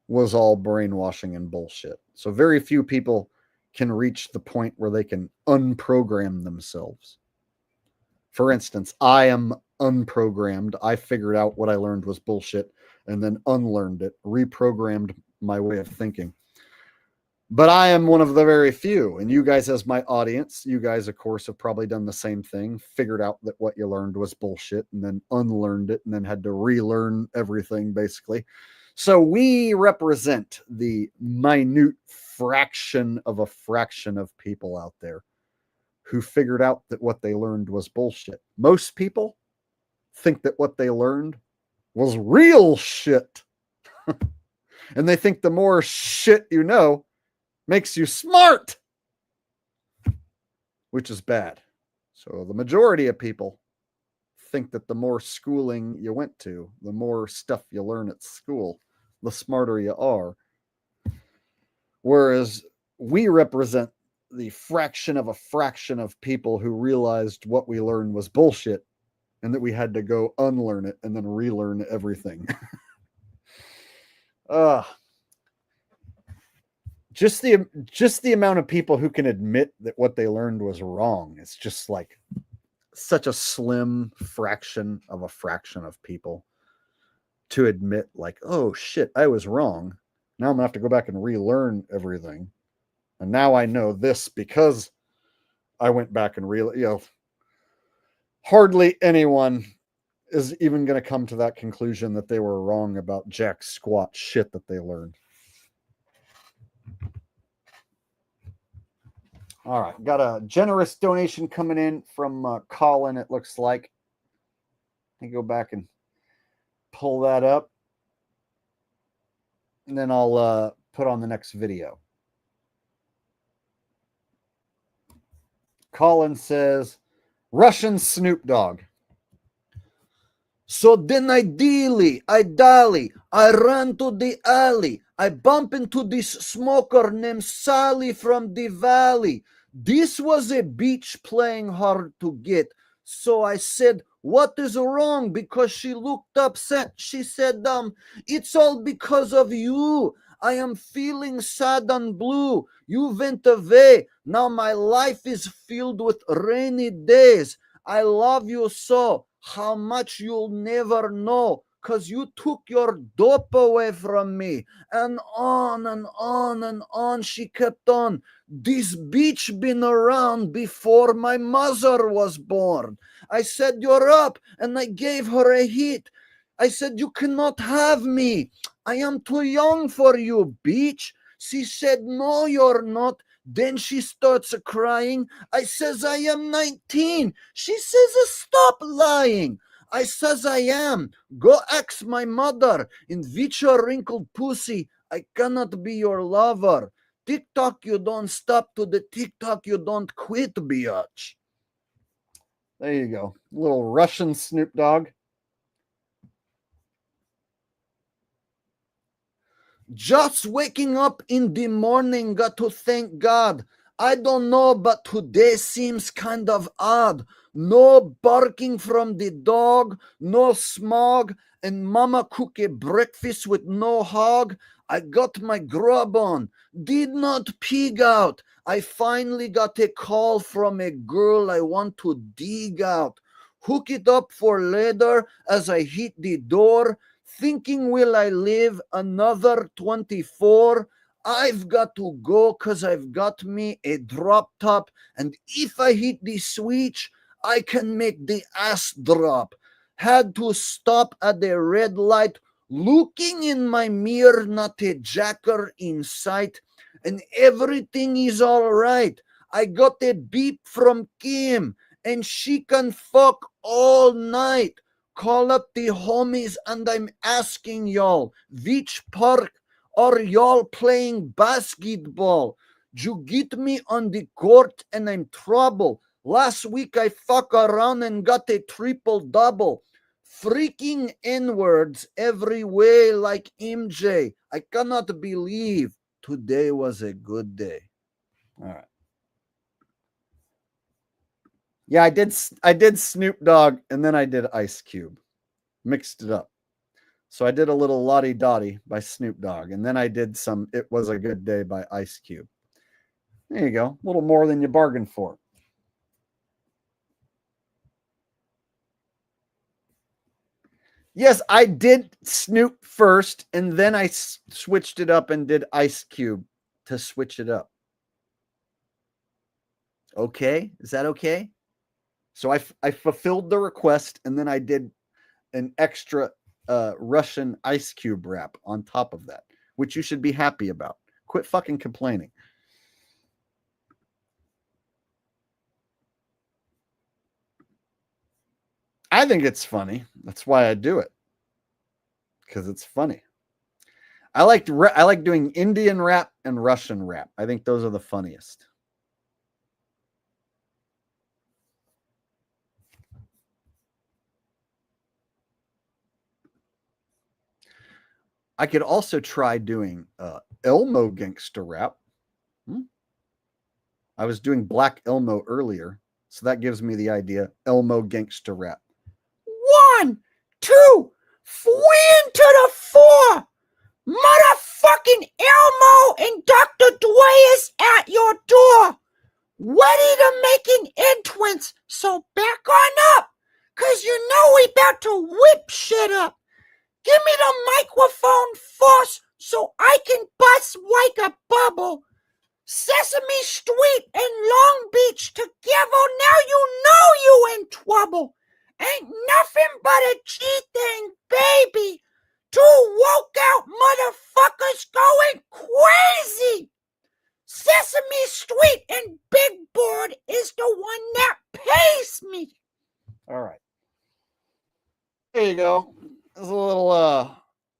was all brainwashing and bullshit. So very few people can reach the point where they can unprogram themselves. For instance, I am unprogrammed. I figured out what I learned was bullshit and then unlearned it, reprogrammed my way of thinking. But I am one of the very few, and you guys as my audience, you guys, of course, have probably done the same thing, figured out that what you learned was bullshit and then unlearned it and then had to relearn everything, basically. So we represent the minute fraction of a fraction of people out there who figured out that what they learned was bullshit. Most people think that what they learned was real shit. And they think the more shit you know makes you smart, which is bad. So the majority of people think that the more schooling you went to, the more stuff you learn at school, the smarter you are. Whereas we represent the fraction of a fraction of people who realized what we learned was bullshit and that we had to go unlearn it and then relearn everything. Just the amount of people who can admit that what they learned was wrong. It's just like such a slim fraction of a fraction of people to admit like, oh shit, I was wrong. Now I'm gonna have to go back and relearn everything. And now I know this because I went back and hardly anyone is even going to come to that conclusion that they were wrong about jack squat shit that they learned. All right, got a generous donation coming in from Colin, it looks like. Let me go back and pull that up. And then I'll put on the next video. Colin says, Russian Snoop Dogg. So then I dolly, I run to the alley. I bump into this smoker named Sally from the valley. This was a beach playing hard to get. So I said, what is wrong? Because she looked upset. She said, it's all because of you. I am feeling sad and blue. You went away. Now my life is filled with rainy days. I love you so. How much you'll never know, 'cause you took your dope away from me. And on and on and on she kept on. This bitch been around before my mother was born. I said, you're up, and I gave her a hit. I said, you cannot have me. I am too young for you, bitch. She said, no, you're not. Then she starts crying. I says, I am 19. She says, stop lying. I says, I am. Go ask my mother. In which your wrinkled pussy, I cannot be your lover. TikTok, you don't stop. To the TikTok, you don't quit, biatch. There you go. Little Russian Snoop Dogg. Just waking up in the morning, got to thank God. I don't know, but today seems kind of odd. No barking from the dog, no smog, and mama cook a breakfast with no hog. I got my grub on, did not pig out. I finally got a call from a girl I want to dig out. Hook it up for later as I hit the door. Thinking, will I live another 24? I've got to go, 'cause I've got me a drop top, and if I hit the switch, I can make the ass drop. Had to stop at the red light, looking in my mirror, not a jacker in sight, and everything is all right. I got a beep from Kim, and she can fuck all night. Call up the homies, and I'm asking y'all, which park are y'all playing basketball? You get me on the court and I'm trouble. Last week I fuck around and got a triple double. Freaking N-words every way like MJ. I cannot believe today was a good day. All right. Yeah, I did Snoop Dogg and then I did Ice Cube. Mixed it up. So I did a little Lottie Dottie by Snoop Dogg, and then I did some It Was a Good Day by Ice Cube. There you go. A little more than you bargained for. Yes, I did Snoop first, and then I switched it up and did Ice Cube to switch it up. Okay? Is that okay? So I fulfilled the request, and then I did an extra Russian Ice Cube rap on top of that, which you should be happy about. Quit fucking complaining. I think it's funny. That's why I do it. Because it's funny. I like doing Indian rap and Russian rap. I think those are the funniest. I could also try doing Elmo gangster rap. I was doing Black Elmo earlier, so that gives me the idea. Elmo gangster rap. 1, 2, 3 into the 4. Motherfucking Elmo and Dr. Dre is at your door, ready to make an entrance. So back on up, 'cause you know we about to whip shit up. Give me the microphone first so I can bust like a bubble. Sesame Street and Long Beach together, now you know you in trouble. Ain't nothing but a G-thing, baby. 2 woke out motherfuckers going crazy. Sesame Street and Big Board is the one that pays me. All right. There you go. There's a little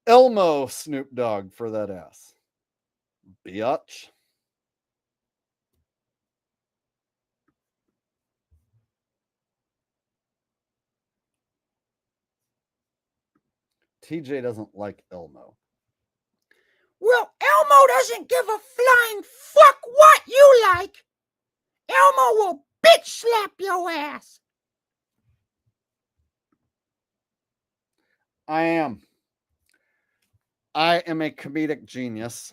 Elmo Snoop Dogg for that ass. Biatch. TJ doesn't like Elmo. Well, Elmo doesn't give a flying fuck what you like. Elmo will bitch slap your ass. I am a comedic genius.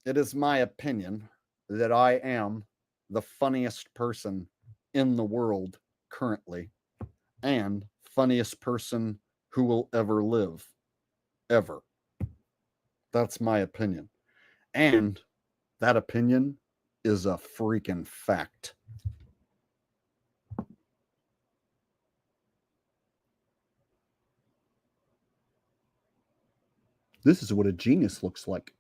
It is my opinion that I am the funniest person in the world currently, and funniest person who will ever live. Ever. That's my opinion. And that opinion is a freaking fact. This is what a genius looks like.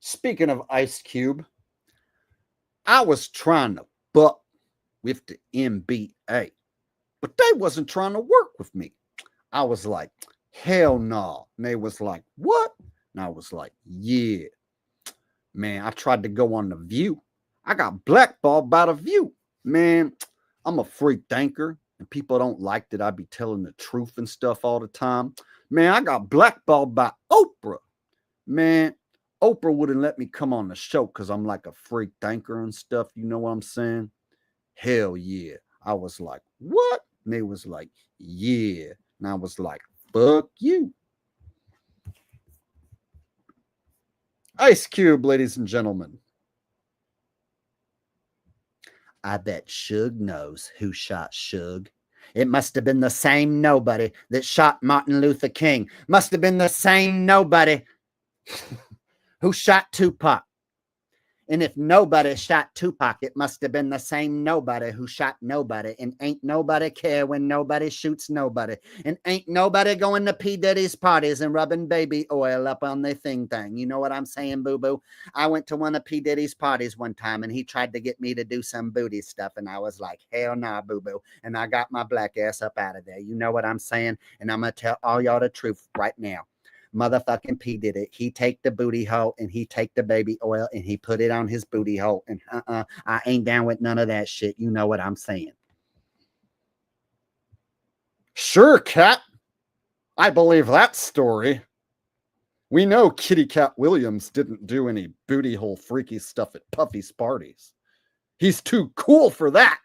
Speaking of Ice Cube, I was trying to buck with the NBA, but they wasn't trying to work with me. I was like, hell no. And they was like, what? And I was like, yeah. Man, I tried to go on The View. I got blackballed by The View. Man, I'm a free thinker, and people don't like that I be telling the truth and stuff all the time. Man, I got blackballed by Oprah. Man, Oprah wouldn't let me come on the show because I'm like a free thinker and stuff. You know what I'm saying? Hell yeah. I was like, what? And they was like, yeah. And I was like, fuck you. Ice Cube, ladies and gentlemen. I bet Suge knows who shot Suge. It must have been the same nobody that shot Martin Luther King. Must have been the same nobody who shot Tupac. And if nobody shot Tupac, it must have been the same nobody who shot nobody. And ain't nobody care when nobody shoots nobody. And ain't nobody going to P. Diddy's parties and rubbing baby oil up on their thing. You know what I'm saying, boo-boo? I went to one of P. Diddy's parties one time, and he tried to get me to do some booty stuff. And I was like, hell nah, boo-boo. And I got my black ass up out of there. You know what I'm saying? And I'm going to tell all y'all the truth right now. Motherfucking P did it. He take the booty hole and he take the baby oil and he put it on his booty hole. And I ain't down with none of that shit. You know what I'm saying? Sure, Cat. I believe that story. We know Kitty Cat Williams didn't do any booty hole freaky stuff at Puffy's parties. He's too cool for that.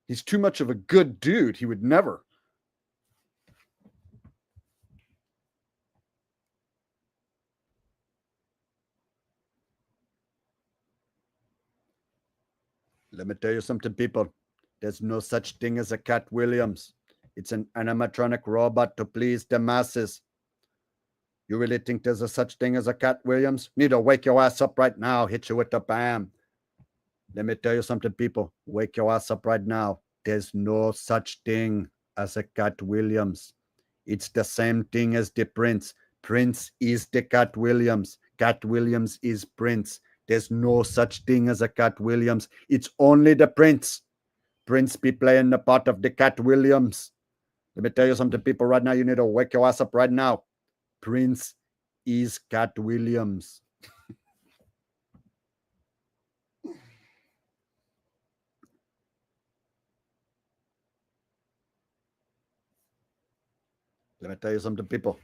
He's too much of a good dude. He would never. Let me tell you something, people. There's no such thing as a Cat Williams. It's an animatronic robot to please the masses. You really think there's a such thing as a Cat Williams? Need to wake your ass up right now. Hit you with the bam. Let me tell you something, people. Wake your ass up right now. There's no such thing as a Cat Williams. It's the same thing as the Prince. Prince is the Cat Williams. Cat Williams is Prince. There's no such thing as a Cat Williams. It's only the Prince. Prince be playing the part of the Cat Williams. Let me tell you something, people, right now. You need to wake your ass up right now. Prince is Cat Williams. Let me tell you something, people.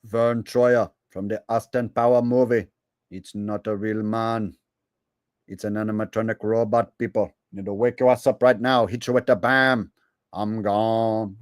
Vern Troyer from the Austin Power movie. It's not a real man. It's an animatronic robot, people. You need to wake your ass up right now. Hit you with the bam. I'm gone.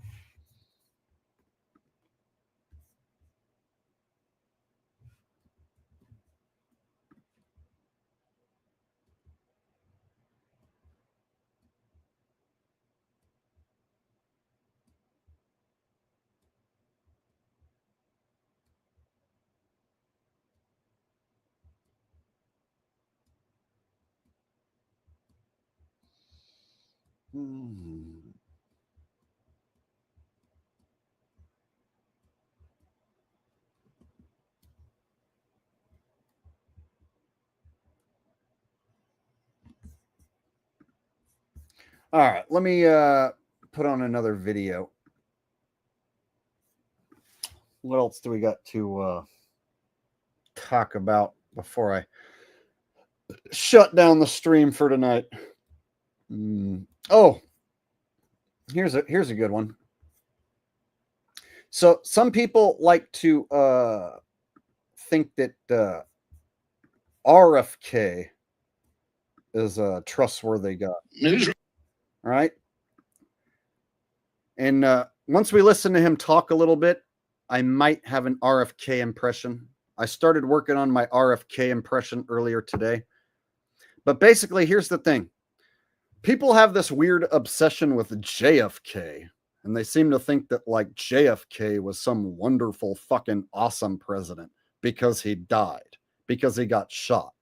All right, let me put on another video. What else do we got to talk about before I shut down the stream for tonight? Oh, here's a good one. So some people like to think that RFK is a trustworthy guy. News, right? And once we listen to him talk a little bit, I might have an RFK impression. I started working on my RFK impression earlier today. But basically, here's the thing. People have this weird obsession with JFK, and they seem to think that like JFK was some wonderful fucking awesome president because he died, because he got shot.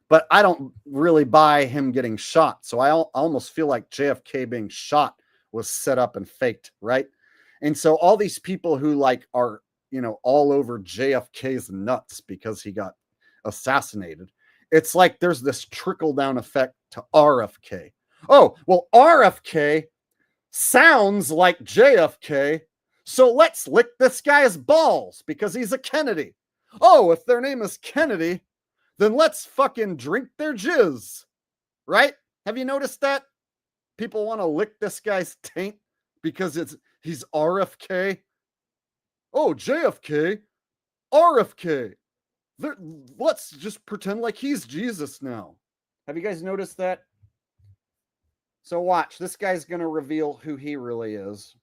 But I don't really buy him getting shot. So I almost feel like JFK being shot was set up and faked, right? And so all these people who like are, you know, all over JFK's nuts because he got assassinated, it's like there's this trickle down effect to RFK. Oh, well, RFK sounds like JFK, so let's lick this guy's balls because he's a Kennedy. Oh, if their name is Kennedy, then let's fucking drink their jizz, right? Have you noticed that? People want to lick this guy's taint because he's RFK. Oh, JFK, RFK. Let's just pretend like he's Jesus now. Have you guys noticed that? So watch, this guy's going to reveal who he really is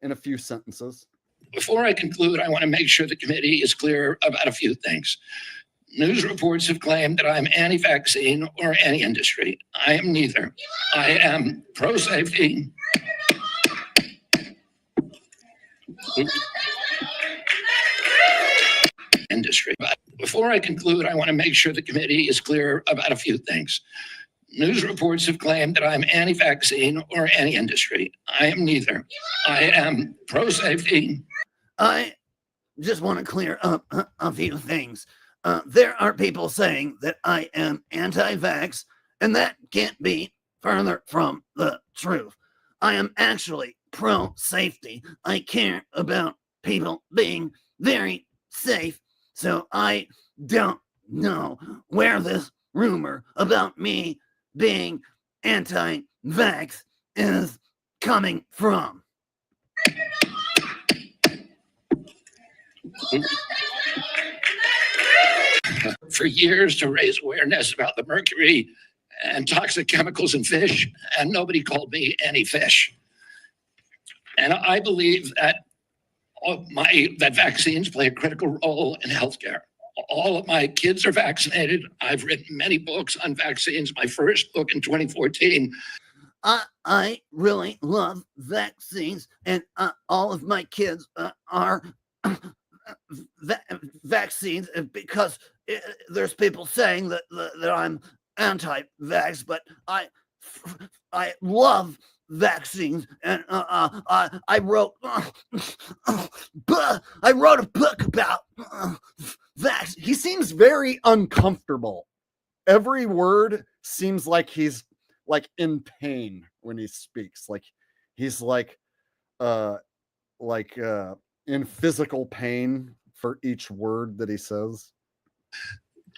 in a few sentences. Before I conclude, I want to make sure the committee is clear about a few things. News reports have claimed that I'm anti-vaccine or anti-industry. I am neither. I am pro-safety. Industry. But before I conclude, I want to make sure the committee is clear about a few things. News reports have claimed that I'm anti-vaccine or anti-industry. I am neither. I am pro-safety. I just want to clear up a few things. There are people saying that I am anti-vax, and that can't be further from the truth. I am actually pro-safety. I care about people being very safe, so I don't know where this rumor about me being anti-vax is coming from. For years to raise awareness about the mercury and toxic chemicals in fish, and nobody called me anti-fish. And I believe that that vaccines play a critical role in healthcare. All of my kids are vaccinated. I've written many books on vaccines. My first book in 2014. I really love vaccines, and all of my kids are vaccines because there's people saying that I'm anti-vax, but I love vaccines, and I wrote a book about vaccines. He seems very uncomfortable. Every word seems like he's like in pain when he speaks. Like he's like in physical pain for each word that he says.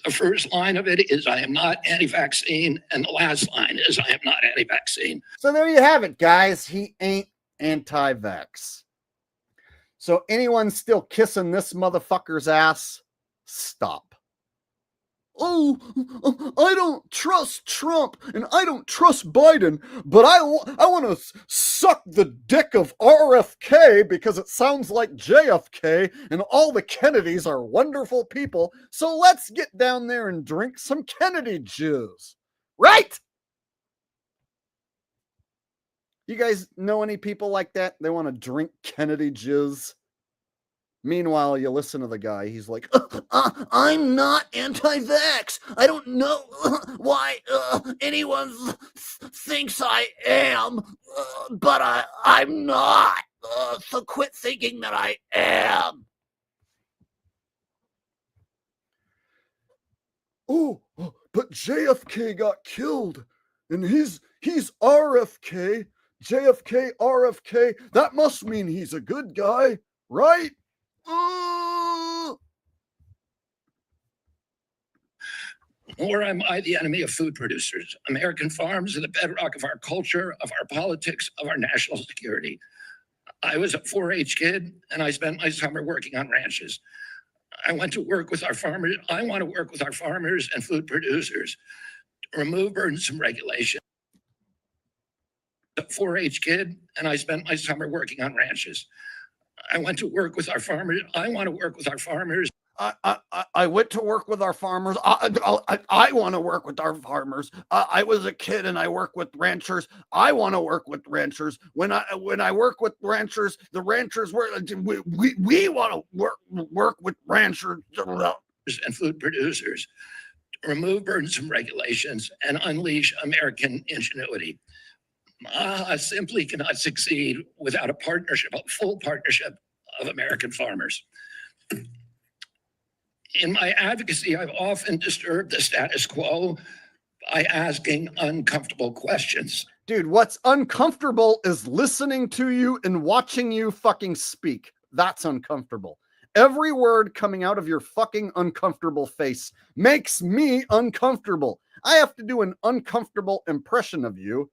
The first line of it is I am not anti-vaccine, and the last line is I am not anti-vaccine. So there you have it, guys. He ain't anti-vax. So anyone still kissing this motherfucker's ass, stop. Oh, I don't trust Trump and I don't trust Biden, but I want to suck the dick of RFK because it sounds like JFK and all the Kennedys are wonderful people. So let's get down there and drink some Kennedy jizz. Right? You guys know any people like that? They want to drink Kennedy jizz. Meanwhile, you listen to the guy. He's like, I'm not anti-vax. I don't know why anyone thinks I am, but I'm not. So quit thinking that I am. Oh, but JFK got killed, and he's He's RFK, JFK, RFK. That must mean he's a good guy, right? Or am I the enemy of food producers? American farms are the bedrock of our culture, of our politics, of our national security. I was a 4-H kid, and I spent my summer working on ranches. I went to work with our farmers. I want to work with our farmers and food producers to remove burdensome regulation. A 4-H kid, and I spent my summer working on ranches. I went to work with our farmers. I want to work with our farmers. I went to work with our farmers. I want to work with our farmers. I was a kid and I work with ranchers. I want to work with ranchers. When I work with ranchers, the ranchers we want to work with ranchers and food producers to remove burdensome regulations and unleash American ingenuity. Simply cannot succeed without a partnership, a full partnership of American farmers. In my advocacy, I've often disturbed the status quo by asking uncomfortable questions. Dude, what's uncomfortable is listening to you and watching you fucking speak. That's uncomfortable. Every word coming out of your fucking uncomfortable face makes me uncomfortable. I have to do an uncomfortable impression of you.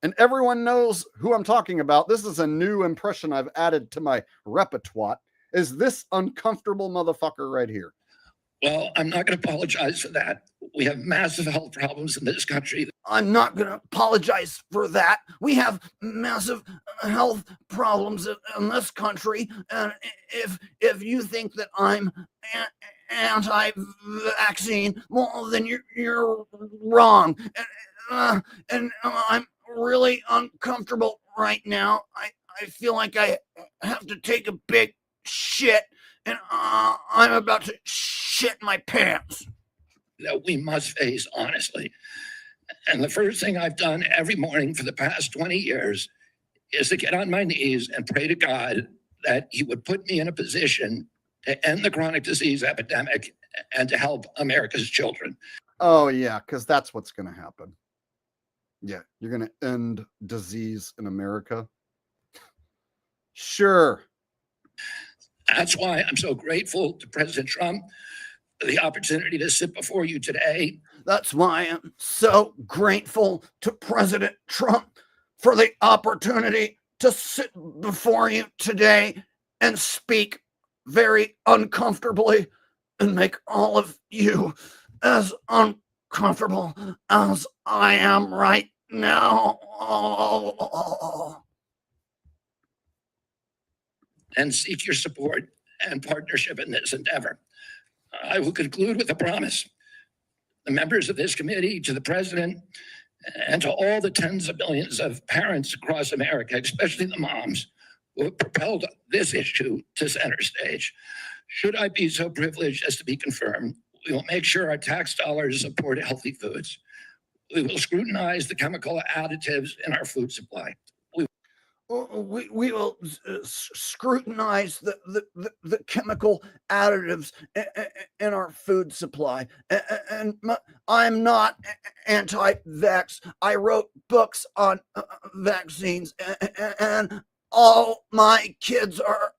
And everyone knows who I'm talking about. This is a new impression I've added to my repertoire. Is this uncomfortable motherfucker right here? Well, I'm not going to apologize for that. We have massive health problems in this country. I'm not going to apologize for that. We have massive health problems in this country. And if you think that I'm anti-vaccine, well, then you're wrong. And I'm really uncomfortable right now. I feel like I have to take a big shit, and I'm about to shit my pants. That we must face honestly. And the first thing I've done every morning for the past 20 years is to get on my knees and pray to God that he would put me in a position to end the chronic disease epidemic and to help America's children. Oh, yeah, because that's what's going to happen. Yeah, you're going to end disease in America. Sure. That's why I'm so grateful to President Trump for the opportunity to sit before you today. That's why I'm so grateful to President Trump for the opportunity to sit before you today and speak very uncomfortably and make all of you as uncomfortable as I am right now. And seek your support and partnership in this endeavor. I will conclude with a promise. The members of this committee, to the president, and to all the tens of millions of parents across America, especially the moms, who have propelled this issue to center stage. Should I be so privileged as to be confirmed, we will make sure our tax dollars support healthy foods. We will scrutinize the chemical additives in our food supply. We will scrutinize the chemical additives in our food supply. And I'm not anti-vax. I wrote books on vaccines, and all my kids are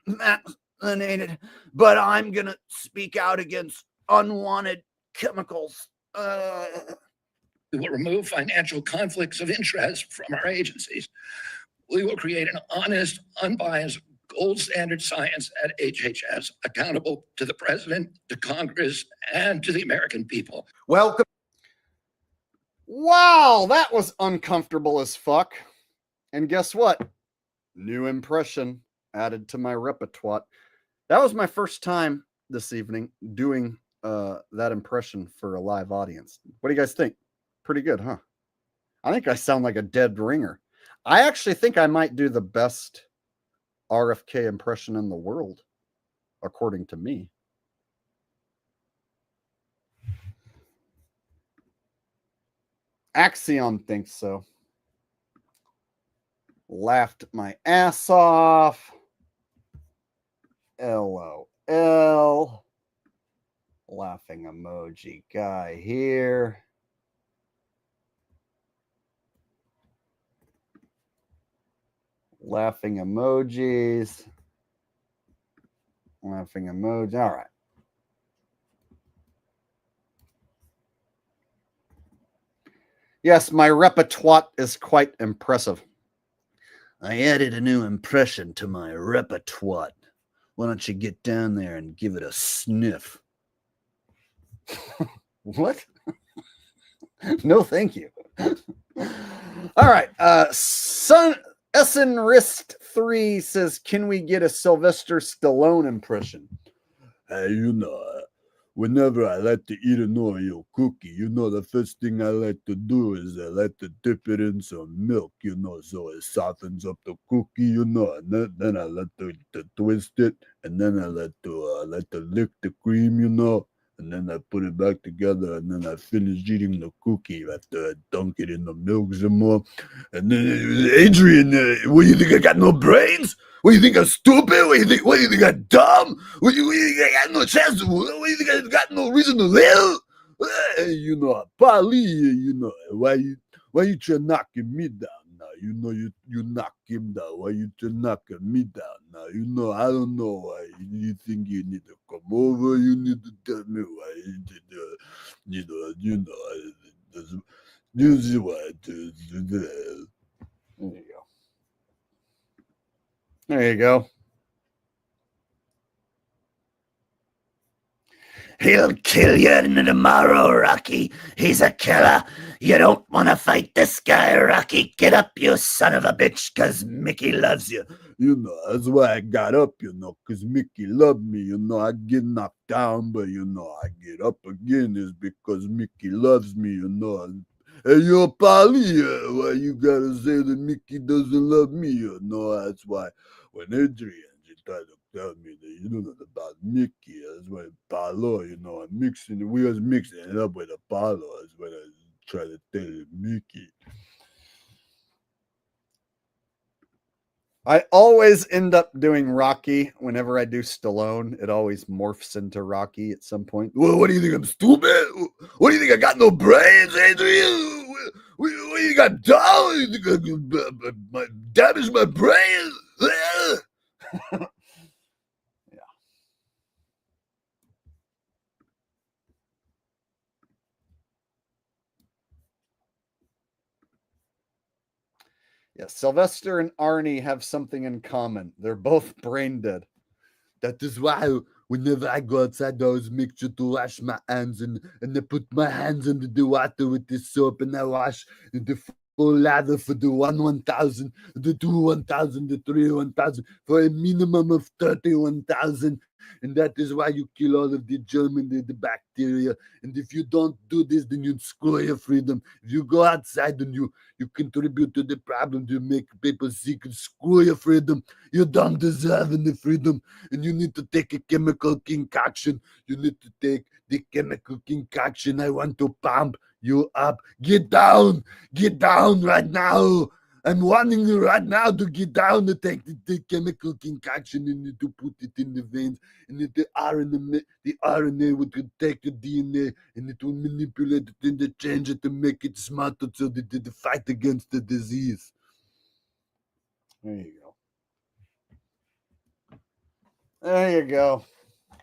vaccinated. But I'm going to speak out against unwanted chemicals. We will remove financial conflicts of interest from our agencies. We will create an honest, unbiased, gold standard science at HHS, accountable to the president, to Congress, and to the American people. Welcome. Wow, that was uncomfortable as fuck. And guess what? New impression added to my repertoire. That was my first time this evening doing that impression for a live audience. What do you guys think? Pretty good, huh? I think I sound like a dead ringer. I actually think I might do the best RFK impression in the world, according to me. Axion thinks so. Laughed my ass off. LOL. Laughing emoji guy here. Laughing emojis. Laughing emoji. All right. Yes, my repertoire is quite impressive. I added a new impression to my repertoire. Why don't you get down there and give it a sniff? What? No, thank you. All right. Son Essen Wrist 3 says, can we get a Sylvester Stallone impression? Whenever I like to eat an Oreo cookie, the first thing I like to do is I like to dip it in some milk, so it softens up the cookie, and then I like to twist it, and then I like to lick the cream, and then I put it back together, and then I finish eating the cookie after I dunk it in the milk some more. And then, Adrian, what do you think? I got no brains? What do you think? I'm stupid? What do you think? I'm dumb? What do you think? I got no chance? What do you think? I got no reason to live? Polly, why you try knocking me down now? You knock him down. Why you try knocking me down now? I don't know why. You think you need to come over? You need to tell me why. This is why. There you go. There you go. He'll kill you tomorrow, Rocky. He's a killer. You don't want to fight this guy, Rocky. Get up, you son of a bitch, because Mickey loves you. That's why I got up, because Mickey loved me. I get knocked down, but, I get up again is because Mickey loves me, Hey, Polly, why you gotta say that Mickey doesn't love me? That's why when Adrian tried to tell me that you don't know about Mickey, that's why Paulo, I'm mixing, we was mixing it up with Apollo, that's when I try to tell you Mickey. I always end up doing Rocky whenever I do Stallone. It always morphs into Rocky at some point. Well, what do you think? I'm stupid? What do you think? I got no brains, Adrian? What do you think? I'm dumb? You think I damage my brain? Yeah, Sylvester and Arnie have something in common. They're both brain dead. That is why whenever I go outside, I always make sure to wash my hands and I put my hands under the water with the soap and I wash the full lather for the 1,000, the 1,000, the 1,000 for a minimum of 31,000. And that is why you kill all of the germ and the bacteria. And if you don't do this, then you screw your freedom. If you go outside and you contribute to the problem to make people sick and screw your freedom, you don't deserve any freedom. And you need to take a chemical concoction. You need to take the chemical concoction. I want to pump you up. Get down right now. I'm warning you right now to get down and take the chemical concoction and need to put it in the veins. And the RNA would take the DNA and it will manipulate it and they change it to make it smarter so that they fight against the disease. There you go. There you go.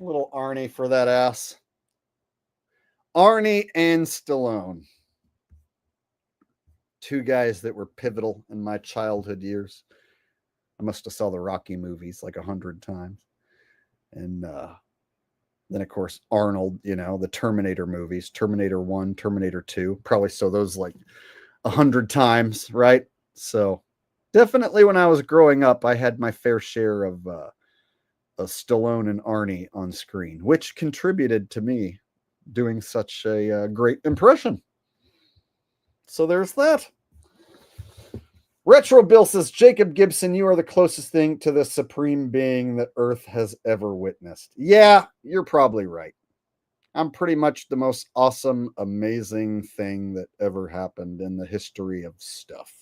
Little Arnie for that ass. Arnie and Stallone. Two guys that were pivotal in my childhood years. I must have saw the Rocky movies like 100 times. And then, of course, Arnold, the Terminator movies, Terminator 1, Terminator 2. Probably saw those like 100 times, right? So definitely when I was growing up, I had my fair share of Stallone and Arnie on screen, which contributed to me doing such a great impression. So there's that. Retro Bill says, Jacob Gibson, you are the closest thing to the supreme being that Earth has ever witnessed. Yeah, you're probably right. I'm pretty much the most awesome, amazing thing that ever happened in the history of stuff.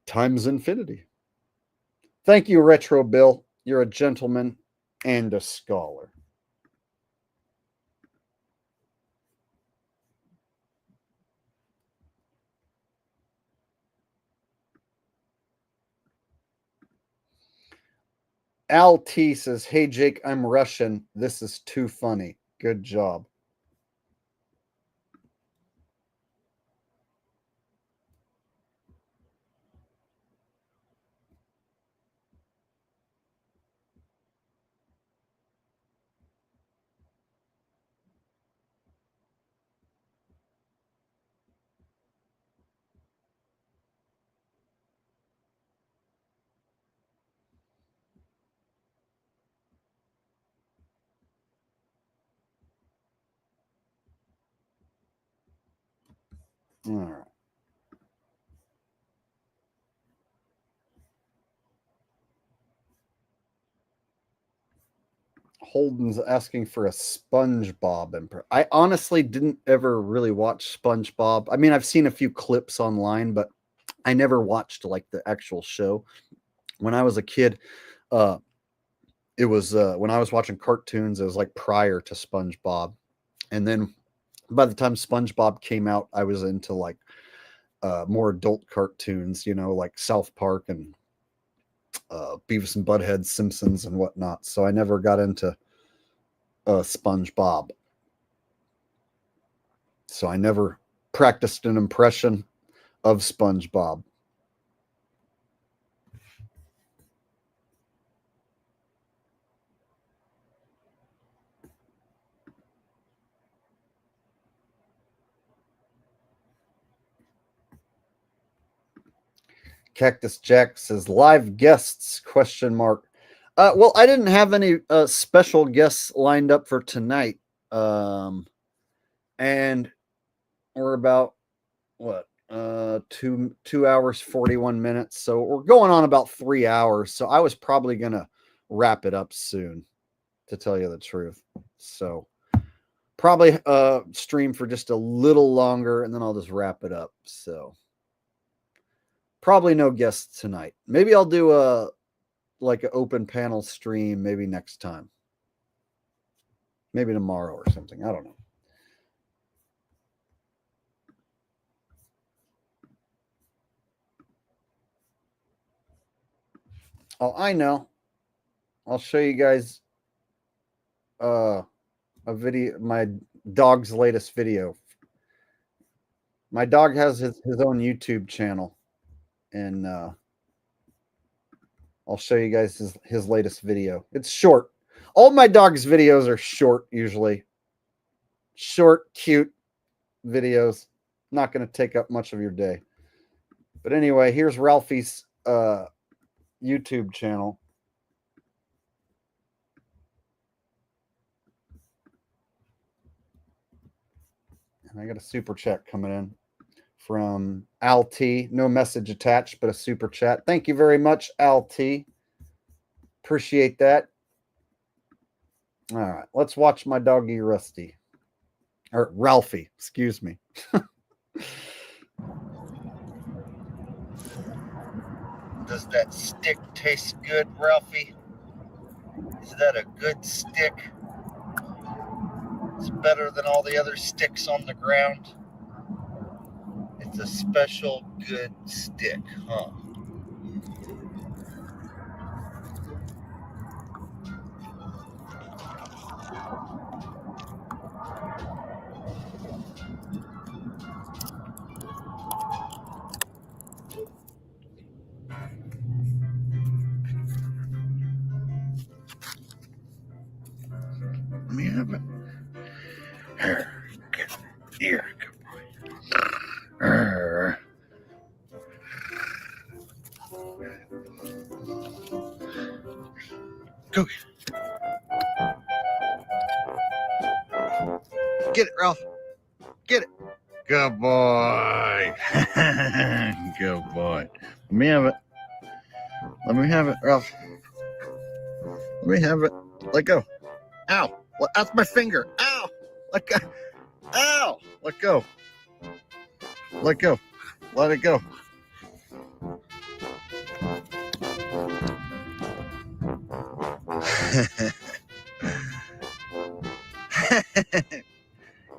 Times infinity. Thank you, Retro Bill. You're a gentleman and a scholar. Al T says, "Hey Jake, I'm Russian. This is too funny. Good job." All right. Holden's asking for a SpongeBob. I honestly didn't ever really watch SpongeBob. I mean, I've seen a few clips online, but I never watched like the actual show. When I was a kid, it was when I was watching cartoons, it was like prior to SpongeBob. And then by the time SpongeBob came out, I was into like more adult cartoons, you know, like South Park and Beavis and Butthead, Simpsons, and whatnot. So I never got into SpongeBob. So I never practiced an impression of SpongeBob. Cactus Jack says, "Live guests, question mark." Well, I didn't have any special guests lined up for tonight. And we're about what 2 hours 41 minutes, so we're going on about 3 hours. So I was probably gonna wrap it up soon, to tell you the truth. So probably stream for just a little longer, and then I'll just wrap it up. So probably no guests tonight. Maybe I'll do a like an open panel stream maybe next time. Maybe tomorrow or something. I don't know. Oh, I know. I'll show you guys a video, my dog's latest video. My dog has his own YouTube channel, and I'll show you guys his latest video. It's short. All my dog's videos are short usually. Short, cute videos. Not going to take up much of your day. But anyway, here's Ralphie's YouTube channel. And I got a super chat coming in from Al T. No message attached, but a super chat. Thank you very much, Al T. Appreciate that. All right, let's watch my doggy Rusty. Or Ralphie, excuse me. Does that stick taste good, Ralphie? Is that a good stick? It's better than all the other sticks on the ground. It's a special good stick, huh? Let me have it. Here, good boy. Go get it, Ralph. Get it. Good boy. Good boy. Let me have it. Let me have it, Ralph. Let me have it. Let go. Ow. That's my finger. Ow. Let go. Ow. Let go. Let go. Let it go.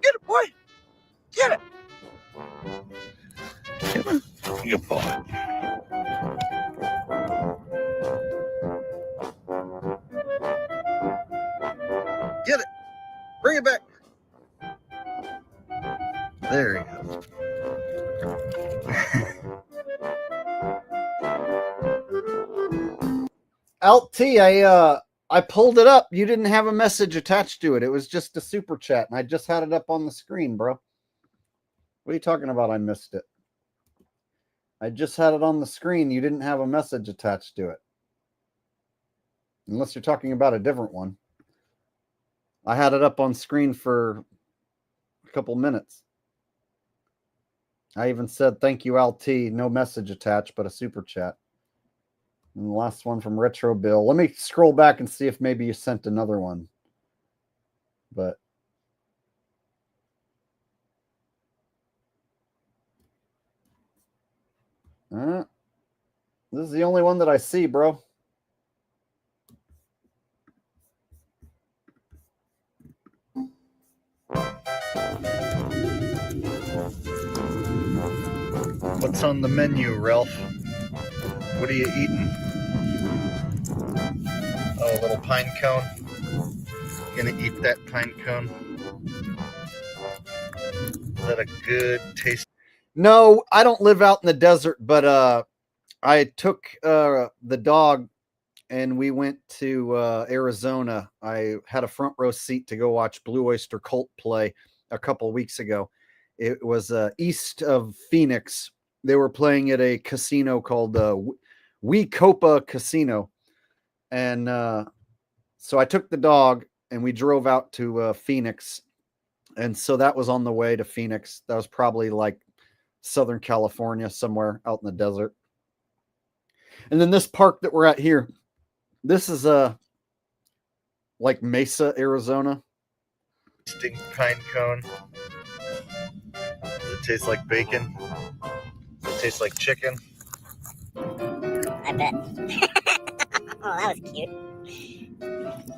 Get it, boy. Get it. Good boy. Alt T, I pulled it up. You didn't have a message attached to it. It was just a super chat, and I just had it up on the screen, bro. What are you talking about? I missed it. I just had it on the screen. You didn't have a message attached to it. Unless you're talking about a different one. I had it up on screen for a couple minutes. I even said, thank you, LT. No message attached, but a super chat. And the last one from Retro Bill. Let me scroll back and see if maybe you sent another one. But this is the only one that I see, bro. What's on the menu, Ralph? What are you eating? Oh, a little pine cone. Gonna eat that pine cone. Is that a good taste? No, I don't live out in the desert, but I took the dog and we went to Arizona. I had a front row seat to go watch Blue Oyster Cult play a couple weeks ago. It was east of Phoenix. They were playing at a casino called Wecopa Casino. And so I took the dog and we drove out to Phoenix. And so that was on the way to Phoenix. That was probably like Southern California, somewhere out in the desert. And then this park that we're at here, this is like Mesa, Arizona. Distinct pine cone. Does it taste like bacon? Does it taste like chicken? I bet. Oh, that was cute.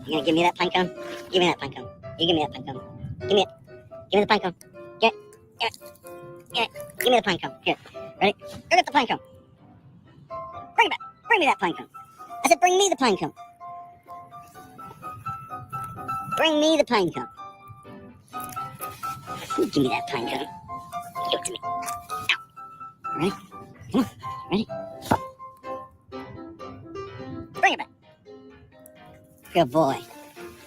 You gonna give me that pine cone? Give me that pine cone. You give me that pine cone. Give me it. Give me the pine cone. Get it. Get it. Give me the pine cone. Here. Ready? Go get the pine cone. Bring it back. Bring me that pine cone. I said bring me the pine cone. Bring me the pine cone. Give me that pine cone. Give it to me. Ow. Ready? Come on. Ready? Bring it back. Good boy.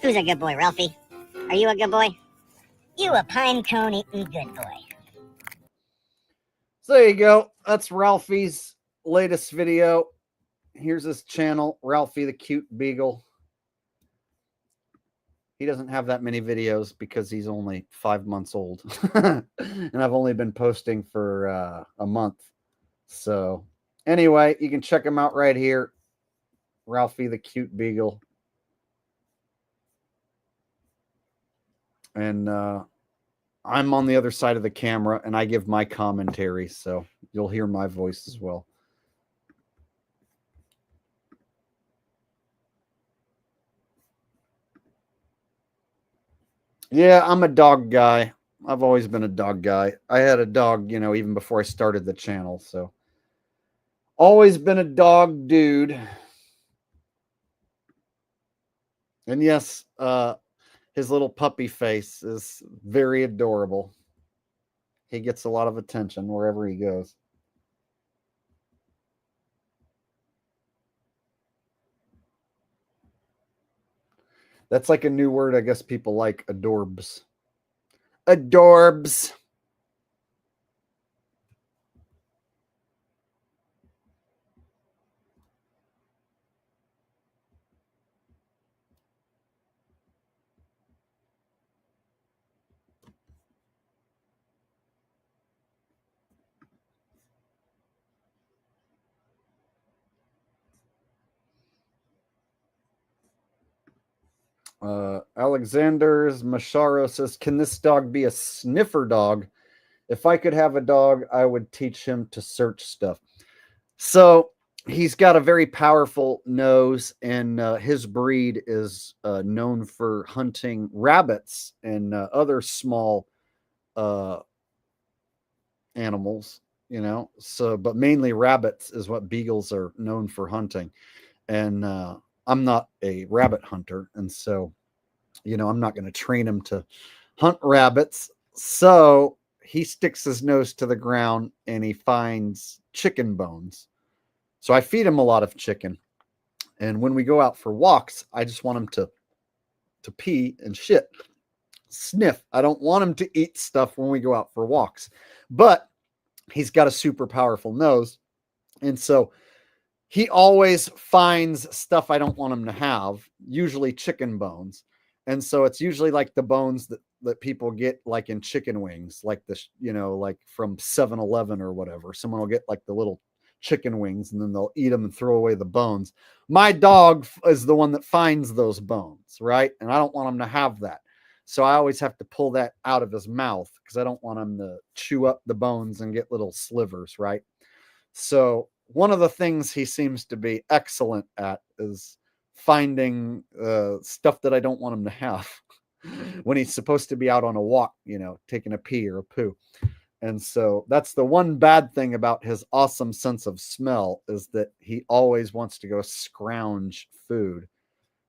Who's a good boy, Ralphie? Are you a good boy? You a pine cone eating good boy. So there you go. That's Ralphie's latest video. Here's his channel, Ralphie the Cute Beagle. He doesn't have that many videos because he's only 5 months old. And I've only been posting for a month. So anyway, you can check him out right here. Ralphie the Cute Beagle. And I'm on the other side of the camera and I give my commentary, so you'll hear my voice as well. Yeah, I'm a dog guy. I've always been a dog guy. I had a dog, you know, even before I started the channel, so always been a dog dude. And yes, his little puppy face is very adorable. He gets a lot of attention wherever he goes. That's like a new word, I guess people like, adorbs. Adorbs. Alexander's Macharo says, can this dog be a sniffer dog? If I could have a dog, I would teach him to search stuff. So he's got a very powerful nose, and his breed is known for hunting rabbits and other small animals, you know. So, but mainly rabbits is what beagles are known for hunting. And I'm not a rabbit hunter, and so, you know, I'm not going to train him to hunt rabbits. So he sticks his nose to the ground and he finds chicken bones. So I feed him a lot of chicken. And when we go out for walks, I just want him to pee and shit, sniff. I don't want him to eat stuff when we go out for walks. But he's got a super powerful nose. And so he always finds stuff I don't want him to have, usually chicken bones. And so it's usually like the bones that people get like in chicken wings, like this, like from 7-Eleven or whatever. Someone will get like the little chicken wings and then they'll eat them and throw away the bones. My dog is the one that finds those bones, right? And I don't want him to have that. So I always have to pull that out of his mouth because I don't want him to chew up the bones and get little slivers, right? So one of the things he seems to be excellent at is finding stuff that I don't want him to have when he's supposed to be out on a walk, taking a pee or a poo. And so that's the one bad thing about his awesome sense of smell is that he always wants to go scrounge food,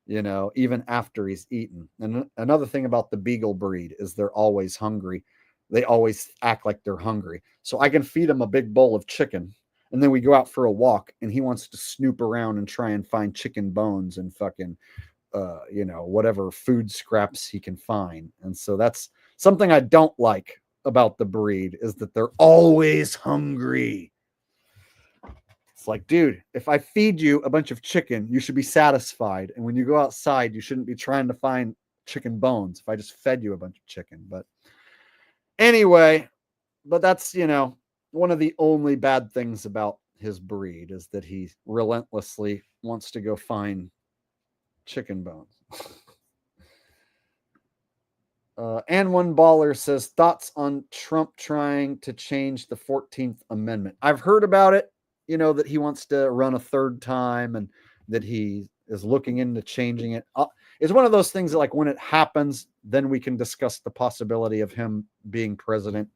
even after he's eaten. And another thing about the beagle breed is they're always hungry. They always act like they're hungry. So I can feed him a big bowl of chicken and then we go out for a walk and he wants to snoop around and try and find chicken bones and fucking, whatever food scraps he can find. And so that's something I don't like about the breed is that they're always hungry. It's like, dude, if I feed you a bunch of chicken, you should be satisfied. And when you go outside, you shouldn't be trying to find chicken bones if I just fed you a bunch of chicken. But anyway, that's, one of the only bad things about his breed is that he relentlessly wants to go find chicken bones. And one baller says, thoughts on Trump trying to change the 14th Amendment. I've heard about it, that he wants to run a third time and that he is looking into changing it. It's one of those things that, like, when it happens, then we can discuss the possibility of him being president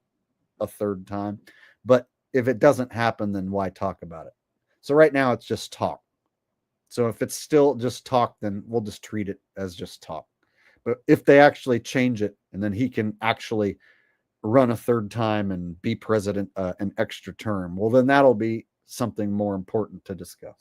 a third time. But if it doesn't happen, then why talk about it? So right now it's just talk. So if it's still just talk, then we'll just treat it as just talk. But if they actually change it and then he can actually run a third time and be president an extra term, well, then that'll be something more important to discuss.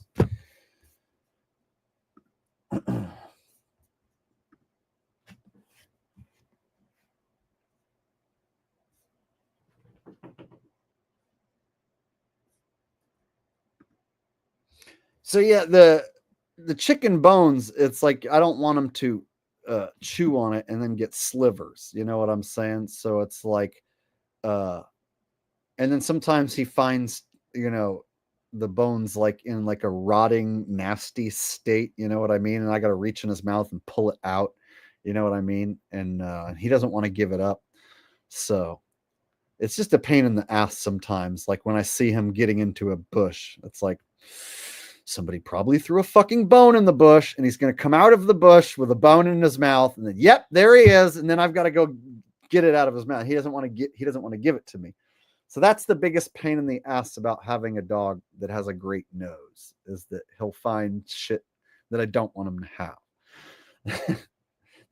So yeah, the chicken bones, it's like I don't want them to chew on it and then get slivers. You know what I'm saying? So it's like and then sometimes he finds, the bones like in like a rotting, nasty state, you know what I mean? And I got to reach in his mouth and pull it out, you know what I mean? And he doesn't want to give it up. So it's just a pain in the ass sometimes. Like when I see him getting into a bush, it's like somebody probably threw a fucking bone in the bush and he's going to come out of the bush with a bone in his mouth. And then, yep, there he is. And then I've got to go get it out of his mouth. He doesn't want to give it to me. So that's the biggest pain in the ass about having a dog that has a great nose, is that he'll find shit that I don't want him to have.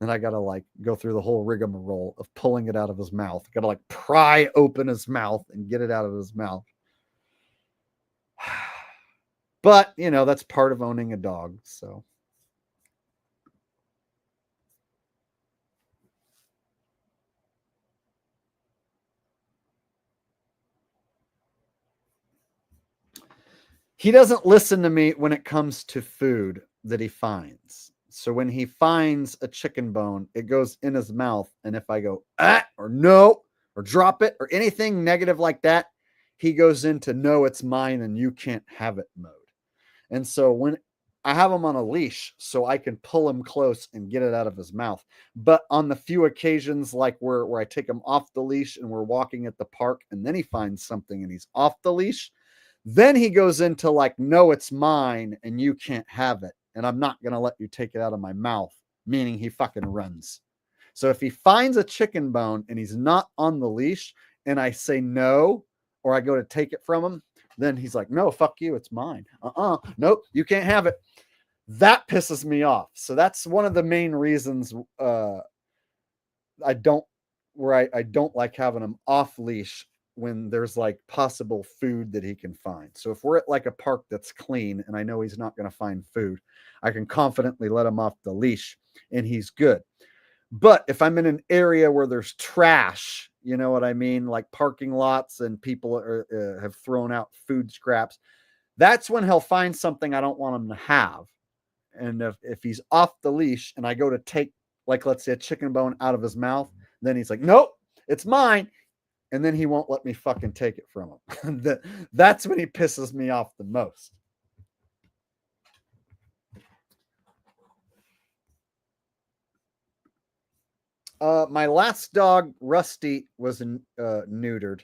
Then I got to like go through the whole rigmarole of pulling it out of his mouth. I got to like pry open his mouth and get it out of his mouth. But, that's part of owning a dog. So. He doesn't listen to me when it comes to food that he finds. So when he finds a chicken bone, it goes in his mouth. And if I go, or no, or drop it, or anything negative like that, he goes into, no, it's mine and you can't have it mode. And so when I have him on a leash, so I can pull him close and get it out of his mouth. But on the few occasions like where I take him off the leash and we're walking at the park and then he finds something and he's off the leash, then he goes into like, no, it's mine and you can't have it. And I'm not going to let you take it out of my mouth, meaning he fucking runs. So if he finds a chicken bone and he's not on the leash and I say no, or I go to take it from him, then he's like, no, fuck you, it's mine. Nope, you can't have it. That pisses me off. So that's one of the main reasons I don't like having him off leash when there's like possible food that he can find. So if we're at like a park that's clean and I know he's not going to find food, I can confidently let him off the leash and he's good. But if I'm in an area where there's trash, you know what I mean? Like parking lots and people have thrown out food scraps, that's when he'll find something I don't want him to have. And if he's off the leash and I go to take, like, let's say a chicken bone out of his mouth, then he's like, nope, it's mine. And then he won't let me fucking take it from him. That's when he pisses me off the most. My last dog, Rusty, was neutered.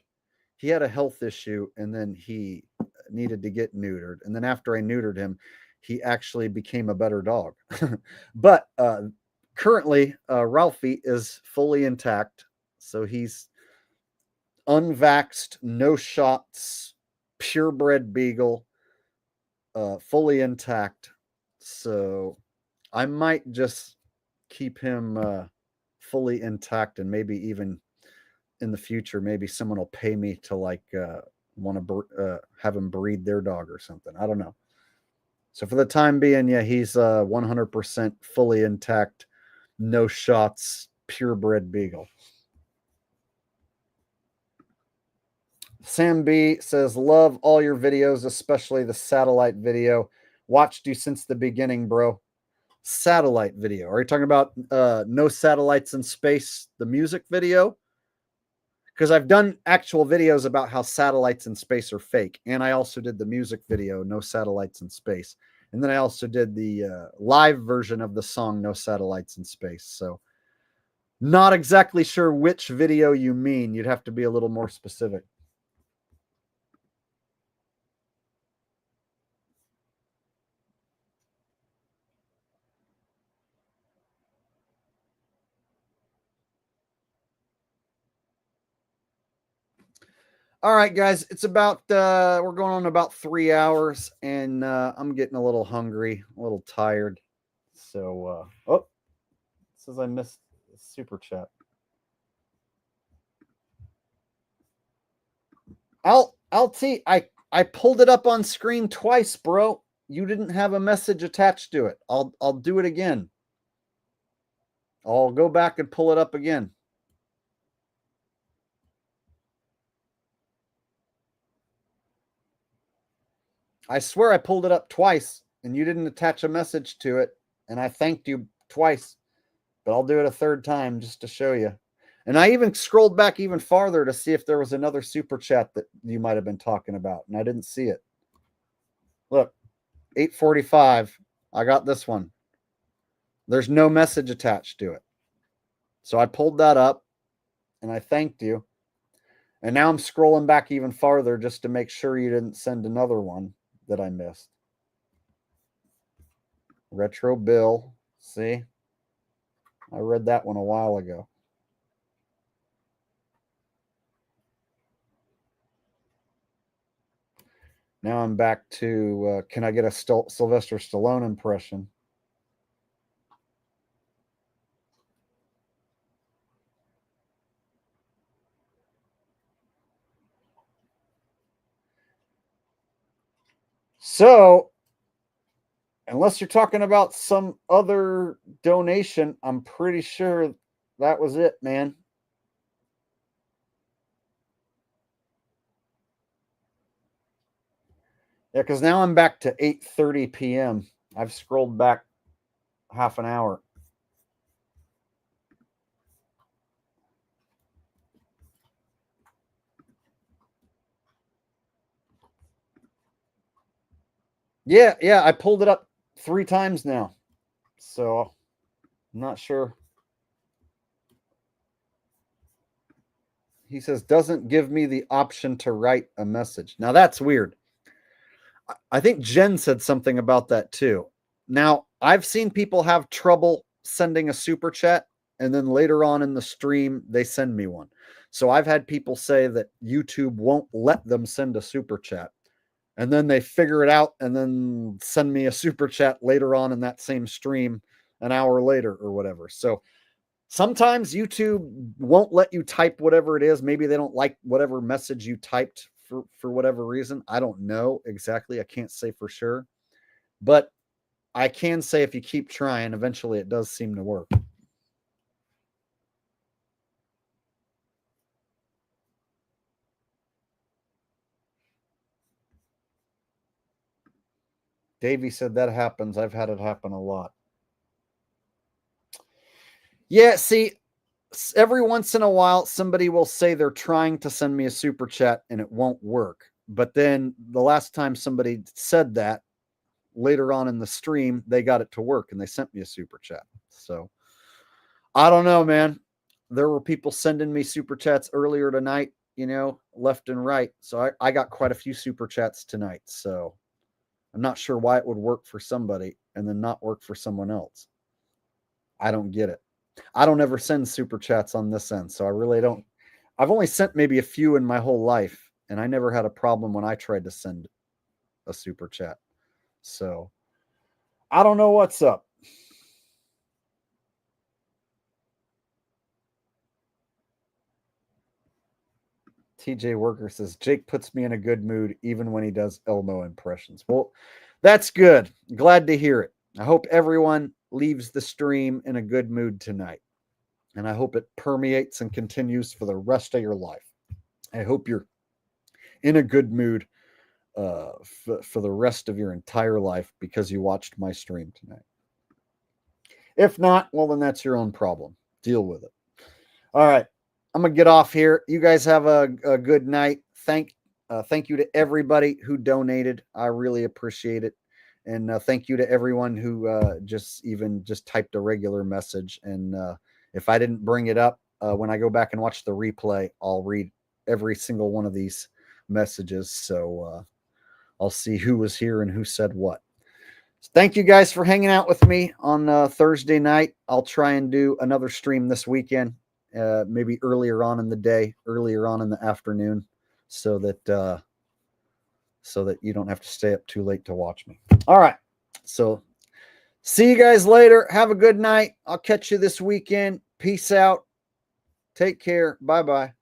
He had a health issue and then he needed to get neutered. And then after I neutered him, he actually became a better dog. But currently, Ralphie is fully intact. So he's unvaxxed, no shots, purebred beagle, fully intact. So I might just keep him fully intact, and maybe even in the future, maybe someone will pay me to like want to have him breed their dog or something. I don't know. So for the time being, yeah, he's 100% fully intact, no shots, purebred beagle. Sam B says, love all your videos, especially the satellite video. Watched you since the beginning, bro. Satellite video. Are you talking about No Satellites in Space, the music video? Because I've done actual videos about how satellites in space are fake. And I also did the music video, No Satellites in Space. And then I also did the live version of the song, No Satellites in Space. So not exactly sure which video you mean. You'd have to be a little more specific. All right, guys, it's about, we're going on about 3 hours, and I'm getting a little hungry, a little tired. So, oh, it says I missed a super chat. LT, I pulled it up on screen twice, bro. You didn't have a message attached to it. I'll do it again. I'll go back and pull it up again. I swear I pulled it up twice and you didn't attach a message to it. And I thanked you twice, but I'll do it a third time just to show you. And I even scrolled back even farther to see if there was another super chat that you might have been talking about. And I didn't see it. Look, 8:45. I got this one. There's no message attached to it. So I pulled that up and I thanked you. And now I'm scrolling back even farther just to make sure you didn't send another one that I missed. Retro Bill. See? I read that one a while ago. Now I'm back to, can I get a Sylvester Stallone impression? So, unless you're talking about some other donation, I'm pretty sure that was it, man. Yeah, because now I'm back to 8:30 p.m. I've scrolled back half an hour. Yeah, I pulled it up 3 times now. So, I'm not sure. He says, doesn't give me the option to write a message. Now, that's weird. I think Jen said something about that too. Now, I've seen people have trouble sending a super chat, and then later on in the stream, they send me one. So I've had people say that YouTube won't let them send a super chat. And then they figure it out and then send me a super chat later on in that same stream an hour later or whatever. So Sometimes YouTube won't let you type whatever it is. Maybe they don't like whatever message you typed for whatever reason. I don't know exactly. I can't say for sure. But I can say if you keep trying, eventually it does seem to work. Davey said that happens. I've had it happen a lot. Yeah, see, every once in a while, somebody will say they're trying to send me a super chat and it won't work. But then the last time somebody said that, later on in the stream, they got it to work and they sent me a super chat. So I don't know, man. There were people sending me super chats earlier tonight, left and right. So I got quite a few super chats tonight. So I'm not sure why it would work for somebody and then not work for someone else. I don't get it. I don't ever send super chats on this end, so I really don't. I've only sent maybe a few in my whole life, and I never had a problem when I tried to send a super chat. So I don't know what's up. TJ Worker says, Jake puts me in a good mood even when he does Elmo impressions. Well, that's good. Glad to hear it. I hope everyone leaves the stream in a good mood tonight. And I hope it permeates and continues for the rest of your life. I hope you're in a good mood for the rest of your entire life because you watched my stream tonight. If not, well, then that's your own problem. Deal with it. All right. I'm going to get off here. You guys have a good night. Thank you to everybody who donated. I really appreciate it. And thank you to everyone who just typed a regular message. And if I didn't bring it up, when I go back and watch the replay, I'll read every single one of these messages. So I'll see who was here and who said what. So thank you guys for hanging out with me on Thursday night. I'll try and do another stream this weekend, maybe earlier on in the day, earlier on in the afternoon, so that you don't have to stay up too late to watch me. All right. So see you guys later. Have a good night. I'll catch you this weekend. Peace out. Take care. Bye-bye.